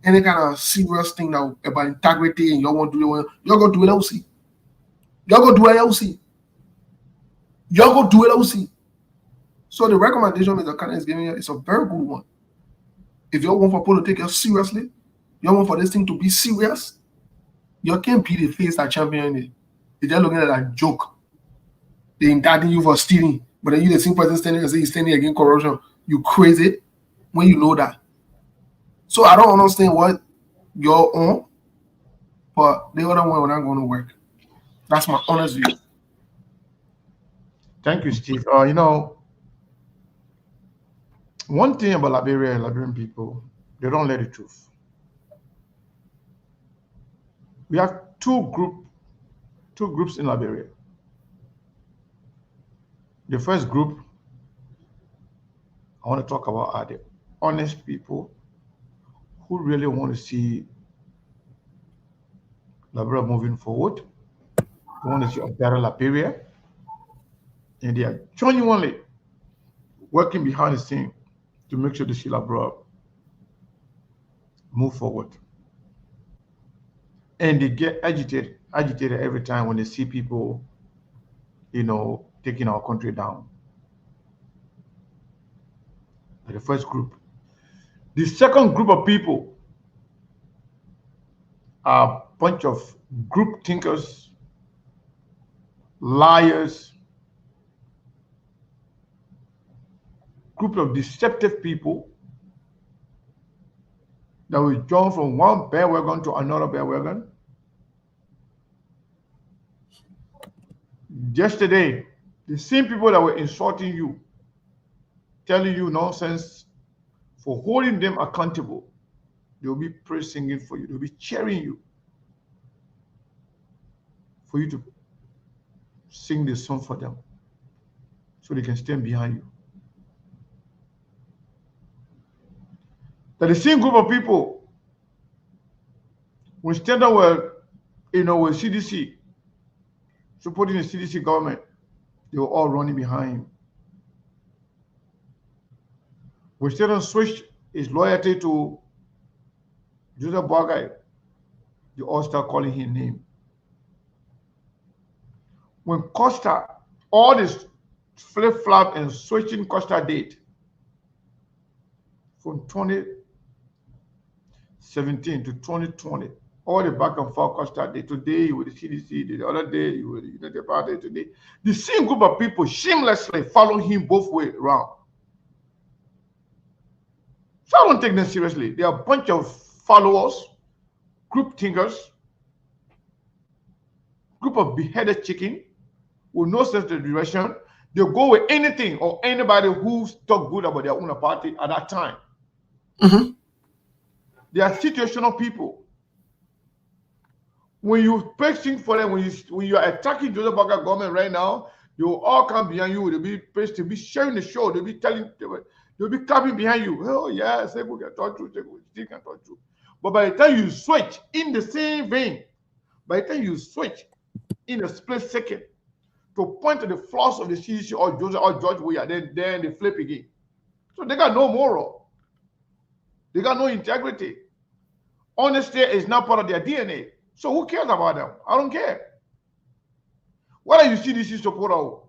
any kind of serious thing now about integrity and you won't do it. You're going to do it LC. You're going to do it LC. You're going to do it LC. So the recommendation Mr. Kanye is giving you is a very good one. If you want for people to take it seriously, you want for this thing to be serious, you can't be the face that champion it. They're just looking at it like a joke. They're indicting you for stealing, but then you the same person standing and say he's standing against corruption. You crazy when you know that. So I don't understand what you're on, but the other one will not going to work. That's my honest view. Thank you, Steve. One thing about Liberia and Liberian people, they don't let the truth. We have two groups in Liberia. The first group I want to talk about are the honest people who really want to see Liberia moving forward. They want to see a better Liberia, and they are genuinely working behind the scene to make sure the see Liberia move forward. And they get agitated every time when they see people, taking our country down. The first group. The second group of people are a bunch of group thinkers, liars, group of deceptive people that will jump from one bandwagon to another bandwagon. Yesterday, the same people that were insulting you, telling you nonsense, for holding them accountable, they will be praise singing for you. They will be cheering you for you to sing the song for them so they can stand behind you. That the same group of people will stand up with CDC, supporting the CDC government. They were all running behind him. When Satan switched his loyalty to Joseph Boagai, they all start calling him name. When Costa, all this flip-flop and switching Costa date from 2017 to 2020, all the back and forth Costa date. Today you with the CDC, the other day you with the United Party, today. The same group of people shamelessly follow him both ways around. So I don't take them seriously. They are a bunch of followers, group thinkers, group of beheaded chicken with no sense of direction. They go with anything or anybody who talk good about their own party at that time. Mm-hmm. They are situational people. When you pressing for them, when you are attacking Joseph Boagai government right now, they will all come behind you. They'll be pressed to be sharing the show. They'll be they'll be clapping behind you. Oh yeah, Segu can talk to still can talk to. But by the time you switch in the same vein, by the time you switch in a split second to point to the flaws of the CDC or Joseph or George Weah, then they flip again. So they got no moral. They got no integrity. Honesty is not part of their DNA. So who cares about them? I don't care. Whether you CDC supporter,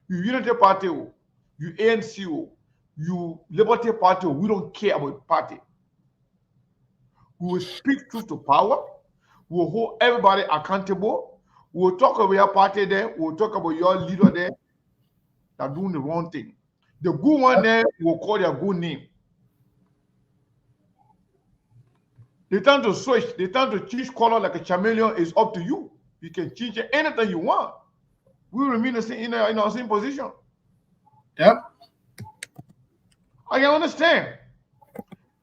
you Unity Party, you ANC, you Liberty Party, we don't care about party. We will speak truth to power. We will hold everybody accountable. We will talk about your party there. We will talk about your leader there that doing the wrong thing. The good one there, we will call their good name. The time to switch, the time to change color like a chameleon is up to you. You can change anything you want. We remain in our same position. Yep. I can understand.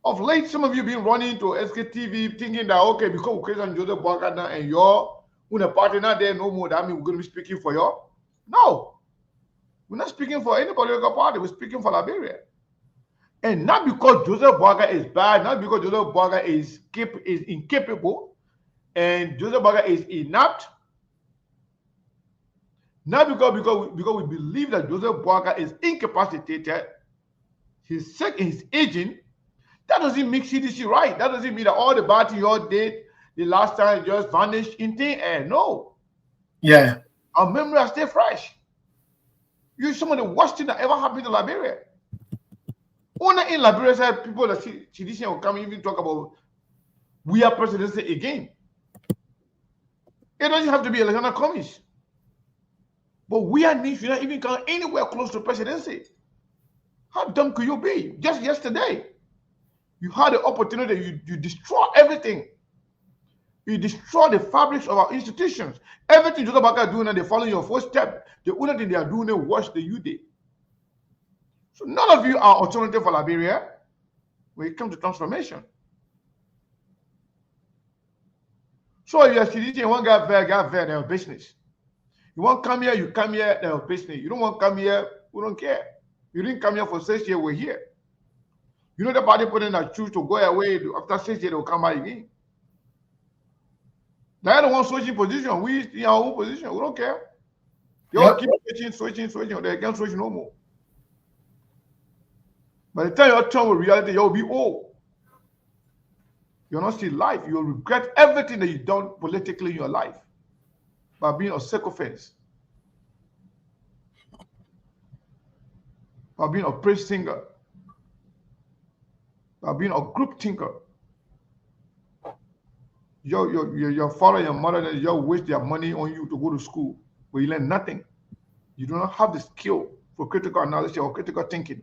Of late, some of you been running to SKTV thinking that, okay, because we create Joseph Boagai now and you're when a party not there no more, that means we're going to be speaking for you. No. We're not speaking for any political party. We're speaking for Liberia. And not because Joseph Boagai is bad, not because Joseph Boagai is incapable, and Joseph Boagai is inept. Not because we believe that Joseph Boagai is incapacitated, he's sick, he's aging. That doesn't make CDC right. That doesn't mean that all the bad things you did the last time just vanished in thin air. No. Yeah. Our memory are still fresh. You're some of the worst thing that ever happened to Liberia. Only in Liberia said people that CDC will come even talk about we are presidency again. It doesn't have to be electoral commies. But we are should not even come anywhere close to presidency. How dumb could you be? Just yesterday, you had the opportunity, you destroy everything. You destroy the fabrics of our institutions. Everything Joseph Boagai doing and they follow your footsteps. The only thing they are doing is worse than you did. So none of you are alternative for Liberia when it comes to transformation. So if you're CDC and one got there, their business. You want to come here, you come here, their business. You don't want to come here, we don't care. You didn't come here for 6 years, we're here. You know the party put in a choose to go away, after 6 years, they'll come back again. They don't want switching position. We in our own position, we don't care. They all keep switching, they can't switch no more. By the time your turn with reality, you'll be old. You'll not see life. You'll regret everything that you've done politically in your life by being a sycophant, by being a praise singer, by being a group thinker. Your father and your mother, they just waste their money on you to go to school, but you learn nothing. You do not have the skill for critical analysis or critical thinking.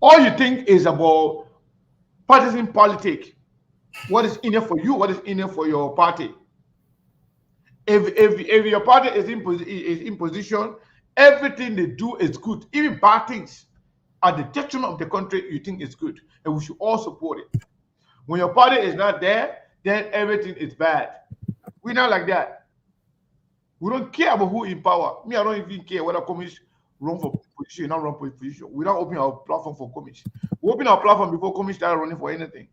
All you think is about partisan politics. What is in it for you? What is in it for your party? If your party is in position, everything they do is good. Even bad things at the detriment of the country, you think is good, and we should all support it. When your party is not there, then everything is bad. We're not like that. We don't care about who in power. Me, I don't even care whether communists run for position or not run for position. We don't open our platform for communists. We open our platform before communists start running for anything.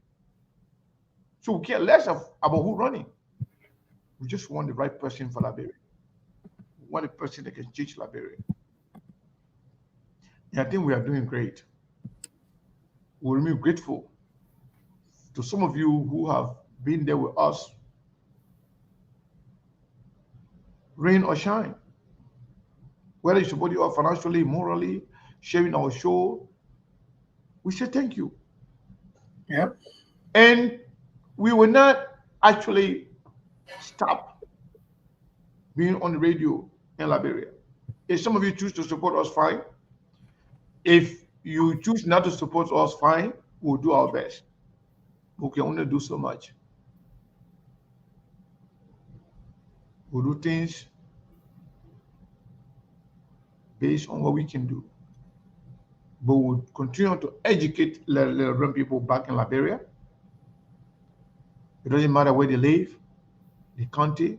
So we care less about who running. We just want the right person for Liberia. We want a person that can teach Liberia. And I think we are doing great. We remain grateful to some of you who have been there with us, rain or shine. Whether you support you financially, morally, sharing our show, we say thank you. Yep. And we will not actually stop being on the radio in Liberia. If some of you choose to support us, fine. If you choose not to support us, fine. We'll do our best. We can only do so much. We'll do things based on what we can do. But we'll continue to educate Liberian people back in Liberia. It doesn't matter where they live, the county,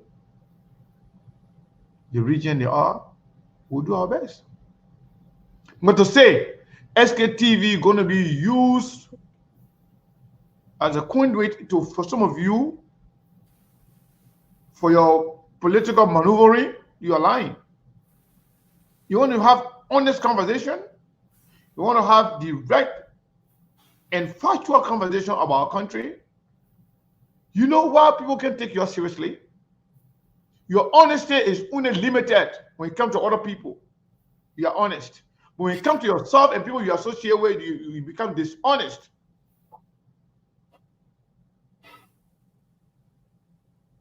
the region they are, we'll do our best. But to say SKTV is going to be used as a conduit for some of you for your political maneuvering, you are lying. You want to have honest conversation. You want to have direct and factual conversation about our country. You know why people can take you seriously? Your honesty is only limited when it comes to other people. You are honest. But when it comes to yourself and people you associate with, you become dishonest.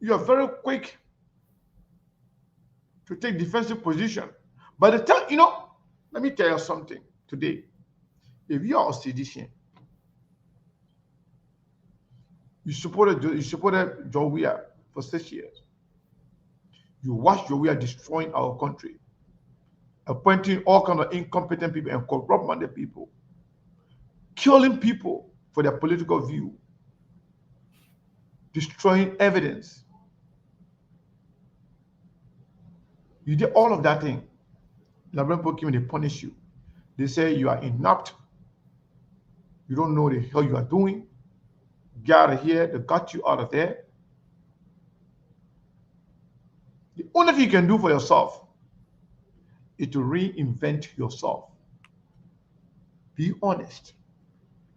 You are very quick to take defensive position. By the time, let me tell you something today. If you are a citizen, you supported Jowia for 6 years. You watched Jowia destroying our country, appointing all kinds of incompetent people and corrupt-minded people, killing people for their political view, destroying evidence. You did all of that thing. Liberian people came and they punish you. They say you are inept. You don't know the hell you are doing. Get out of here. They got you out of there. The only thing you can do for yourself is to reinvent yourself. Be honest.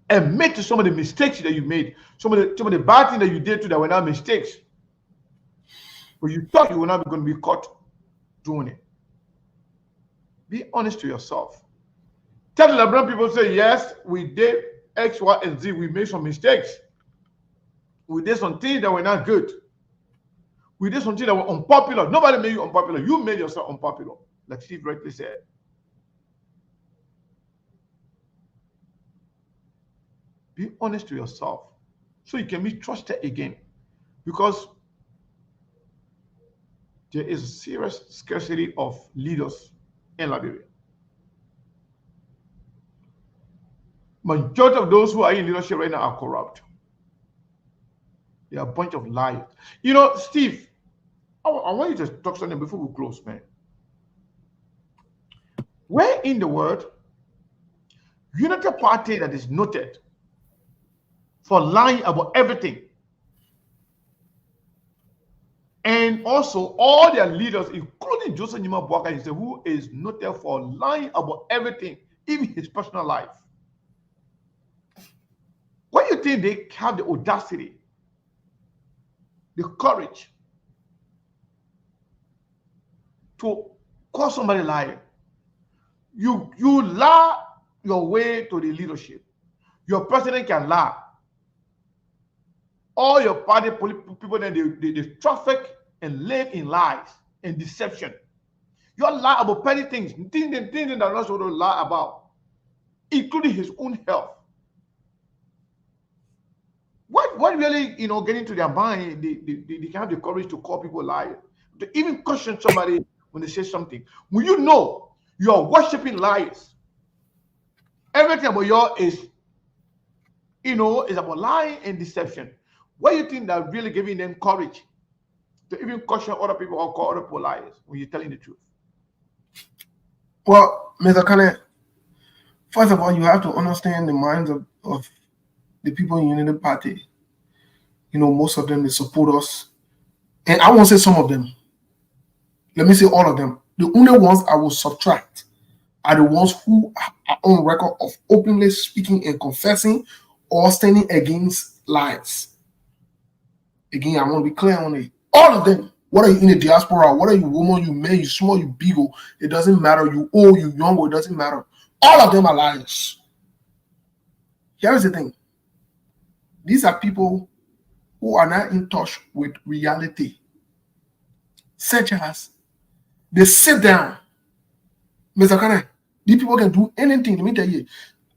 Admit to some of the mistakes that you made, some of the bad things that you did too that were not mistakes. But you thought you were not going to be caught doing it. Be honest to yourself. Tell the Liberian people, say, yes, we did X, Y, and Z. We made some mistakes. We did some things that were not good. We did some things that were unpopular. Nobody made you unpopular. You made yourself unpopular, like Steve rightly said. Be honest to yourself so you can be trusted again. Because there is a serious scarcity of leaders in Liberia. Majority of those who are in leadership right now are corrupt. They are a bunch of liars. You know, Steve, I want you to talk something before we close, man. Where in the world, United Party that is noted for lying about everything, and also all their leaders, including Joseph Nima Boaka, who is noted for lying about everything, even his personal life. Why do you think they have the audacity, the courage to call somebody lying? You lie your way to the leadership. Your president can lie. All your party people, then they traffic and live in lies and deception. You lie about petty things that they're not supposed to lie about, including his own health. What really, get into their mind, they can have the courage to call people liars, to even question somebody when they say something. When you know you are worshiping liars, everything about you is about lying and deception. What do you think that really giving them courage to even question other people or call other people liars when you're telling the truth? Well, Mr. Kane, first of all, you have to understand the minds of the people in Unity Party. Most of them, they support us. And I won't say some of them. Let me say all of them. The only ones I will subtract are the ones who are on record of openly speaking and confessing or standing against lies. Again, I want to be clear on it. All of them, whether you're in the diaspora, whether you woman, you man, you small, you big, it doesn't matter. You old, you young, it doesn't matter. All of them are liars. Here's the thing. These are people who are not in touch with reality. Such as they sit down. Mr. Kane, these people can do anything. Let me tell you.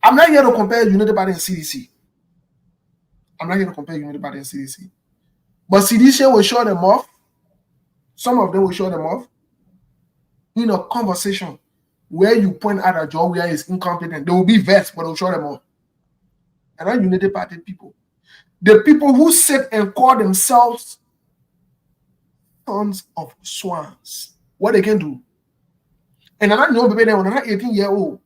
I'm not here to compare United Party and CDC. I'm not here to compare United Party and CDC. But CDC will show them off. Some of them will show them off in a conversation where you point out a job where is incompetent. They will be vexed, but they'll show them off. And not United Party people. The people who sit and call themselves sons of swans, what they can do. And they're not young baby, they're not 18-year-old,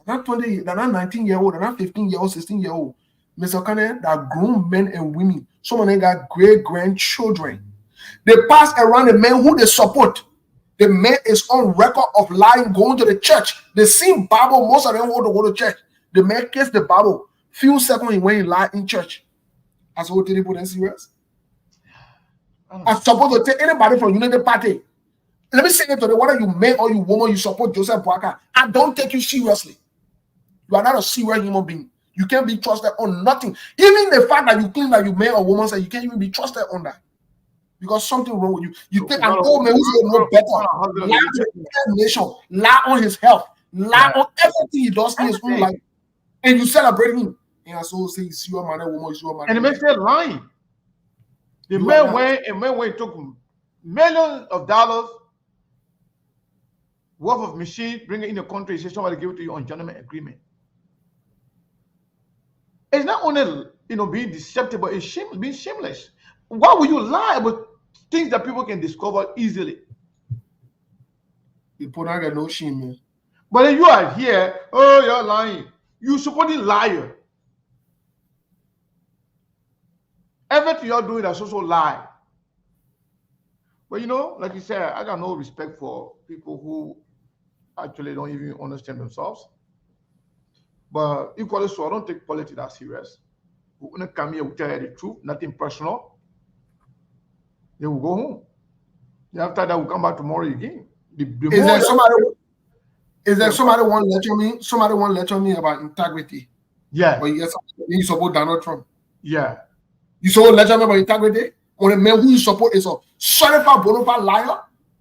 they're not 20, they're not 19-year-old, they're not 15-year-old, 16-year-old. Mr. Kane, they're grown men and women. Some of them got great-grandchildren. They pass around the men who they support. The man is on record of lying, going to the church. They see Bible, most of them want to go to church. The man kiss the Bible. Few seconds when he lie in church. As what did they put in serious? I'm supposed to take anybody from United Party. Let me say it today, whether you man or you woman, you support Joseph Boaka, I don't take you seriously. You are not a serious human being. You can't be trusted on nothing. Even the fact that you claim that you man or woman, say you can't even be trusted on that. Because something wrong with you. You think an old man who's no better, lie to the nation, lie on his health, lie on everything he does in his own life, and you celebrate him. And so say he's your man, woman, is your man. And it makes it lying. The man went took millions of dollars worth of machine, bring it in the country, say somebody give it to you on gentleman agreement. It's not only being deceptive, but it's being shameless. Why would you lie about things that people can discover easily? People don't get no shame, man. But then you are here, you're lying. You supporting liar. Everything you're doing is also lie. But like you said, I got no respect for people who actually don't even understand themselves. But equally so, I don't take politics that serious. We're going to come here, we tell you the truth, nothing personal. Then we'll go home. Then after that, we'll come back tomorrow again. Is there somebody want to lecture me? Somebody want to lecture me about integrity? Yeah. But yes, you support Donald Trump. Yeah. You support lecture me about integrity? When a man who you support is a certified bona fide liar?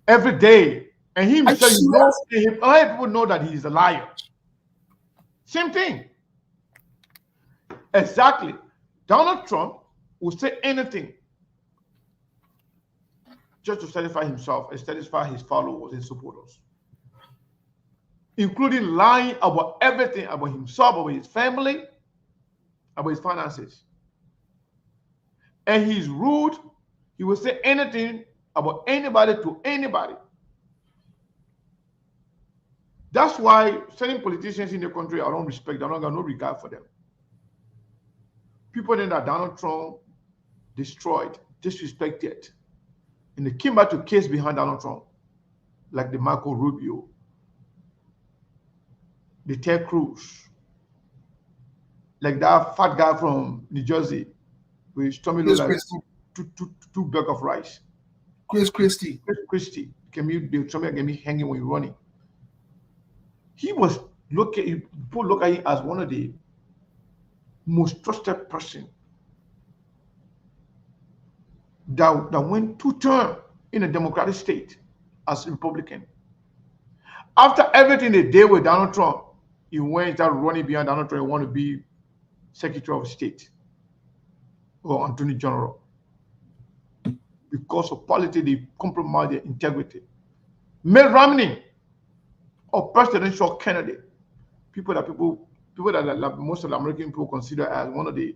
Every day. And he himself, people know that he's a liar. Same thing. Exactly. Donald Trump will say anything just to satisfy himself and satisfy his followers and supporters, including lying about everything, about himself, about his family, about his finances. And he's rude. He will say anything about anybody to anybody. That's why certain politicians in the country, I don't respect. I don't got no regard for them. People then that Donald Trump destroyed, disrespected, and they came back to case behind Donald Trump, like the Marco Rubio, the Ted Cruz, like that fat guy from New Jersey, with Tommy Chris look like Christie. two bag of rice. Chris Christie. Chris Christie, somebody can be hanging when you're running. He was people look at him as one of the most trusted person that went 2 terms in a democratic state as Republican. After everything they did with Donald Trump, he went and started running behind Donald Trump and want to be Secretary of State or Attorney General. Because of politics, they compromise their integrity. Mitt Romney, or presidential candidate, people that most of the American people consider as one of the,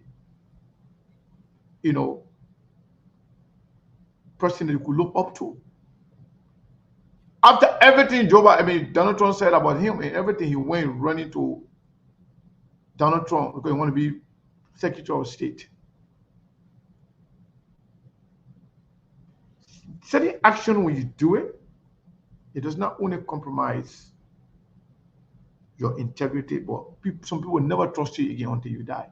person that you could look up to. After everything Donald Trump said about him and everything, he went running to Donald Trump because he want to be Secretary of State. Certain action, when you do it, it does not only compromise your integrity, but some people will never trust you again until you die.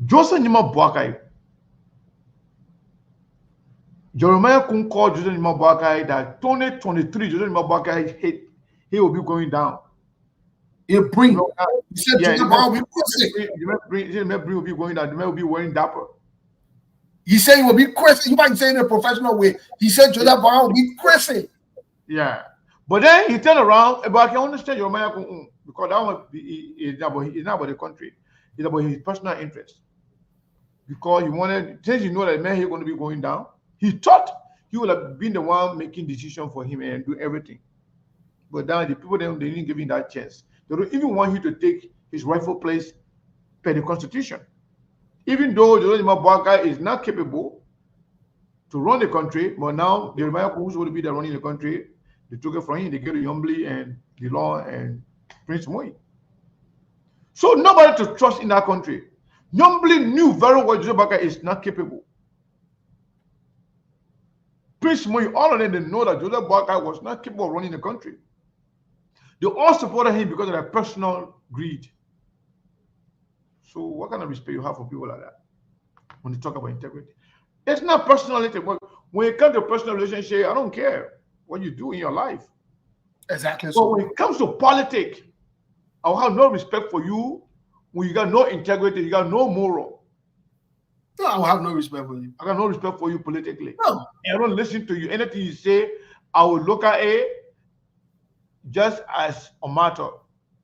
Joseph Nima Boakai, Jeremiah Kun called Joseph Nima Boakai that 2023, Joseph Nima Boakai, he will be going down. He'll bring. He said Joseph Boakai will be crazy. The man will be going down. The man will be wearing dapper. He said he will be crazy. You might say in a professional way. He said Joseph Boakai will be crazy. Yeah. But then he turned around, but I can understand Jeremiah Kun because that one is not about the country. It's about his personal interest. Because he wanted, since you know that man he's going to be going down, he thought he would have been the one making decision for him and do everything. But now the people they didn't give him that chance. They don't even want him to take his rightful place per the Constitution. Even though Joseph Boakai is not capable to run the country, but now Jeremiah Kun who's going to be the running the country. They took it from him. They gave it to Yombly and DeLon and Prince Moy. So nobody to trust in that country. Yombly knew very well Joseph Boakai is not capable. Prince Moy, all of them, they know that Joseph Boakai was not capable of running the country. They all supported him because of their personal greed. So what kind of respect you have for people like that when you talk about integrity? It's not personality. But when it comes to personal relationship, I don't care what you do in your life. Exactly. So when it comes to politics, I will have no respect for you when you got no integrity, you got no moral. No, I will have no respect for you. I got no respect for you politically. No. I don't listen to you. Anything you say, I will look at it just as a matter.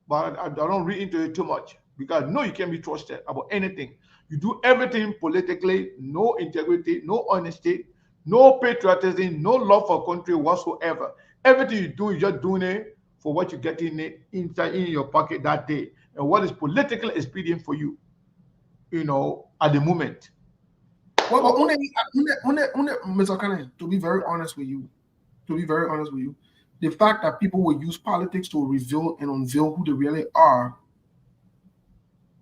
But I don't read into it too much because no, you can't be trusted about anything. You do everything politically, no integrity, no honesty, no patriotism, no love for country whatsoever. Everything you do, you're just doing it for what you get inside in your pocket that day and what is politically expedient for you, at the moment. Well, Mr. Kane, to be very honest with you, the fact that people will use politics to reveal and unveil who they really are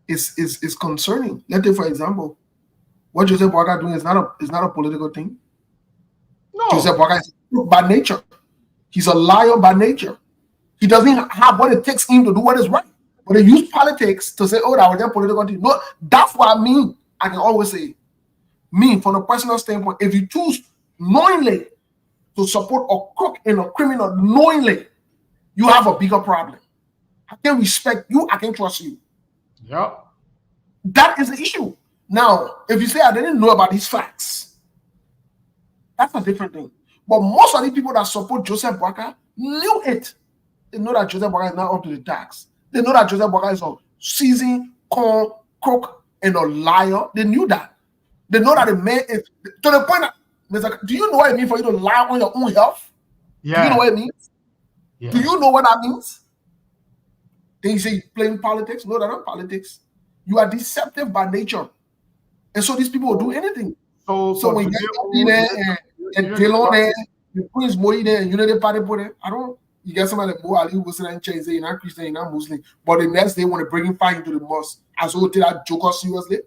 is concerning. Let's take, for example, what Joseph Boakai doing is not a political thing. No. Joseph Boakai is by nature. He's a liar by nature. He doesn't have what it takes him to do what is right. But they use politics to say, oh, that was their political thing. No, that's what I mean. I can always say, from a personal standpoint, if you choose knowingly to support a crook and a criminal knowingly, you have a bigger problem. I can respect you, I can trust you. Yeah. That is the issue. Now, if you say I didn't know about these facts, that's a different thing. But most of the people that support Joseph Boakai knew it. They know that Joseph Boakai is not up to the tax. They know that Joseph Boakai is a seasoned crook and a liar. They knew that. They know that the man is to the point that, do you know what it means for you to lie on your own health? Yeah. Do you know what it means? Yeah. Do you know what that means? Then you say you're playing politics. No, they're not politics. You are deceptive by nature. And so these people will do anything. So when you're there and Dillon there, the Prince Moy there, and Unity Party put it, I don't. You get somebody like Mo Ali who was and change, you're not Christian, you're not Muslim. But the next day, want to bring him fire into the mosque, as well did that joke seriously.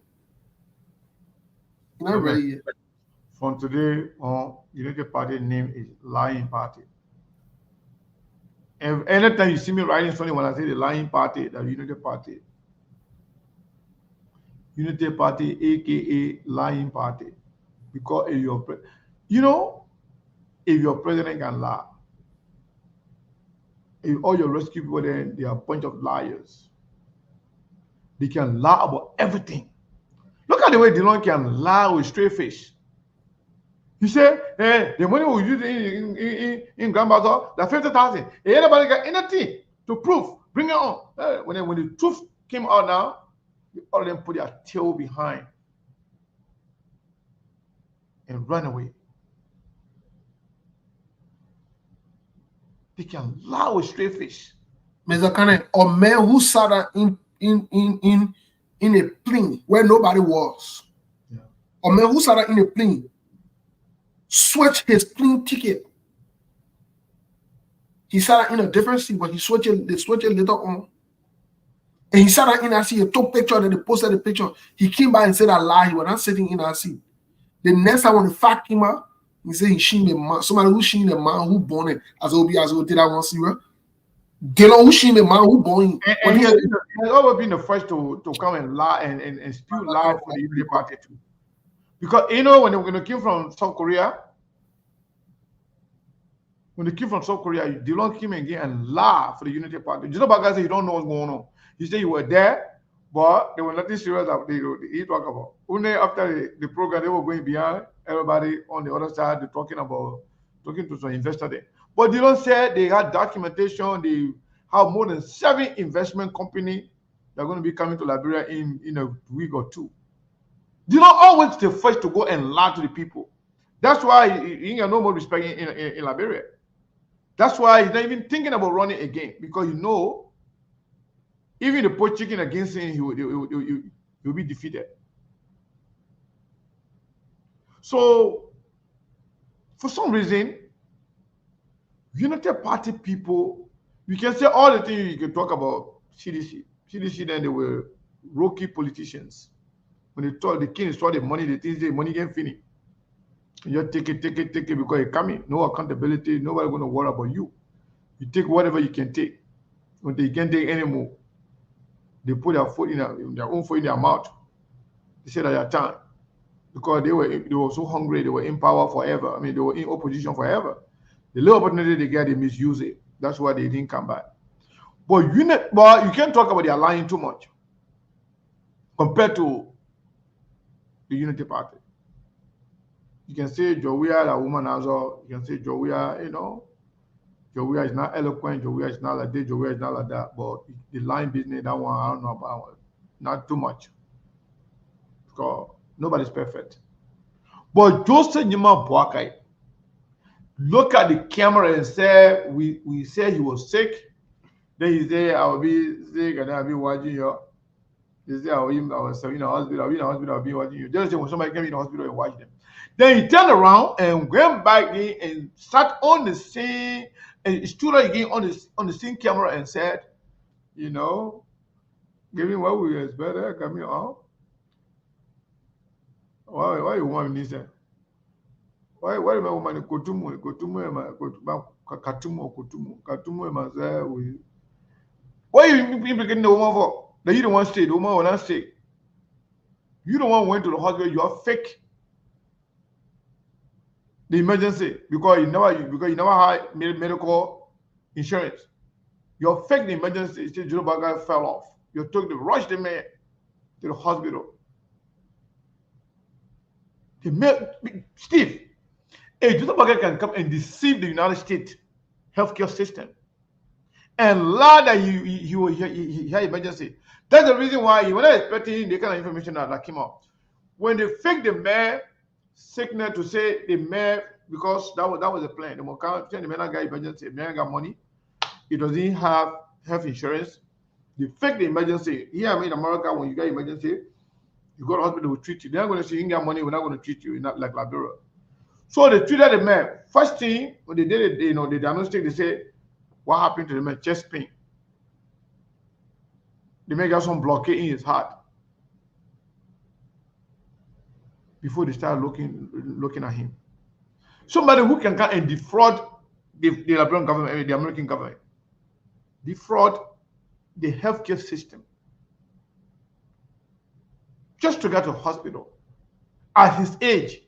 Not really. From today on, Unity Party name is Lying Party. And anytime you see me writing something when I say the Lying Party, the Unity Party. Unity Party, aka Lying Party. Because if if your president can lie, if all your rescue people then they are a bunch of liars. They can lie about everything. Look at the way Dillon can lie with straight face. He said, hey, the money we use in Grand Bazaar, the 50,000. Anybody got anything to prove? Bring it on. When the truth came out now, all of them put their tail behind and run away. They can lie with straight face. Mr. Kane, a man who sat in a plane where nobody was. Yeah. A man who sat in a plane, switched his plane ticket. He sat in a different seat, but they switched it later on. And he sat in that seat, he took picture, and they posted the picture. He came by and said that lie, he was not sitting in that seat. The next time when the fact came out, he said he seen the man, somebody who seen the man who born it, as well did that one serious. They know who seen the man who born it. And he has always been the first to come and lie and spew lies for the Unity Party too. Because when they came from South Korea, Dillon came again and laughed for the Unity Party. Just about guys say you don't know what's going on. He said you were there, but they were nothing serious that they talk about. Only after the program, they were going beyond everybody on the other side, they're talking to some investor there. But Dillon said they had documentation, they have more than 7 investment companies that are going to be coming to Liberia in a week or two. Dillon always the first to go and lie to the people. That's why he ain't got no more respect in Liberia. That's why he's not even thinking about running again, because even the poor chicken against him, he will be defeated. So, for some reason, Unity Party people, you can say all the things you can talk about CDC. CDC, then they were rookie politicians. When they talk, the king saw the money, they think the money can finish. You just take it because it's coming. No accountability, nobody going to worry about you. You take whatever you can take. When they can't take anymore, they put their foot in their own foot in their mouth. They said at their time. Because they were so hungry, they were in power forever. I mean, they were in opposition forever. The little opportunity they get, they misuse it. That's why they didn't come back. But you can't talk about their lying too much compared to the Unity Party. You can say Jowia, that woman as well. You can say Jowia, Jowia is not eloquent, Jowia is not like this, Jowia is not like that. But the lying business, that one, I don't know about. Not too much. Because nobody's perfect. But Joseph Nyima Boakai, look at the camera and say, we said he was sick. Then he said, I will be sick and I'll be watching you. He said, I was in the hospital, I'll be watching you. Just say when somebody came in the hospital and watch them. Then he turned around and went back in and sat on the same, and stood again on the same camera and said, given what we expected coming out, why you want me to say? Why am I woman Kotumu why you implicating the woman for? That you don't want to stay, the woman will not stay. You don't want to went to the hospital, you are fake. The emergency because you never had medical insurance. You're fake the emergency, Joe Baga fell off. You took the rush the man to the hospital. Steve, Joe Baga can come and deceive the United States healthcare system and lie that he had emergency. That's the reason why you were not expecting the kind of information that came out. When they fake the mayor sickness to say the mayor, because that was the plan. The mayor got emergency, the mayor got money. He doesn't have health insurance. They fake the emergency. Here in America, when you get emergency, you go to hospital, they will treat you. They're not going to say you get money, we're not going to treat you, not like Liberia. So they treated the man. First thing when they did it, the diagnostic, they say, what happened to the man? Chest pain. The man got some blockade in his heart. Before they start looking at him. Somebody who can come and defraud the Liberian government, the American government, defraud the healthcare system just to get to hospital at his age,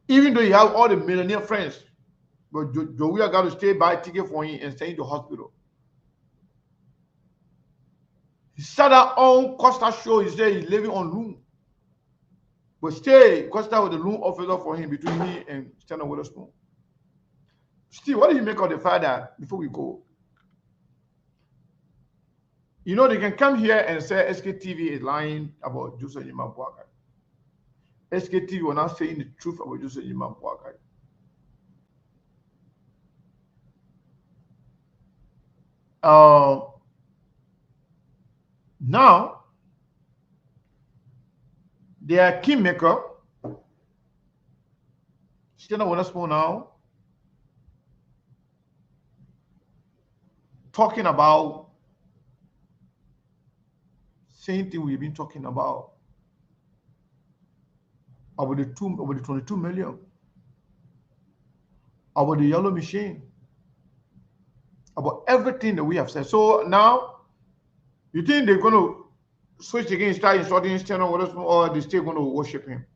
even though he have all the millionaire friends, but Joey got to stay buy a ticket for him and stay in the hospital. He started on Costa show. He said he's living on room, but stay Costa was the room officer for him between me and Stanley Witherspoon. Steve, what do you make of the fact that before we go? You know, they can come here and say SKTV is lying about Joseph Yima Boakai. SKTV will not saying the truth about Joseph Yima Boakai. Now, they are kingmaker. Still not with us now. Talking about same thing we've been talking about the 22 million, about the yellow machine, about everything that we have said. So now, you think they're going to switch again, start insulting Steno, or they're still going to worship him,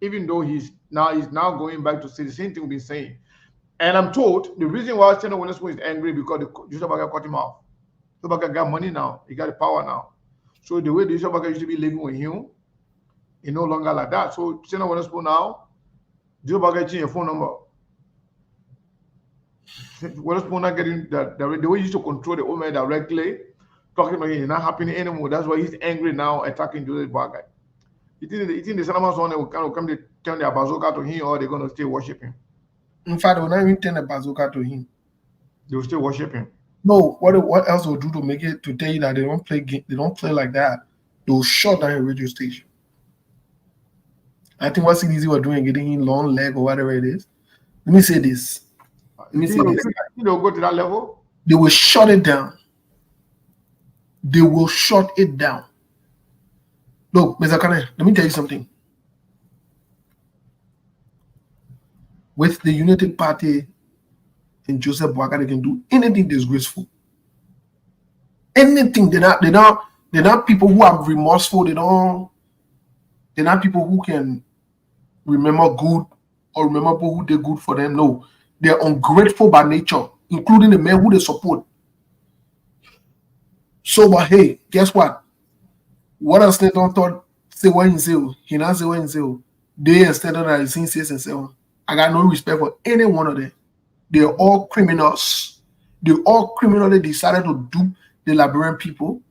even though he's now going back to say the same thing we've been saying. And I'm told the reason why Steno is angry because the Joseph Boakai cut him off. Joseph Boakai got money now, he got the power now. So the way the Joseph Boakai used to be living with him, it's no longer like that. So Steno now, Joseph Boakai changed your phone number. Witherspoon not getting the way he used to control the old man directly, talking to him, it's not happening anymore. That's why he's angry now, attacking Joseph Boakai. You think the Salaman's one will come to turn their bazooka to him, or they're going to still worship him? In fact, they will not even turn a bazooka to him. They will still worship him. No, what else will do to make it to tell you that they don't play like that? They will shut down a radio station. I think what CDC were doing, getting him long leg or whatever it is. Let me say this. They'll go to that level. They will shut it down. They will shut it down. Look, Mr. Kane, let me tell you something. With the United Party and Joseph Boakai, they can do anything disgraceful. Anything. They're not people who are remorseful. They're not people who can remember good or remember people who did good for them. No. They're ungrateful by nature, including the men who they support. So, but hey, guess what? What else they don't thought say what in say? He not say what in say. They instead of that, he says and say, I got no respect for any one of them. They're all criminals. They all criminally decided to dupe the Liberian people.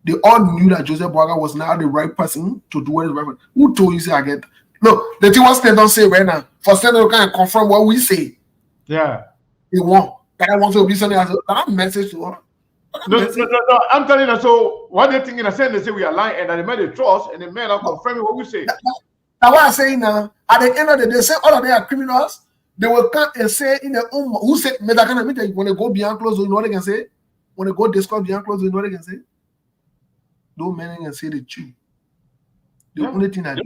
They all knew that Joseph Boakai was not the right person to do what is right. Who told you say I get? Look, the thing what they don't say right now. For State to kind of confirm what we say. Yeah. They want. That I want to be something as a message to her. No, I'm telling you. So what they thinking? I said they say we are lying, and they made a trust, and the men are confirming what we say. Now what I'm saying now, at the end of the day, say all of them are criminals. They will come and say in their own who said when they go beyond close, you know what they can say? When they go discuss beyond close, you know what they can say? Those men can say the truth. The only thing that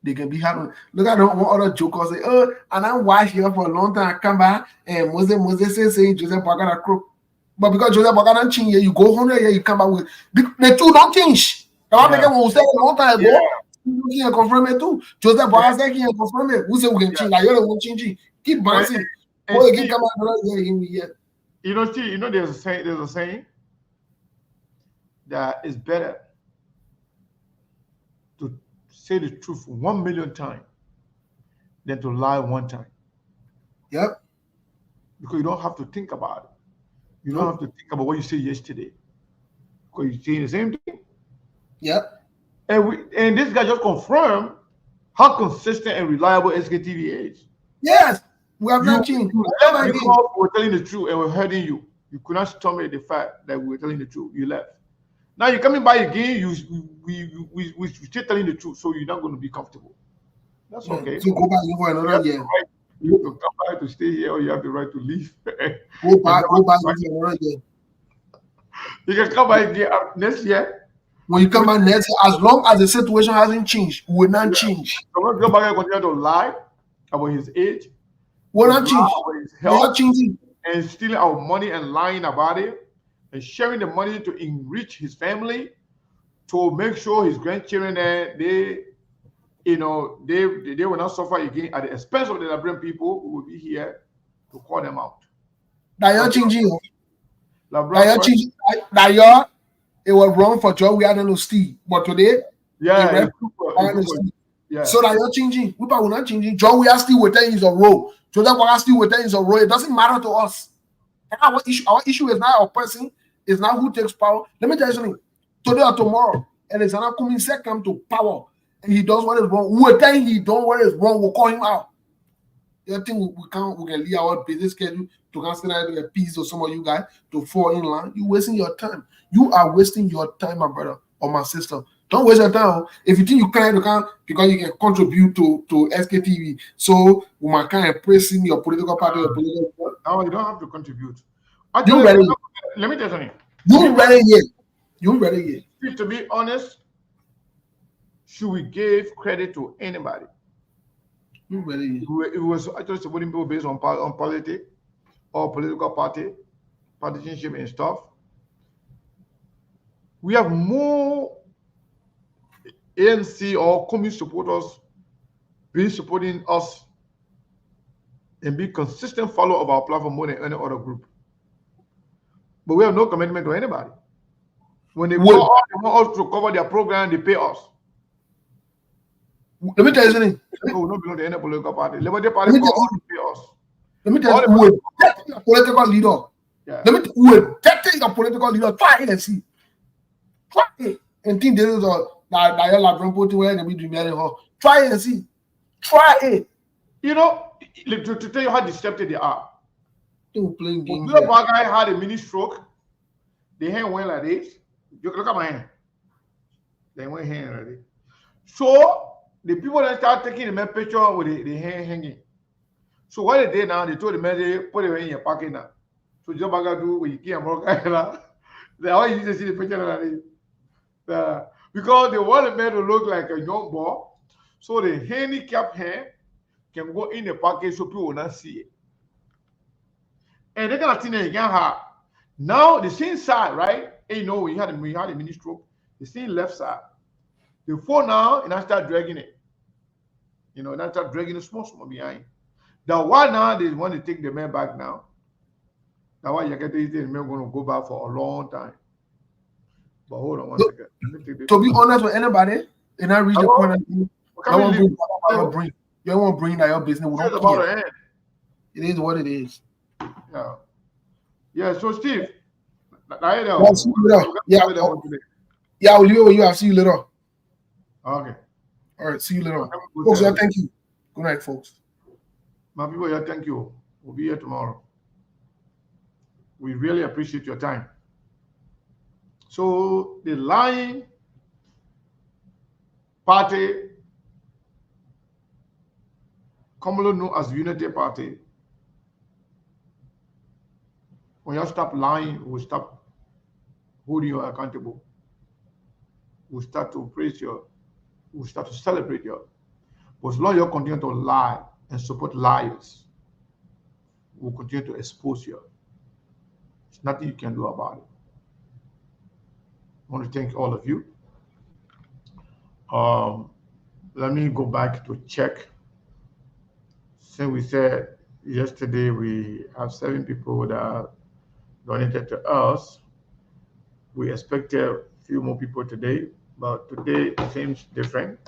they can be having. Look at one other joker say, oh, and I watch here for a long time. I come back and Moses saying Joseph Boakai a crook. But because Joseph Boakai don't change here, you go 100 years, you come back with the two don't change. The one making one said a long time ago, you can confirm it too. Joseph Boakai said he can confirm it. Who say we can change? Like you're the one changing. Keep bouncing. Boy, keep coming out. You know, Steve, you know there's a saying that it's better to say the truth 1 million times than to lie one time. Yep. Because you don't have to think about it. You don't have to think about what you said yesterday. Because you're saying the same thing. Yep. And this guy just confirmed how consistent and reliable SKTV is. Yes. We have not changed. We're telling the truth and we're hurting you. You could not stomach the fact that we were telling the truth. You left. Now you're coming by again. We still telling the truth, so you're not going to be comfortable. That's Yeah. okay. So go back for You another have the year. right. You have to come back to stay here, or you have the right to leave. Go back And for another year. you can come back again next year. When you come back next year, as long as the situation hasn't changed, we will not change. So when you come back and continue to lie about his age, We will to not change. lie about his We are health, changing. and stealing our money and lying about it, and sharing the money to enrich his family, to make sure his grandchildren they will not suffer again at the expense of the Liberian people who will be here to call them out. That you're changing. That LeBron, you're changing. That you're it was wrong for Joe. We had no steal, but today, yeah, it yeah. So that you're changing. We are not changing. Joe, we are still within his role. So that we are still within his role. It doesn't matter to us. And our issue is not our person. It's not who takes power. Let me tell you something. Today or tomorrow, Alexander Kuminse come to power and he does what is wrong. We'll tell him he done what is wrong. We'll call him out. You think we can leave our business schedule to consider a piece of some of you guys to fall in line? You're wasting your time. You are wasting your time, my brother or my sister. Don't waste your time. If you think you can because you can contribute to SKTV, so we might kind of praising your political party or political. No, you don't have to contribute. You ready? Let me tell you something. You ready yet? You ready yet? To be honest, should we give credit to anybody? You ready yet? It was actually supporting people based on politics or political party, partisanship and stuff. We have more ANC or communist supporters being supporting us and be consistent follower of our platform more than any other group. But we have no commitment to anybody. When they call us, they want us to cover their program, they pay us. Let me tell you something. We don't belong to any political party. Liberty Party call us to pay us. Let me tell you, we're getting a political leader. Yeah. We're getting a political leader. Try it and see. Try it. And think this is that you're like putting where we do marry her. Try it and see. Try it. You know, to tell you how deceptive they are. Playing games. The guy had a mini stroke. The hand went like this. You look at my hand. They went hand like this. So the people that start taking the picture with the hand hanging. So what they did now, they told the man they put it in your pocket now. So just back do when you can't work now. They always used to see the picture like this. Because they want the man to look like a young boy. So the handicapped hand can go in the pocket so people will not see it. And they're gonna think that you can't have. Now the same side, right? And you know when you had a mini stroke, the same left side. The phone now and I start dragging it. You know, and I start dragging it small behind. That one now they want to take the man back now. That's why you get the man going to go back for a long time. But hold on one second. To be honest with anybody, and I reach the point of view, you don't want to bring that your business. We don't care. It is what it is. Yeah. Yeah. So Steve, I'll see you later. Yeah, I'll leave it with you. I'll see you later. Okay. All right. See you later. Folks, yeah, thank you. Good night, folks. My people, yeah, thank you. We'll be here tomorrow. We really appreciate your time. So the lying party, commonly known as Unity Party, when you stop lying, we'll stop holding you accountable. We'll start to praise you. We'll start to celebrate you. But as long as you continue to lie and support liars, we'll continue to expose you. There's nothing you can do about it. I want to thank all of you. Let me go back to check. Since we said yesterday we have 7 people that donated to us, we expected a few more people today, but today it seems different.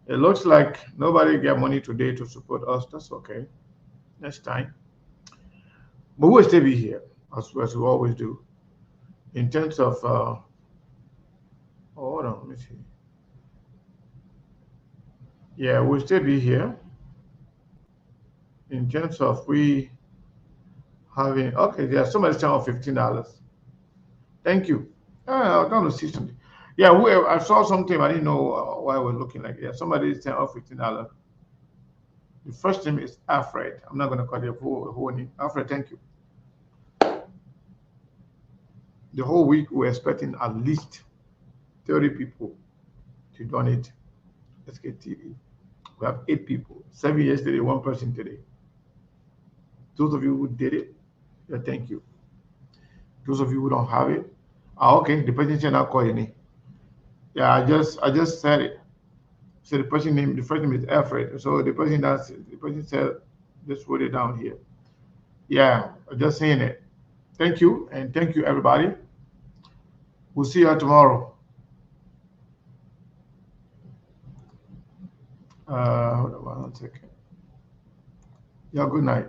It looks like nobody got money today to support us. That's okay. Next time. But we'll still be here, as we always do. In terms of, hold on, let me see. Yeah, we'll still be here. In terms of we having, okay, there's somebody saying $15. Thank you. I don't know, see something. Yeah, whoever, I saw something. I didn't know why I was looking like. Yeah, somebody sent off $15. The first name is Alfred. I'm not gonna call it whole name. Alfred, thank you. The whole week we're expecting at least 30 people to donate SKTV. We have 8 people. 7 yesterday, 1 person today. Those of you who did it, yeah, thank you. Those of you who don't have it, okay, the person said not call your name. Yeah, I just said it. So the person name, the first name is Alfred. So the person said, just wrote it down here. Yeah, just saying it. Thank you, and thank you everybody. We'll see you tomorrow. Hold on 1 second. Yeah, good night.